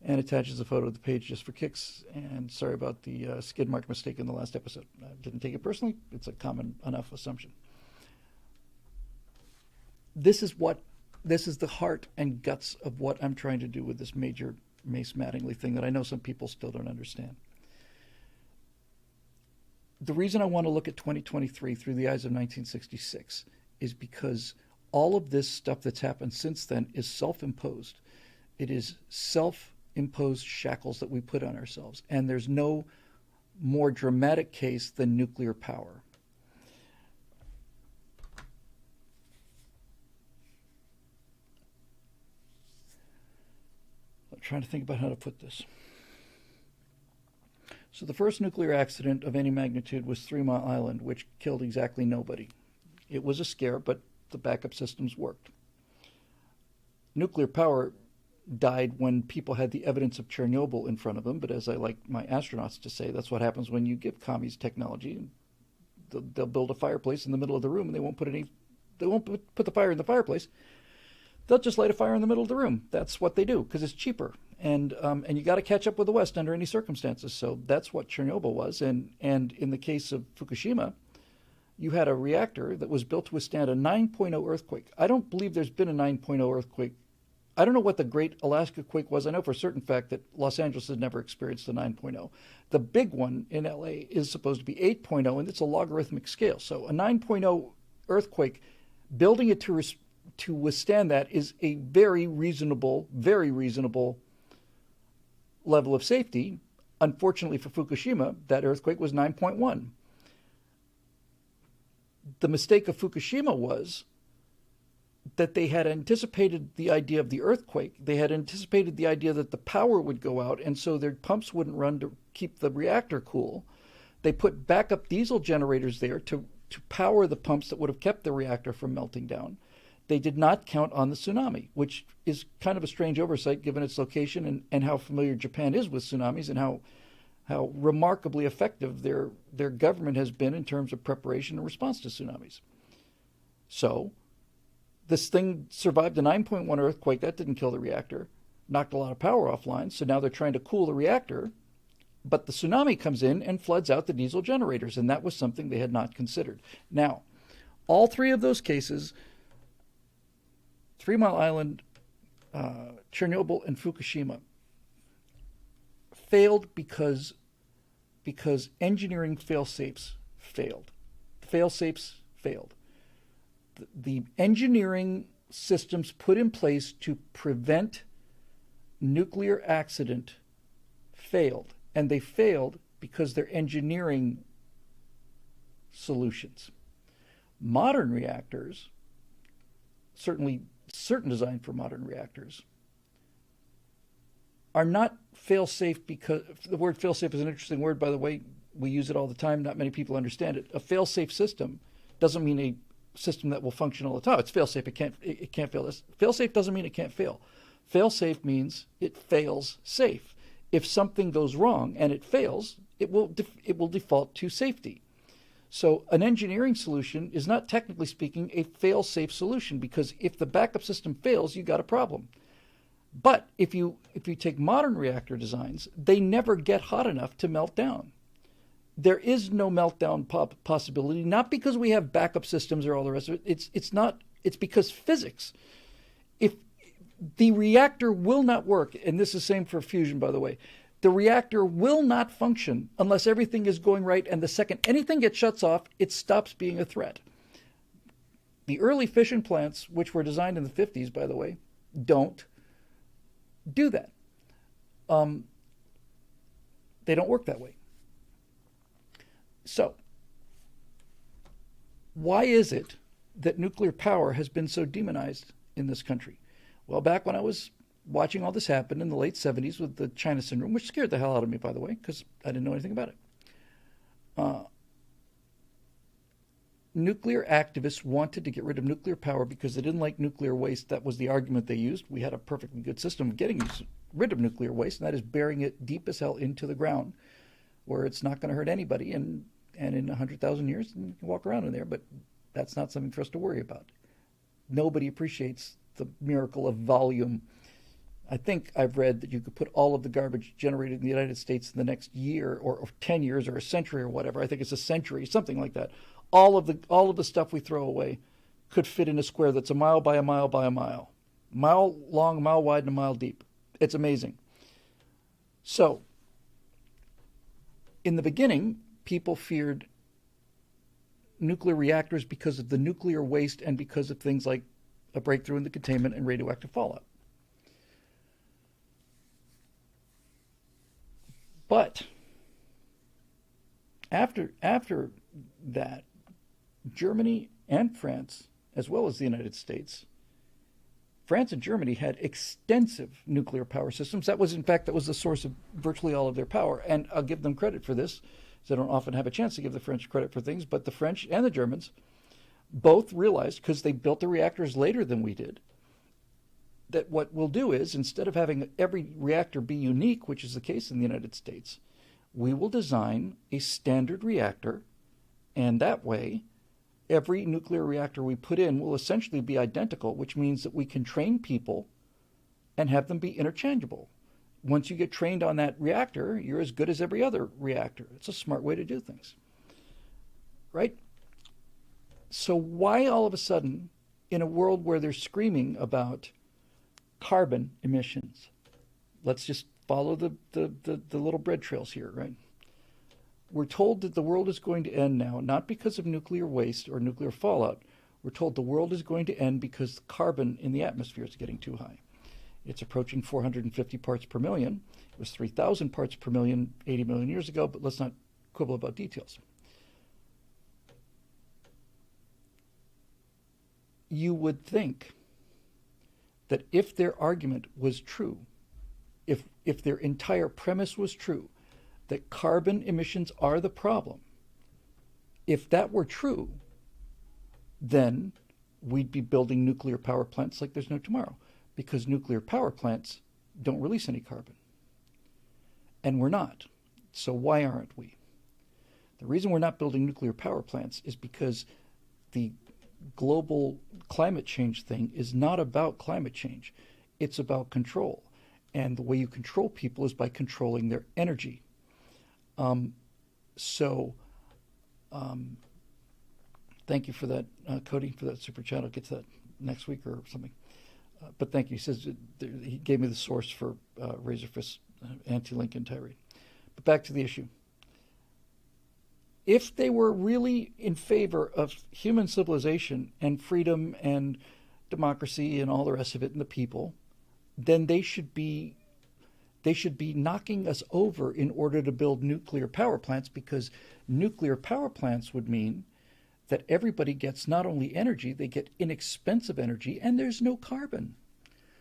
Speaker 1: and attaches a photo of the page just for kicks. And sorry about the skid mark mistake in the last episode. I didn't take it personally. It's a common enough assumption. This is the heart and guts of what I'm trying to do with this major Mace Mattingly thing that I know some people still don't understand. The reason I want to look at 2023 through the eyes of 1966 is because all of this stuff that's happened since then is self-imposed. It is self-imposed shackles that we put on ourselves, and there's no more dramatic case than nuclear power. I'm trying to think about how to put this. So the first nuclear accident of any magnitude was 3 Mile Island, which killed exactly nobody. It was a scare, but the backup systems worked. Nuclear power died when people had the evidence of Chernobyl in front of them, but as I like my astronauts to say, that's what happens when you give commies technology. They'll build a fireplace in the middle of the room, and they won't put the fire in the fireplace. They'll just light a fire in the middle of the room. That's what they do because it's cheaper. And you got to catch up with the West under any circumstances. So that's what Chernobyl was. And in the case of Fukushima, you had a reactor that was built to withstand a 9.0 earthquake. I don't believe there's been a 9.0 earthquake. I don't know what the Great Alaska Quake was. I know for a certain fact that Los Angeles has never experienced a 9.0. The big one in LA is supposed to be 8.0, and it's a logarithmic scale. So a 9.0 earthquake, building it to withstand that is a very reasonable level of safety. Unfortunately for Fukushima, that earthquake was 9.1. The mistake of Fukushima was that they had anticipated the idea of the earthquake. They had anticipated the idea that the power would go out, and so their pumps wouldn't run to keep the reactor cool. They put backup diesel generators there to power the pumps that would have kept the reactor from melting down. They did not count on the tsunami, which is kind of a strange oversight given its location and how familiar Japan is with tsunamis and how remarkably effective their government has been in terms of preparation and response to tsunamis. So this thing survived a 9.1 earthquake. That didn't kill the reactor, knocked a lot of power offline. So now they're trying to cool the reactor, but the tsunami comes in and floods out the diesel generators, and that was something they had not considered. Now, all three of those cases, 3 Mile Island, Chernobyl, and Fukushima, failed because engineering fail-safes failed. Fail-safes failed. The engineering systems put in place to prevent nuclear accident failed. And they failed because they're engineering solutions. Modern reactors, certainly certain design for modern reactors, are not fail-safe because the word fail-safe is an interesting word, by the way. We use it all the time. Not many people understand it. A fail-safe system doesn't mean a system that will function all the time. It's fail-safe. It can't fail. Fail-safe doesn't mean it can't fail. Fail-safe means it fails safe. If something goes wrong and it fails, it will default to safety. So an engineering solution is not, technically speaking, a fail-safe solution, because if the backup system fails, you got a problem. But if you take modern reactor designs, they never get hot enough to melt down. There is no meltdown possibility, not because we have backup systems or all the rest of it. It's because physics. If the reactor will not work, and this is the same for fusion, by the way, the reactor will not function unless everything is going right, and the second anything gets shuts off, it stops being a threat. The early fission plants, which were designed in the 50s, by the way, don't do that. Um, they don't work that way. So, why is it that nuclear power has been so demonized in this country? Well, back when I was watching all this happen in the late 70s with the China syndrome, which scared the hell out of me, by the way, because I didn't know anything about it. Nuclear activists wanted to get rid of nuclear power because they didn't like nuclear waste. That was the argument they used. We had a perfectly good system of getting rid of nuclear waste, and that is burying it deep as hell into the ground where it's not going to hurt anybody. And in 100,000 years, you can walk around in there, but that's not something for us to worry about. Nobody appreciates the miracle of volume. I think I've read that you could put all of the garbage generated in the United States in the next year or 10 years or a century or whatever. I think it's a century, something like that. All of the stuff we throw away could fit in a square that's a mile by a mile by a mile. Mile long, a mile wide, and a mile deep. It's amazing. So, in the beginning, people feared nuclear reactors because of the nuclear waste and because of things like a breakthrough in the containment and radioactive fallout. But after that, Germany and France, as well as the United States, France and Germany had extensive nuclear power systems. That was the source of virtually all of their power. And I'll give them credit for this, because I don't often have a chance to give the French credit for things. But the French and the Germans both realized, because they built the reactors later than we did, that what we'll do is, instead of having every reactor be unique, which is the case in the United States, we will design a standard reactor, and that way every nuclear reactor we put in will essentially be identical, which means that we can train people and have them be interchangeable. Once you get trained on that reactor, you're as good as every other reactor. It's a smart way to do things, right? So why all of a sudden, in a world where they're screaming about carbon emissions, let's just follow the little bread trails here, right? We're told that the world is going to end now, not because of nuclear waste or nuclear fallout. We're told the world is going to end because carbon in the atmosphere is getting too high. It's approaching 450 parts per million. It was 3,000 parts per million 80 million years ago, but let's not quibble about details. You would think that if their argument was true, if their entire premise was true, that carbon emissions are the problem, if that were true, then we'd be building nuclear power plants like there's no tomorrow, because nuclear power plants don't release any carbon. And we're not. So why aren't we? The reason we're not building nuclear power plants is because the global climate change thing is not about climate change. It's about control. And the way you control people is by controlling their energy. Thank you for that, Cody, for that super chat. I'll get to that next week or something. But thank you. He says he gave me the source for Razorfist anti-Lincoln tirade. But back to the issue. If they were really in favor of human civilization and freedom and democracy and all the rest of it and the people, then they should be knocking us over in order to build nuclear power plants, because nuclear power plants would mean that everybody gets not only energy, they get inexpensive energy, and there's no carbon.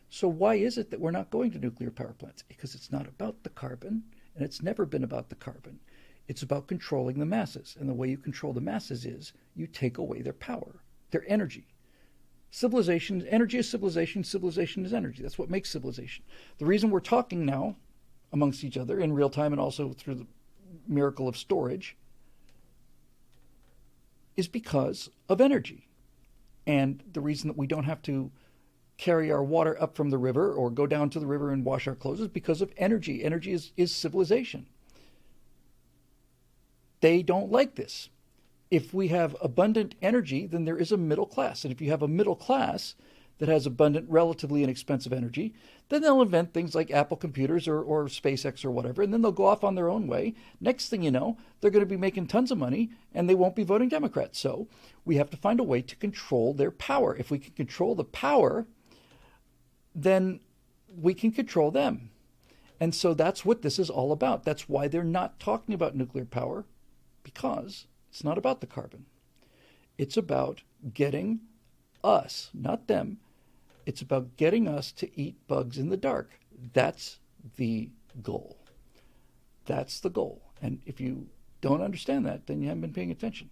Speaker 1: So why is it that we're not going to nuclear power plants? Because it's not about the carbon, and it's never been about the carbon. It's about controlling the masses, and the way you control the masses is you take away their power, their energy. Civilization, energy is civilization, civilization is energy. That's what makes civilization. The reason we're talking now amongst each other in real time and also through the miracle of storage is because of energy. And the reason that we don't have to carry our water up from the river or go down to the river and wash our clothes is because of energy. Energy is civilization. They don't like this. If we have abundant energy, then there is a middle class. And if you have a middle class that has abundant, relatively inexpensive energy, then they'll invent things like Apple computers or SpaceX or whatever, and then they'll go off on their own way. Next thing you know, they're going to be making tons of money, and they won't be voting Democrat. So we have to find a way to control their power. If we can control the power, then we can control them. And so that's what this is all about. That's why they're not talking about nuclear power, because it's not about the carbon. It's about getting us, not them, it's about getting us to eat bugs in the dark. That's the goal. That's the goal. And if you don't understand that, then you haven't been paying attention.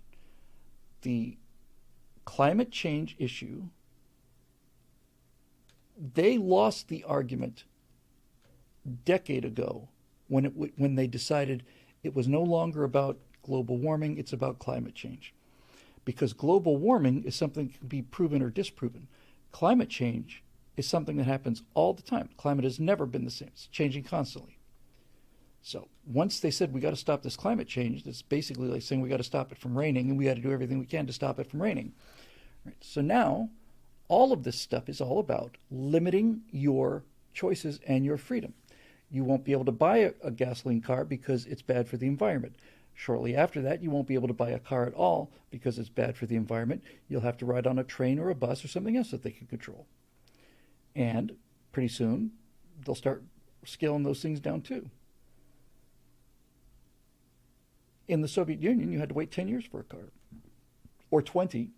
Speaker 1: The climate change issue, they lost the argument a decade ago when they decided it was no longer about global warming, it's about climate change. Because global warming is something that can be proven or disproven. Climate change is something that happens all the time. Climate has never been the same. It's changing constantly. So once they said we got to stop this climate change, it's basically like saying we got to stop it from raining, and we got to do everything we can to stop it from raining. Right? So now all of this stuff is all about limiting your choices and your freedom. You won't be able to buy a gasoline car because it's bad for the environment. Shortly after that, you won't be able to buy a car at all because it's bad for the environment. You'll have to ride on a train or a bus or something else that they can control. And pretty soon, they'll start scaling those things down too. In the Soviet Union, you had to wait 10 years for a car, or 20.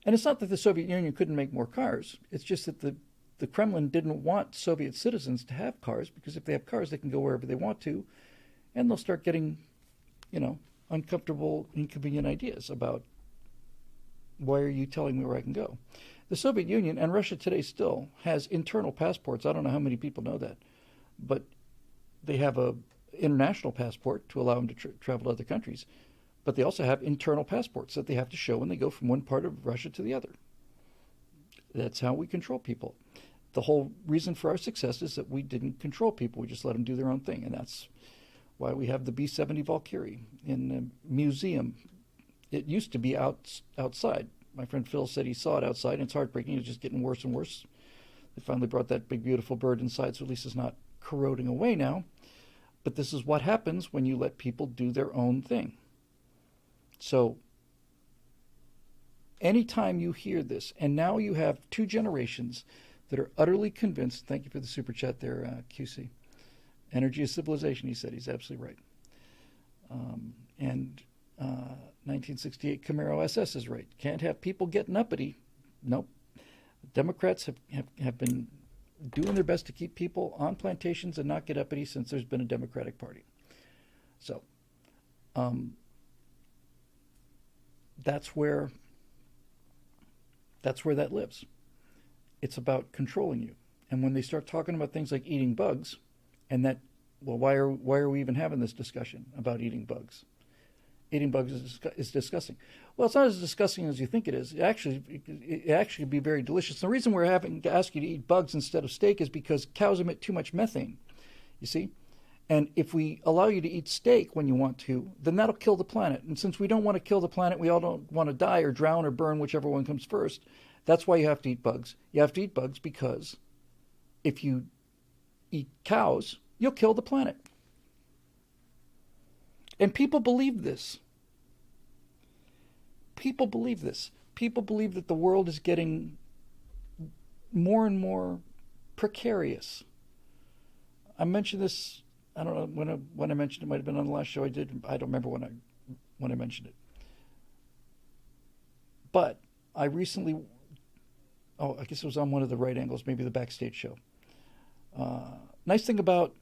Speaker 1: And it's not that the Soviet Union couldn't make more cars. It's just that the Kremlin didn't want Soviet citizens to have cars, because if they have cars, they can go wherever they want to. And they'll start getting, uncomfortable, inconvenient ideas about, why are you telling me where I can go? The Soviet Union, and Russia today still, has internal passports. I don't know how many people know that. But they have a international passport to allow them to travel to other countries. But they also have internal passports that they have to show when they go from one part of Russia to the other. That's how we control people. The whole reason for our success is that we didn't control people. We just let them do their own thing. And that's why we have the B-70 Valkyrie in a museum. It used to be outside. My friend Phil said he saw it outside, and it's heartbreaking. It's just getting worse and worse. They finally brought that big, beautiful bird inside, so at least it's not corroding away now. But this is what happens when you let people do their own thing. So anytime you hear this, and now you have two generations that are utterly convinced, thank you for the super chat there, QC. Energy is civilization, he said. He's absolutely right. And 1968 Camaro SS is right. Can't have people getting uppity. Nope. Democrats have been doing their best to keep people on plantations and not get uppity since there's been a Democratic Party. So that's where that lives. It's about controlling you. And when they start talking about things like eating bugs, and that, well, why are we even having this discussion about eating bugs? Eating bugs is disgusting. Well, it's not as disgusting as you think it is. It actually be very delicious. The reason we're having to ask you to eat bugs instead of steak is because cows emit too much methane, you see? And if we allow you to eat steak when you want to, then that'll kill the planet. And since we don't want to kill the planet, we all don't want to die or drown or burn, whichever one comes first. That's why you have to eat bugs. You have to eat bugs because if you eat cows, you'll kill the planet. And people believe this. People believe this. People believe that the world is getting more and more precarious. I mentioned this, I don't know when I mentioned it, might have been on the last show I did. I don't remember when I mentioned it. But I recently, I guess it was on one of the right angles, maybe the backstage show. Nice thing about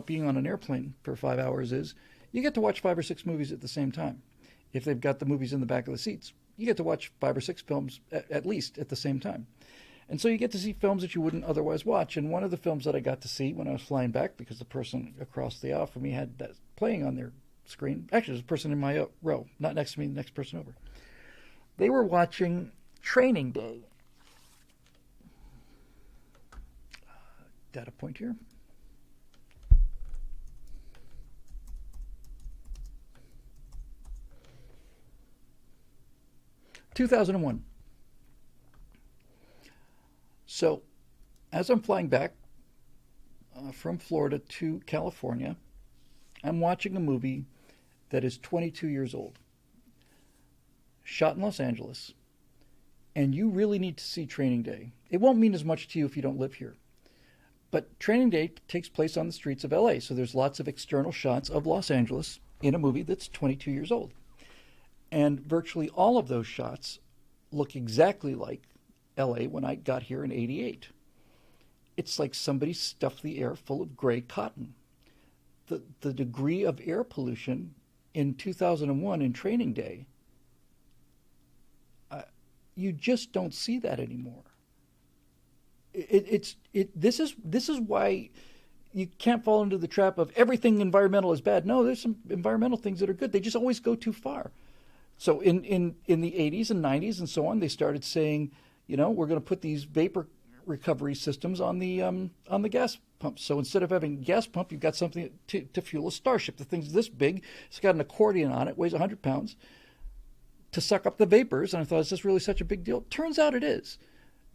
Speaker 1: being on an airplane for 5 hours is you get to watch 5 or 6 movies at the same time. If they've got the movies in the back of the seats, you get to watch 5 or 6 films at least at the same time. And so you get to see films that you wouldn't otherwise watch. And one of the films that I got to see when I was flying back, because the person across the aisle from me had that playing on their screen, actually, there's a person in my row, not next to me, the next person over. They were watching Training Day. Data point here. (2001). So, as I'm flying back from Florida to California, I'm watching a movie that is 22 years old, shot in Los Angeles, and you really need to see Training Day. It won't mean as much to you if you don't live here. But Training Day takes place on the streets of LA, so there's lots of external shots of Los Angeles in a movie that's 22 years old. And virtually all of those shots look exactly like LA when I got here in '88. It's like somebody stuffed the air full of gray cotton. The degree of air pollution in 2001 in Training Day, you just don't see that anymore. This is why you can't fall into the trap of everything environmental is bad. No, there's some environmental things that are good. They just always go too far. So in the 80s and 90s and so on, they started saying, we're going to put these vapor recovery systems on the gas pumps. So instead of having a gas pump, you've got something to fuel a Starship. The thing's this big. It's got an accordion on it, weighs 100 pounds, to suck up the vapors. And I thought, is this really such a big deal? Turns out it is.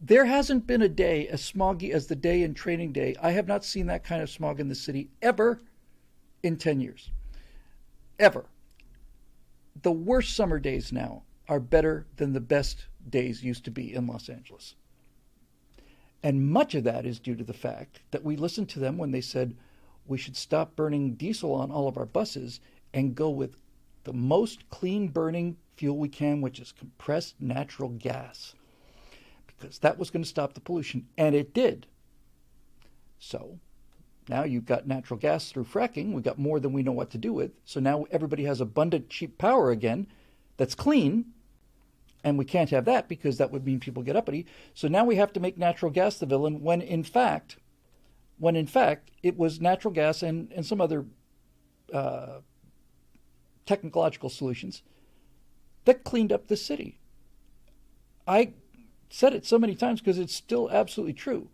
Speaker 1: There hasn't been a day as smoggy as the day in Training Day. I have not seen that kind of smog in the city ever in 10 years. Ever. The worst summer days now are better than the best days used to be in Los Angeles. And much of that is due to the fact that we listened to them when they said we should stop burning diesel on all of our buses and go with the most clean burning fuel we can, which is compressed natural gas. Because that was going to stop the pollution, and it did. So now you've got natural gas through fracking. We've got more than we know what to do with. So now everybody has abundant, cheap power again that's clean, and we can't have that because that would mean people get uppity. So now we have to make natural gas the villain when in fact it was natural gas and some other technological solutions that cleaned up the city. I said it so many times because it's still absolutely true.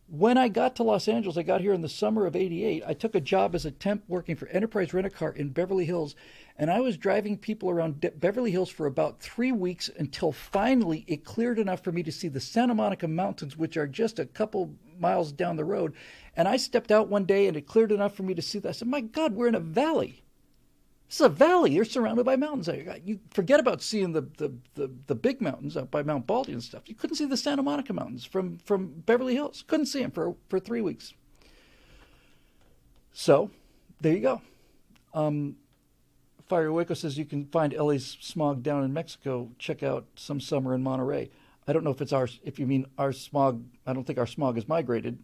Speaker 1: When I got to Los Angeles, I got here in the summer of '88. I took a job as a temp working for Enterprise Rent-A-Car in Beverly Hills, and I was driving people around Beverly Hills for about 3 weeks until finally it cleared enough for me to see the Santa Monica Mountains, which are just a couple miles down the road. And I stepped out one day and it cleared enough for me to see that. I said, my God, we're in a valley. This is a valley. You're surrounded by mountains. You forget about seeing the big mountains up by Mount Baldy and stuff. You couldn't see the Santa Monica Mountains from Beverly Hills. Couldn't see them for 3 weeks. So there you go. Fire Waco says you can find LA's smog down in Mexico. Check out some summer in Monterey. I don't know if it's ours. If you mean our smog, I don't think our smog has migrated.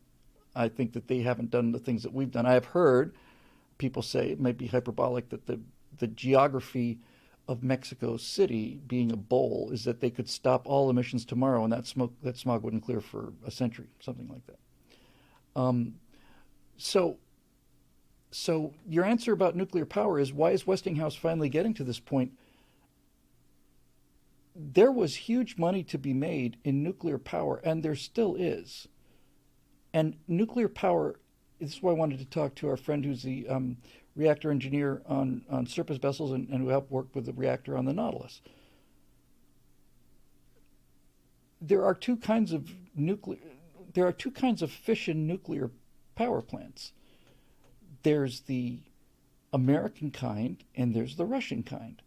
Speaker 1: I think that they haven't done the things that we've done. I have heard people say, it might be hyperbolic, that the geography of Mexico City being a bowl is that they could stop all emissions tomorrow and that smog wouldn't clear for a century, something like that. So your answer about nuclear power is, why is Westinghouse finally getting to this point? There was huge money to be made in nuclear power, and there still is. And nuclear power, this is why I wanted to talk to our friend who's the reactor engineer on surface vessels and who helped work with the reactor on the Nautilus. There are two kinds of fission nuclear power plants. There's the American kind and there's the Russian kind.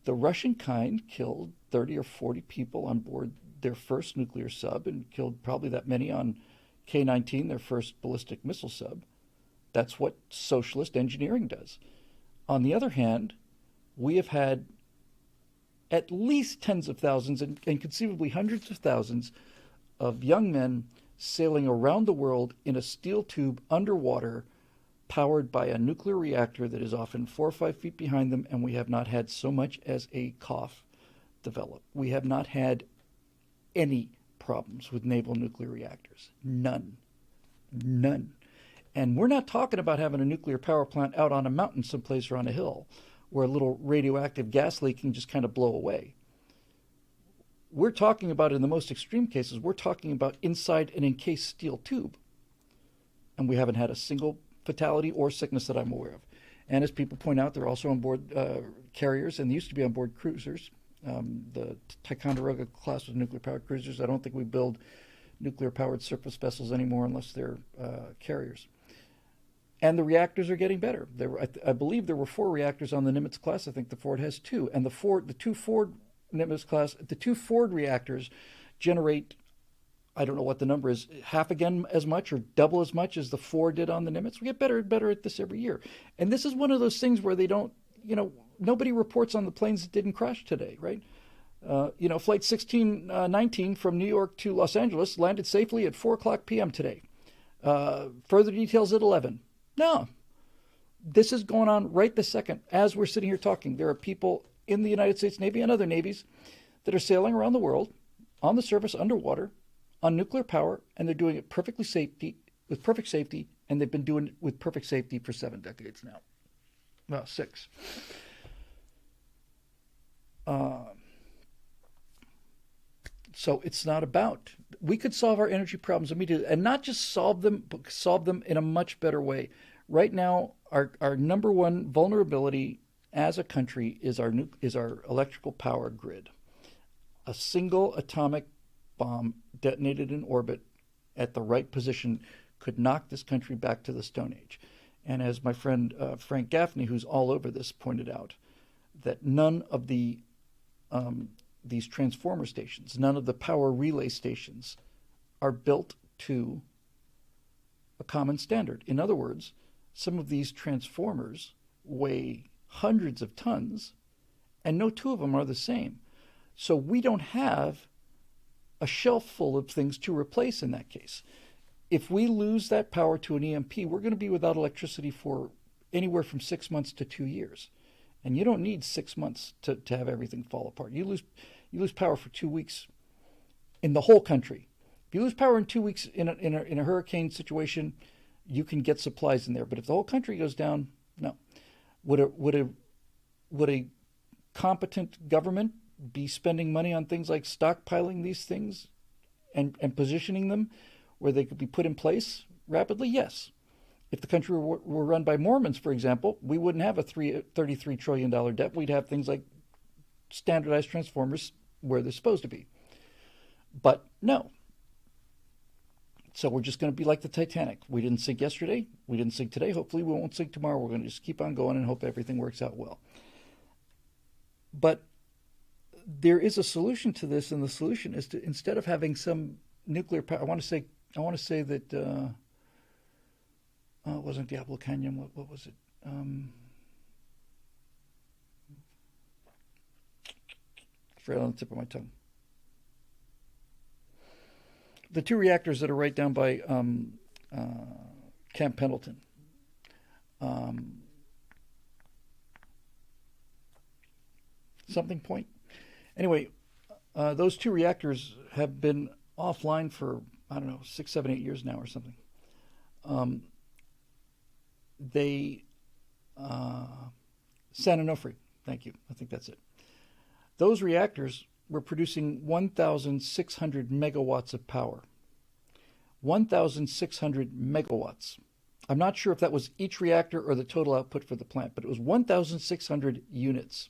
Speaker 1: The Russian kind killed 30 or 40 people on board their first nuclear sub and killed probably that many on K-19, their first ballistic missile sub. That's what socialist engineering does. On the other hand, we have had at least tens of thousands and conceivably hundreds of thousands of young men sailing around the world in a steel tube underwater, powered by a nuclear reactor that is often 4 or 5 feet behind them, and we have not had so much as a cough develop. We have not had any problems with naval nuclear reactors. None. And we're not talking about having a nuclear power plant out on a mountain someplace or on a hill where a little radioactive gas leak can just kind of blow away. We're talking about, in the most extreme cases, we're talking about inside an encased steel tube. And we haven't had a single fatality or sickness that I'm aware of. And as people point out, they're also on board carriers, and they used to be on board cruisers. The Ticonderoga class was nuclear-powered cruisers. I don't think we build nuclear-powered surface vessels anymore unless they're carriers. And the reactors are getting better. I believe there were 4 reactors on the Nimitz class. I think the Ford has 2. And the 2 Ford Nimitz class. The two Ford reactors generate, I don't know what the number is, half again as much or double as much as the Ford did on the Nimitz. We get better and better at this every year. And this is one of those things where they don't, nobody reports on the planes that didn't crash today, right? Flight 1619 from New York to Los Angeles landed safely at 4 o'clock p.m. today. Further details at 11. No, this is going on right this second as we're sitting here talking. There are people in the United States Navy and other navies that are sailing around the world on the surface underwater on nuclear power, and they're doing it with perfect safety, and they've been doing it with perfect safety for 7 decades now. Well, 6. So it's not about, we could solve our energy problems immediately, and not just solve them, but solve them in a much better way. Right now, our number one vulnerability as a country is our electrical power grid. A single atomic bomb detonated in orbit at the right position could knock this country back to the Stone Age. And as my friend Frank Gaffney, who's all over this, pointed out, that none of these transformer stations, none of the power relay stations are built to a common standard. In other words, some of these transformers weigh hundreds of tons, and no two of them are the same. So we don't have a shelf full of things to replace in that case. If we lose that power to an EMP, we're going to be without electricity for anywhere from 6 months to 2 years. And you don't need 6 months to have everything fall apart. You lose power for 2 weeks in the whole country. If you lose power in 2 weeks in a hurricane situation, you can get supplies in there. But if the whole country goes down, no. Would a competent government be spending money on things like stockpiling these things and positioning them where they could be put in place rapidly? Yes. If the country were run by Mormons, for example, we wouldn't have a $33 trillion debt. We'd have things like standardized transformers where they're supposed to be. But no. So we're just going to be like the Titanic. We didn't sink yesterday. We didn't sink today. Hopefully we won't sink tomorrow. We're going to just keep on going and hope everything works out well. But there is a solution to this, and the solution is to, instead of having some nuclear power, I want to say that it wasn't Diablo Canyon. What was it? It's right on the tip of my tongue. The 2 reactors that are right down by Camp Pendleton. Something Point. Anyway, those 2 reactors have been offline for, 6, 7, 8 years now or something. San Onofre, thank you. I think that's it. Those reactors were producing 1,600 megawatts of power. 1,600 megawatts. I'm not sure if that was each reactor or the total output for the plant, but it was 1,600 units.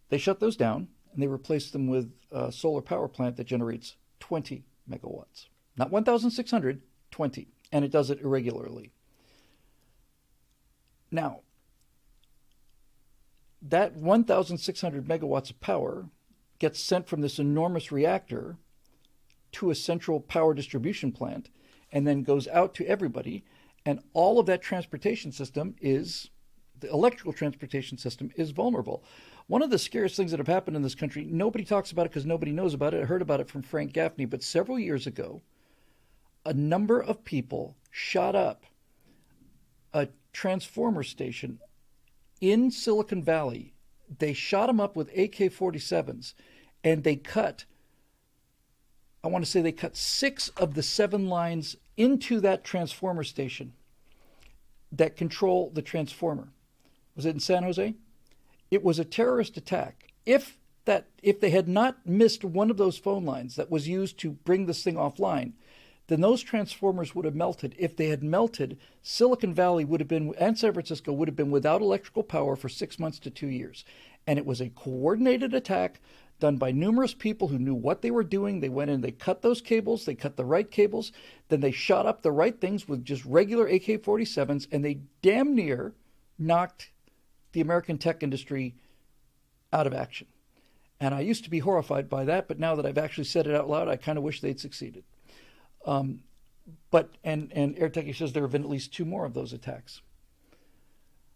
Speaker 1: They shut those down, and they replaced them with a solar power plant that generates 20 megawatts. Not 1,600, 20. And it does it irregularly. Now, that 1,600 megawatts of power gets sent from this enormous reactor to a central power distribution plant and then goes out to everybody. And all of that transportation system the electrical transportation system is vulnerable. One of the scariest things that have happened in this country, nobody talks about it because nobody knows about it. I heard about it from Frank Gaffney, but several years ago, a number of people shot up a transformer station in Silicon Valley. They shot them up with AK-47s, and they cut 6 of the 7 lines into that transformer station that control the transformer. Was it in San Jose? It was a terrorist attack. If they had not missed one of those phone lines that was used to bring this thing offline, then those transformers would have melted. If they had melted, Silicon Valley and San Francisco would have been without electrical power for 6 months to 2 years. And it was a coordinated attack done by numerous people who knew what they were doing. They went in, they cut those cables, they cut the right cables, then they shot up the right things with just regular AK-47s, and they damn near knocked the American tech industry out of action. And I used to be horrified by that, but now that I've actually said it out loud, I kind of wish they'd succeeded. But AirTech says there have been at least 2 more of those attacks.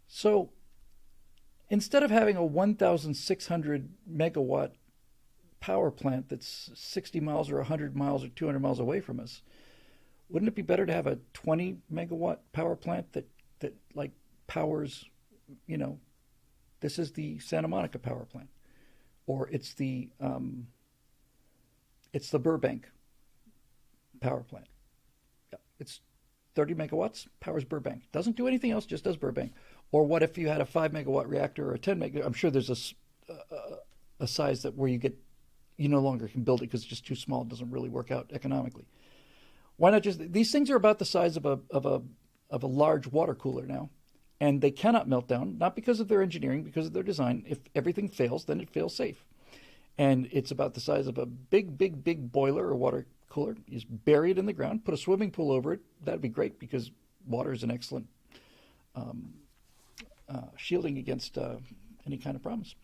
Speaker 1: So instead of having a 1,600 megawatt power plant that's 60 miles or 100 miles or 200 miles away from us, wouldn't it be better to have a 20 megawatt power plant that like powers, this is the Santa Monica power plant, or it's the Burbank power plant. Yeah, it's 30 megawatts, powers Burbank. Doesn't do anything else, just does Burbank. Or what if you had a 5 megawatt reactor or a 10 megawatt? I'm sure there's a size that where you no longer can build it because it's just too small. It doesn't really work out economically. Why not just, these things are about the size of a large water cooler now, and they cannot melt down, not because of their engineering, because of their design. If everything fails, then it fails safe. And it's about the size of a big boiler or water cooler. You just bury it in the ground, put a swimming pool over it. That'd be great because water is an excellent shielding against any kind of problems.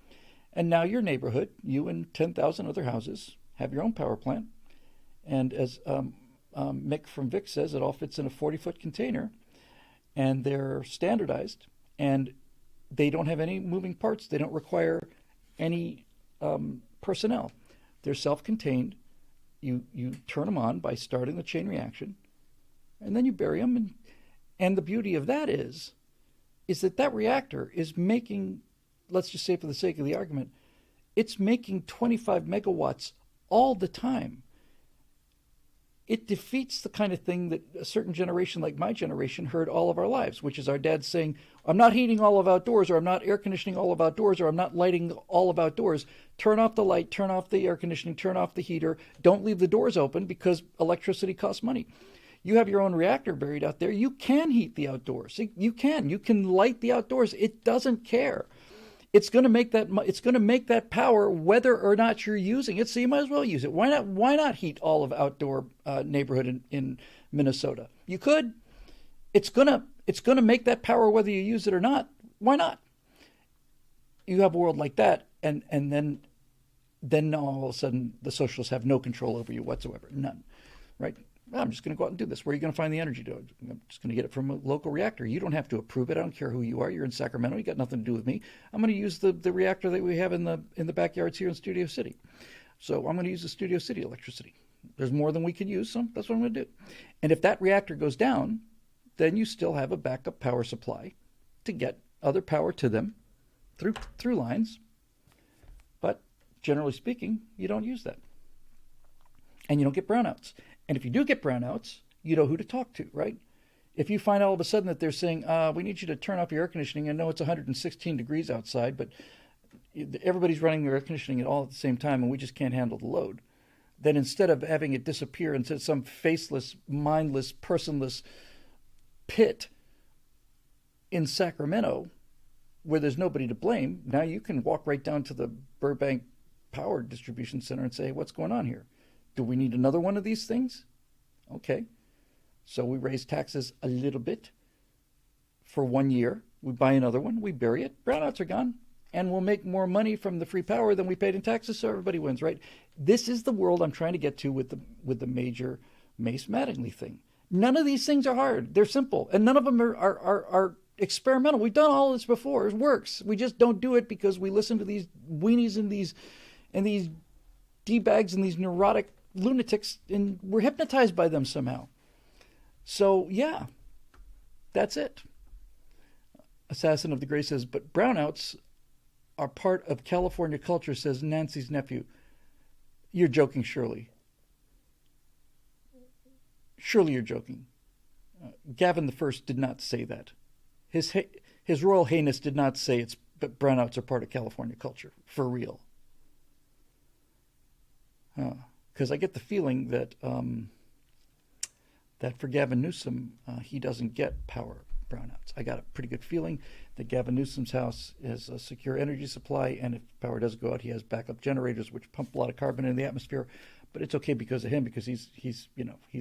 Speaker 1: And now your neighborhood, you and 10,000 other houses, have your own power plant. And as Mick from Vic says, it all fits in a 40-foot container, and they're standardized, and they don't have any moving parts. They don't require any personnel. They're self-contained. You turn them on by starting the chain reaction, and then you bury them. And the beauty of that is that reactor is making, let's just say for the sake of the argument, it's making 25 megawatts all the time. It defeats the kind of thing that a certain generation like my generation heard all of our lives, which is our dad saying, I'm not heating all of outdoors, or I'm not air conditioning all of outdoors, or I'm not lighting all of outdoors. Turn off the light, turn off the air conditioning, turn off the heater. Don't leave the doors open because electricity costs money. You have your own reactor buried out there. You can heat the outdoors. You can light the outdoors. It doesn't care. It's going to make that power whether or not you're using it. So you might as well use it. Why not heat all of outdoor neighborhood in Minnesota? You could. It's going to make that power whether you use it or not. Why not? You have a world like that, and then all of a sudden the socialists have no control over you whatsoever. None. Right? Well, I'm just going to go out and do this. Where are you going to find the energy to it? I'm just going to get it from a local reactor. You don't have to approve it. I don't care who you are. You're in Sacramento. You got nothing to do with me. I'm going to use the reactor that we have in the backyards here in Studio City. So I'm going to use the Studio City electricity. There's more than we can use, so that's what I'm going to do. And if that reactor goes down, then you still have a backup power supply to get other power to them through lines. But generally speaking, you don't use that. And you don't get brownouts. And if you do get brownouts, you know who to talk to, right? If you find all of a sudden that they're saying, we need you to turn off your air conditioning. I know it's 116 degrees outside, but everybody's running their air conditioning all at the same time, and we just can't handle the load. Then instead of having it disappear into some faceless, mindless, personless pit in Sacramento where there's nobody to blame, now you can walk right down to the Burbank Power Distribution Center and say, what's going on here? Do we need another one of these things? Okay. So we raise taxes a little bit for 1 year. We buy another one. We bury it. Brownouts are gone. And we'll make more money from the free power than we paid in taxes, so everybody wins, right? This is the world I'm trying to get to with the major Mace Mattingly thing. None of these things are hard. They're simple. And none of them are experimental. We've done all this before. It works. We just don't do it because we listen to these weenies and these D-bags and these neurotic lunatics, and we're hypnotized by them somehow. So yeah, that's it. Assassin of the Gray says, but brownouts are part of California culture, says Nancy's nephew. You're joking, Shirley. Surely you're joking. Gavin the First did not say that. His Royal Highness did not say but brownouts are part of California culture, for real. Because I get the feeling that that for Gavin Newsom, he doesn't get power brownouts. I got a pretty good feeling that Gavin Newsom's house has a secure energy supply, and if power does go out, he has backup generators which pump a lot of carbon in the atmosphere. But it's okay because of him, because he's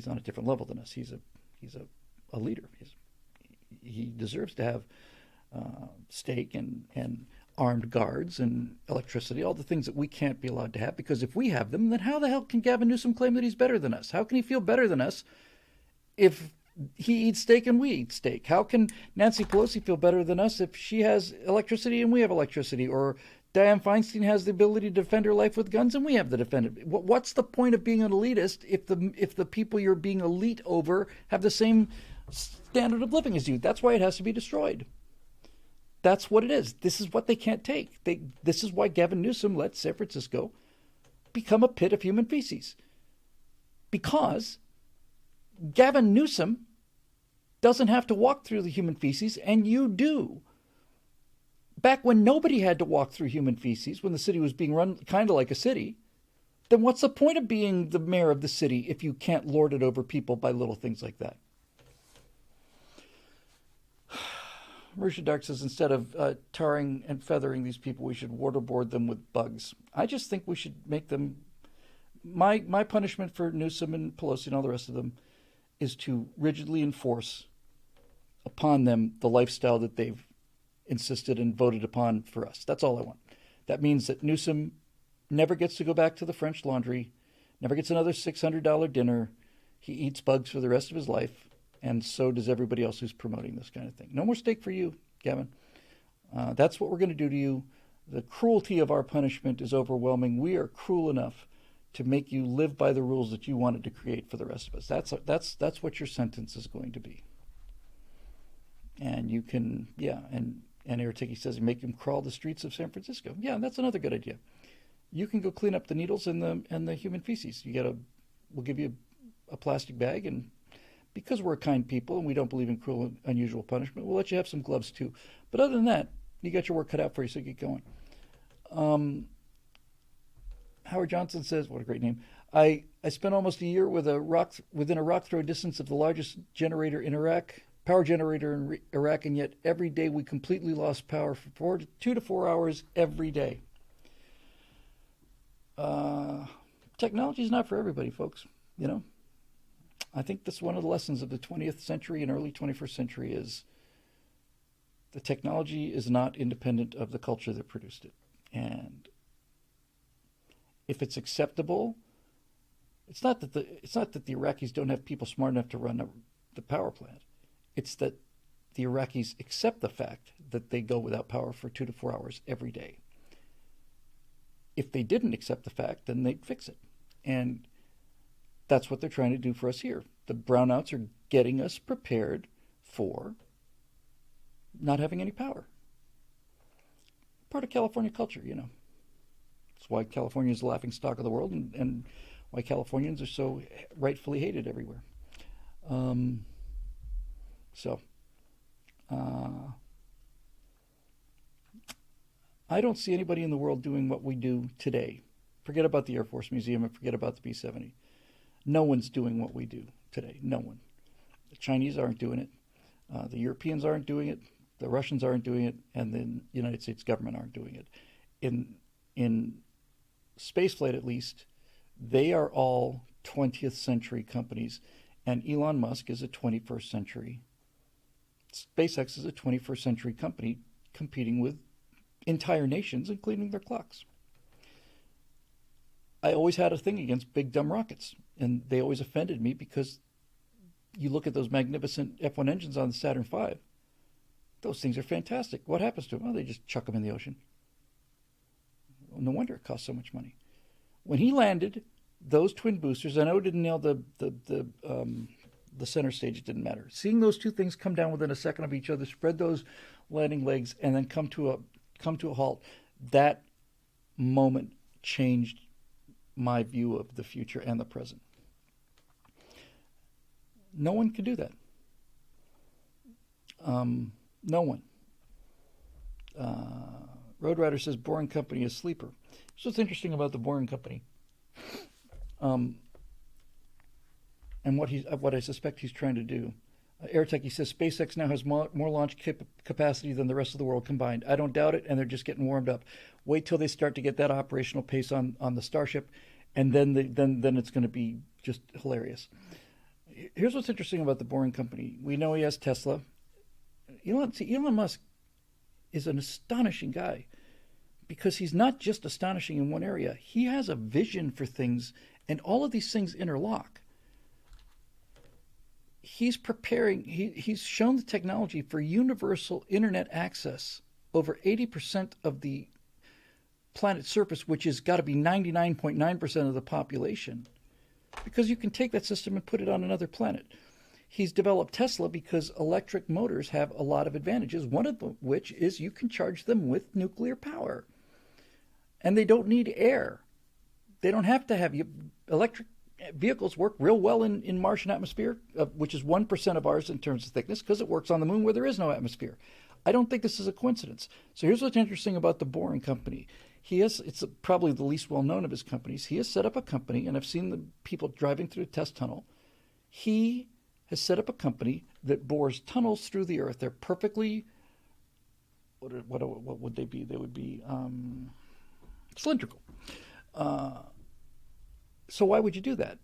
Speaker 1: on a different level than us. He's a leader. He deserves to have stake and armed guards and electricity, all the things that we can't be allowed to have, because if we have them, then how the hell can Gavin Newsom claim that he's better than us? How can he feel better than us if he eats steak and we eat steak? How can Nancy Pelosi feel better than us if she has electricity and we have electricity? Or Dianne Feinstein has the ability to defend her life with guns and we have to defend it. What's the point of being an elitist if the people you're being elite over have the same standard of living as you? That's why it has to be destroyed. That's what it is. This is what they can't take. This is why Gavin Newsom let San Francisco become a pit of human feces. Because Gavin Newsom doesn't have to walk through the human feces, and you do. Back when nobody had to walk through human feces, when the city was being run kind of like a city, then what's the point of being the mayor of the city if you can't lord it over people by little things like that? Marisha Dark says, instead of tarring and feathering these people, we should waterboard them with bugs. I just think we should make them... My punishment for Newsom and Pelosi and all the rest of them is to rigidly enforce upon them the lifestyle that they've insisted and voted upon for us. That's all I want. That means that Newsom never gets to go back to the French Laundry, never gets another $600 dinner. He eats bugs for the rest of his life, and so does everybody else who's promoting this kind of thing. No more steak for you, Gavin. That's what we're going to do to you. The cruelty of our punishment is overwhelming. We are cruel enough to make you live by the rules that you wanted to create for the rest of us. That's what your sentence is going to be. And you can, and Aratiki says, make him crawl the streets of San Francisco. Yeah, that's another good idea. You can go clean up the needles and the human feces. We'll give you a plastic bag, and because we're a kind people and we don't believe in cruel and unusual punishment, we'll let you have some gloves too. But other than that, you got your work cut out for you, so get going. Howard Johnson says, what a great name. I spent almost a year within a rock throw distance of the largest generator in Iraq, power generator in Iraq, and yet every day we completely lost power for 2 to 4 hours every day. Technology is not for everybody, folks. You know, I think that's one of the lessons of the 20th century and early 21st century is the technology is not independent of the culture that produced it. And if it's acceptable, it's not that the Iraqis don't have people smart enough to run the power plant. It's that the Iraqis accept the fact that they go without power for 2 to 4 hours every day. If they didn't accept the fact, then they'd fix it. And that's what they're trying to do for us here. The brownouts are getting us prepared for not having any power. Part of California culture, you know. That's why California is the laughingstock of the world, and why Californians are so rightfully hated everywhere. I don't see anybody in the world doing what we do today. Forget about the Air Force Museum and forget about the B-70. No one's doing what we do today. No one. The Chinese aren't doing it. The Europeans aren't doing it. The Russians aren't doing it. And the United States government aren't doing it. In spaceflight, at least, they are all 20th century companies. And Elon Musk is a 21st century. SpaceX is a 21st century company competing with entire nations, including their clocks. I always had a thing against big dumb rockets, and they always offended me because you look at those magnificent F-1 engines on the Saturn V. Those things are fantastic. What happens to them? Well, they just chuck them in the ocean. Well, no wonder it costs so much money. When he landed those twin boosters, I know it didn't nail the center stage. It didn't matter. Seeing those two things come down within a second of each other, spread those landing legs, and then come to a halt, that moment changed my view of the future and the present. No one can do that. No one. Road Rider says Boring Company is sleeper. So what's interesting about the Boring Company, and what I suspect he's trying to do. Airtech, he says SpaceX now has more launch capacity than the rest of the world combined. I don't doubt it, and they're just getting warmed up. Wait till they start to get that operational pace on the Starship, and then it's going to be just hilarious. Here's what's interesting about the Boring Company. We know he has Tesla. Elon Musk is an astonishing guy. because he's not just astonishing in one area. He has a vision for things, and all of these things interlock. He's preparing, he's shown the technology for universal internet access over 80% of the planet's surface, which has got to be 99.9% of the population, because you can take that system and put it on another planet. He's developed Tesla because electric motors have a lot of advantages, one of which is you can charge them with nuclear power. And they don't need air. They don't have to have electric vehicles work real well in Martian atmosphere, which is 1% of ours in terms of thickness, because it works on the moon where there is no atmosphere. I don't think this is a coincidence. So here's what's interesting about the Boring Company. It's probably the least well-known of his companies. He has set up a company, and I've seen the people driving through the test tunnel. He has set up a company that bores tunnels through the earth. They're perfectly, what would they be? They would be cylindrical. So why would you do that?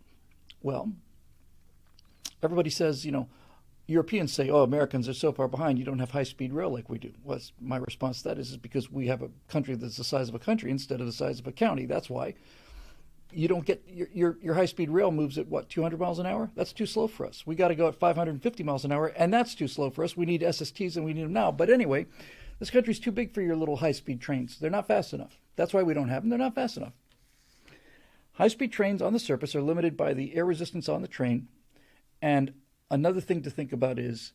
Speaker 1: Well, everybody says, Europeans say, oh, Americans are so far behind, you don't have high-speed rail like we do. Well, my response to that is because we have a country that's the size of a country instead of the size of a county. That's why you don't get your high-speed rail moves at, 200 miles an hour? That's too slow for us. We got to go at 550 miles an hour, and that's too slow for us. We need SSTs, and we need them now. But anyway, this country's too big for your little high-speed trains. They're not fast enough. That's why we don't have them. They're not fast enough. High-speed trains on the surface are limited by the air resistance on the train. And another thing to think about is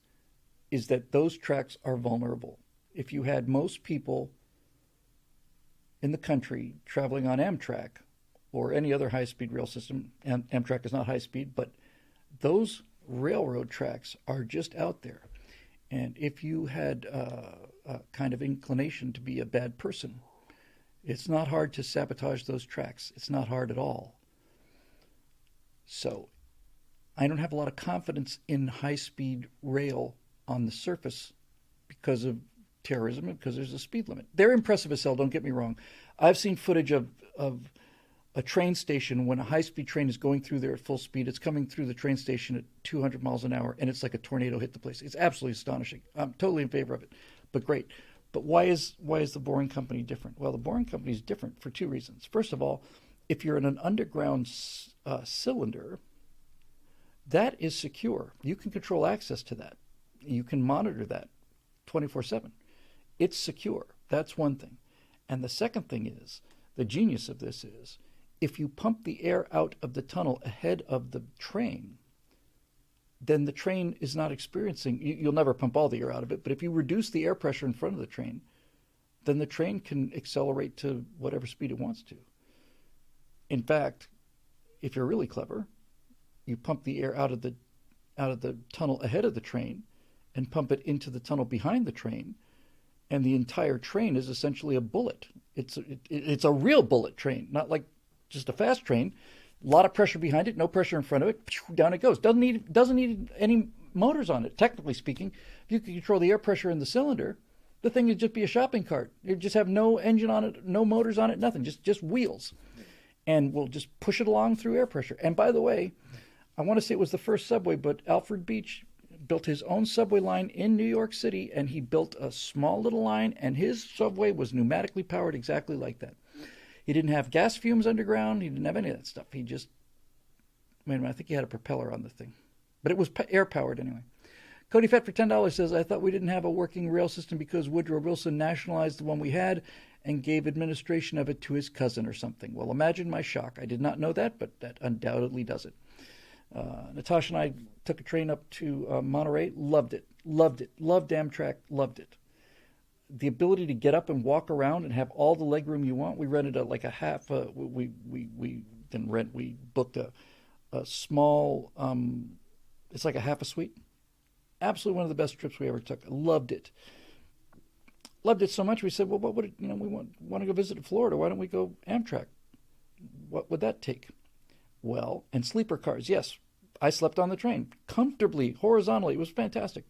Speaker 1: that those tracks are vulnerable. If you had most people in the country traveling on Amtrak or any other high-speed rail system, and Amtrak is not high-speed, but those railroad tracks are just out there. And if you had a kind of inclination to be a bad person, it's not hard to sabotage those tracks. It's not hard at all. So I don't have a lot of confidence in high-speed rail on the surface because of terrorism and because there's a speed limit. They're impressive as hell, don't get me wrong. I've seen footage of a train station when a high-speed train is going through there at full speed. It's coming through the train station at 200 miles an hour, and it's like a tornado hit the place. It's absolutely astonishing. I'm totally in favor of it, but great. But why is the Boring Company different? Well, the Boring Company is different for two reasons. First of all, if you're in an underground cylinder, that is secure. You can control access to that. You can monitor that 24/7. It's secure. That's one thing. And the second thing is, the genius of this is, if you pump the air out of the tunnel ahead of the train, then the train is not experiencing, you'll never pump all the air out of it, but if you reduce the air pressure in front of the train, then the train can accelerate to whatever speed it wants to. In fact, if you're really clever, you pump the air out of the tunnel ahead of the train and pump it into the tunnel behind the train, and the entire train is essentially a bullet. It's a real bullet train, not like just a fast train. A lot of pressure behind it, no pressure in front of it, down it goes. Doesn't need any motors on it, technically speaking. If you could control the air pressure in the cylinder, the thing would just be a shopping cart. You'd just have no engine on it, no motors on it, nothing, just wheels. And we'll just push it along through air pressure. And by the way, I want to say it was the first subway, but Alfred Beach built his own subway line in New York City, and he built a small little line, and his subway was pneumatically powered exactly like that. He didn't have gas fumes underground. He didn't have any of that stuff. He just, I think he had a propeller on the thing. But it was air-powered anyway. Cody Fett for $10 says, I thought we didn't have a working rail system because Woodrow Wilson nationalized the one we had and gave administration of it to his cousin or something. Well, imagine my shock. I did not know that, but that undoubtedly does it. Natasha and I took a train up to Monterey. Loved it. Loved Amtrak. Loved it. The ability to get up and walk around and have all the legroom you want. We rented we didn't rent. We booked a small. It's like a half a suite. Absolutely one of the best trips we ever took. Loved it. Loved it so much. We said, well, what would it? We want to go visit Florida. Why don't we go Amtrak? What would that take? Well, and sleeper cars. Yes, I slept on the train comfortably, horizontally. It was fantastic.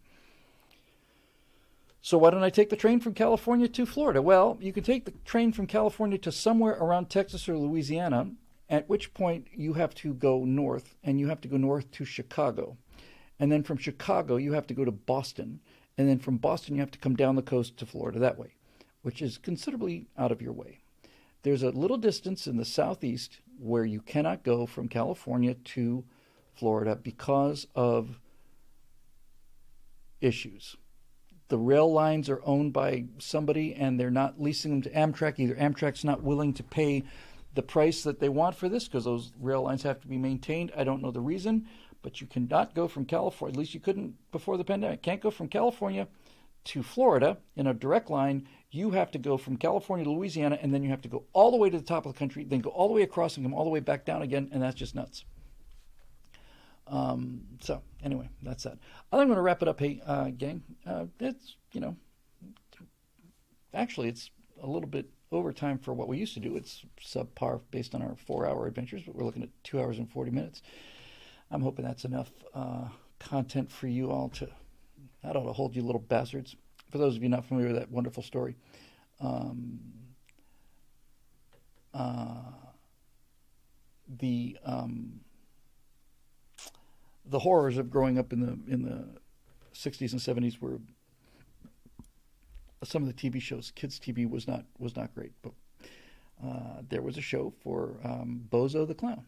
Speaker 1: So why don't I take the train from California to Florida? Well, you can take the train from California to somewhere around Texas or Louisiana, at which point you have to go north, and you have to go north to Chicago. And then from Chicago, you have to go to Boston. And then from Boston, you have to come down the coast to Florida that way. which is considerably out of your way. There's a little distance in the southeast where you cannot go from California to Florida because of issues. The rail lines are owned by somebody and they're not leasing them to Amtrak. Either Amtrak's not willing to pay the price that they want for this because those rail lines have to be maintained. I don't know the reason, but you cannot go from California, at least you couldn't before the pandemic, can't go from California to Florida in a direct line. You have to go from California to Louisiana, and then you have to go all the way to the top of the country, then go all the way across and come all the way back down again, and that's just nuts. So anyway, that's that. I'm going to wrap it up. Hey, gang, it's, actually it's a little bit overtime for what we used to do. It's subpar based on our 4-hour adventures, but we're looking at 2 hours and 40 minutes. I'm hoping that's enough content for you all to, that ought to hold you little bastards. For those of you not familiar with that wonderful story, the horrors of growing up in the 60s and 70s were some of the TV shows. Kids TV was not great, but there was a show for Bozo the Clown.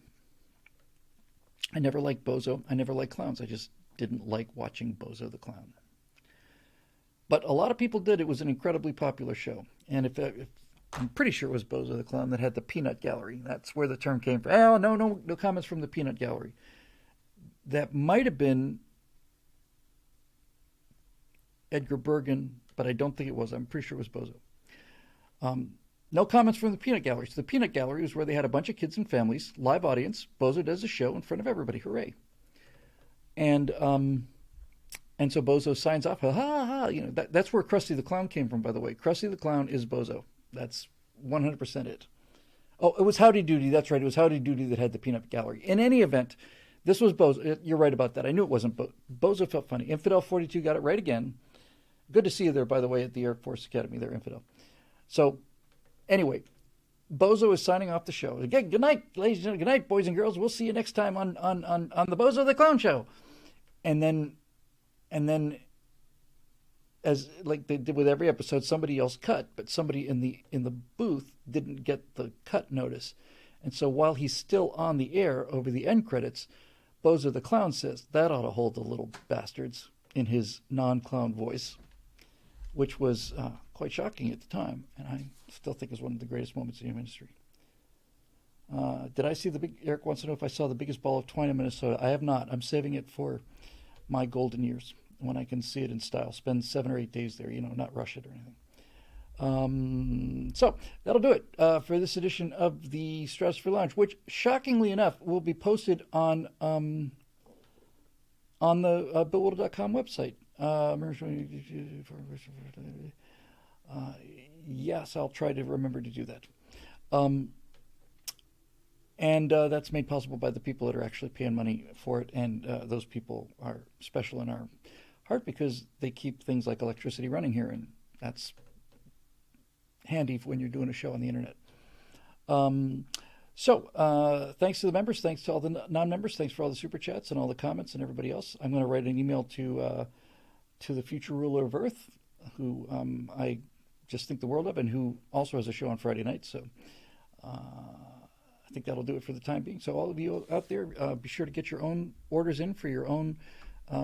Speaker 1: I never liked Bozo. I never liked clowns. I just didn't like watching Bozo the Clown. But a lot of people did. It was an incredibly popular show. And if I'm pretty sure it was Bozo the Clown that had the peanut gallery. That's where the term came from. Oh, no comments from the peanut gallery. That might have been Edgar Bergen, but I don't think it was. I'm pretty sure it was Bozo. No comments from the peanut gallery. So the peanut gallery was where they had a bunch of kids and families, live audience. Bozo does a show in front of everybody. Hooray. And so Bozo signs off. Ha ha ha. That's where Krusty the Clown came from, by the way. Krusty the Clown is Bozo. That's 100% it. Oh, it was Howdy Doody. That's right. It was Howdy Doody that had the peanut gallery. In any event, this was Bozo. You're right about that. I knew it wasn't Bozo. Felt funny. Infidel 42 got it right again. Good to see you there, by the way, at the Air Force Academy there, Infidel. So, anyway, Bozo is signing off the show. Again, good night, ladies and gentlemen. Good night, boys and girls. We'll see you next time on the Bozo the Clown Show. And then, as like they did with every episode, somebody else cut, but somebody in the booth didn't get the cut notice. And so while he's still on the air over the end credits, Bozo the Clown says, "That ought to hold the little bastards," in his non-clown voice, which was quite shocking at the time, and I still think is one of the greatest moments in human history. Did I see Eric wants to know if I saw the biggest ball of twine in Minnesota. I have not. I'm saving it for my golden years when I can see it in style. Spend 7 or 8 days there, not rush it or anything. So that'll do it for this edition of the Stratosphere Lounge, which shockingly enough will be posted on the BillWhittle.com website. Yes, I'll try to remember to do that. And that's made possible by the people that are actually paying money for it. And those people are special in our heart because they keep things like electricity running here. And that's handy when you're doing a show on the internet. So thanks to the members. Thanks to all the non-members. Thanks for all the super chats and all the comments and everybody else. I'm going to write an email to the future ruler of Earth, who I just think the world of, and who also has a show on Friday night. So I think that'll do it for the time being. So all of you out there, be sure to get your own orders in for your own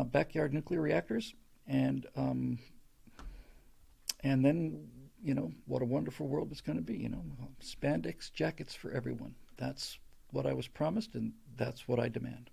Speaker 1: backyard nuclear reactors, and then what a wonderful world it's going to be. Spandex jackets for everyone. That's what I was promised, and that's what I demand.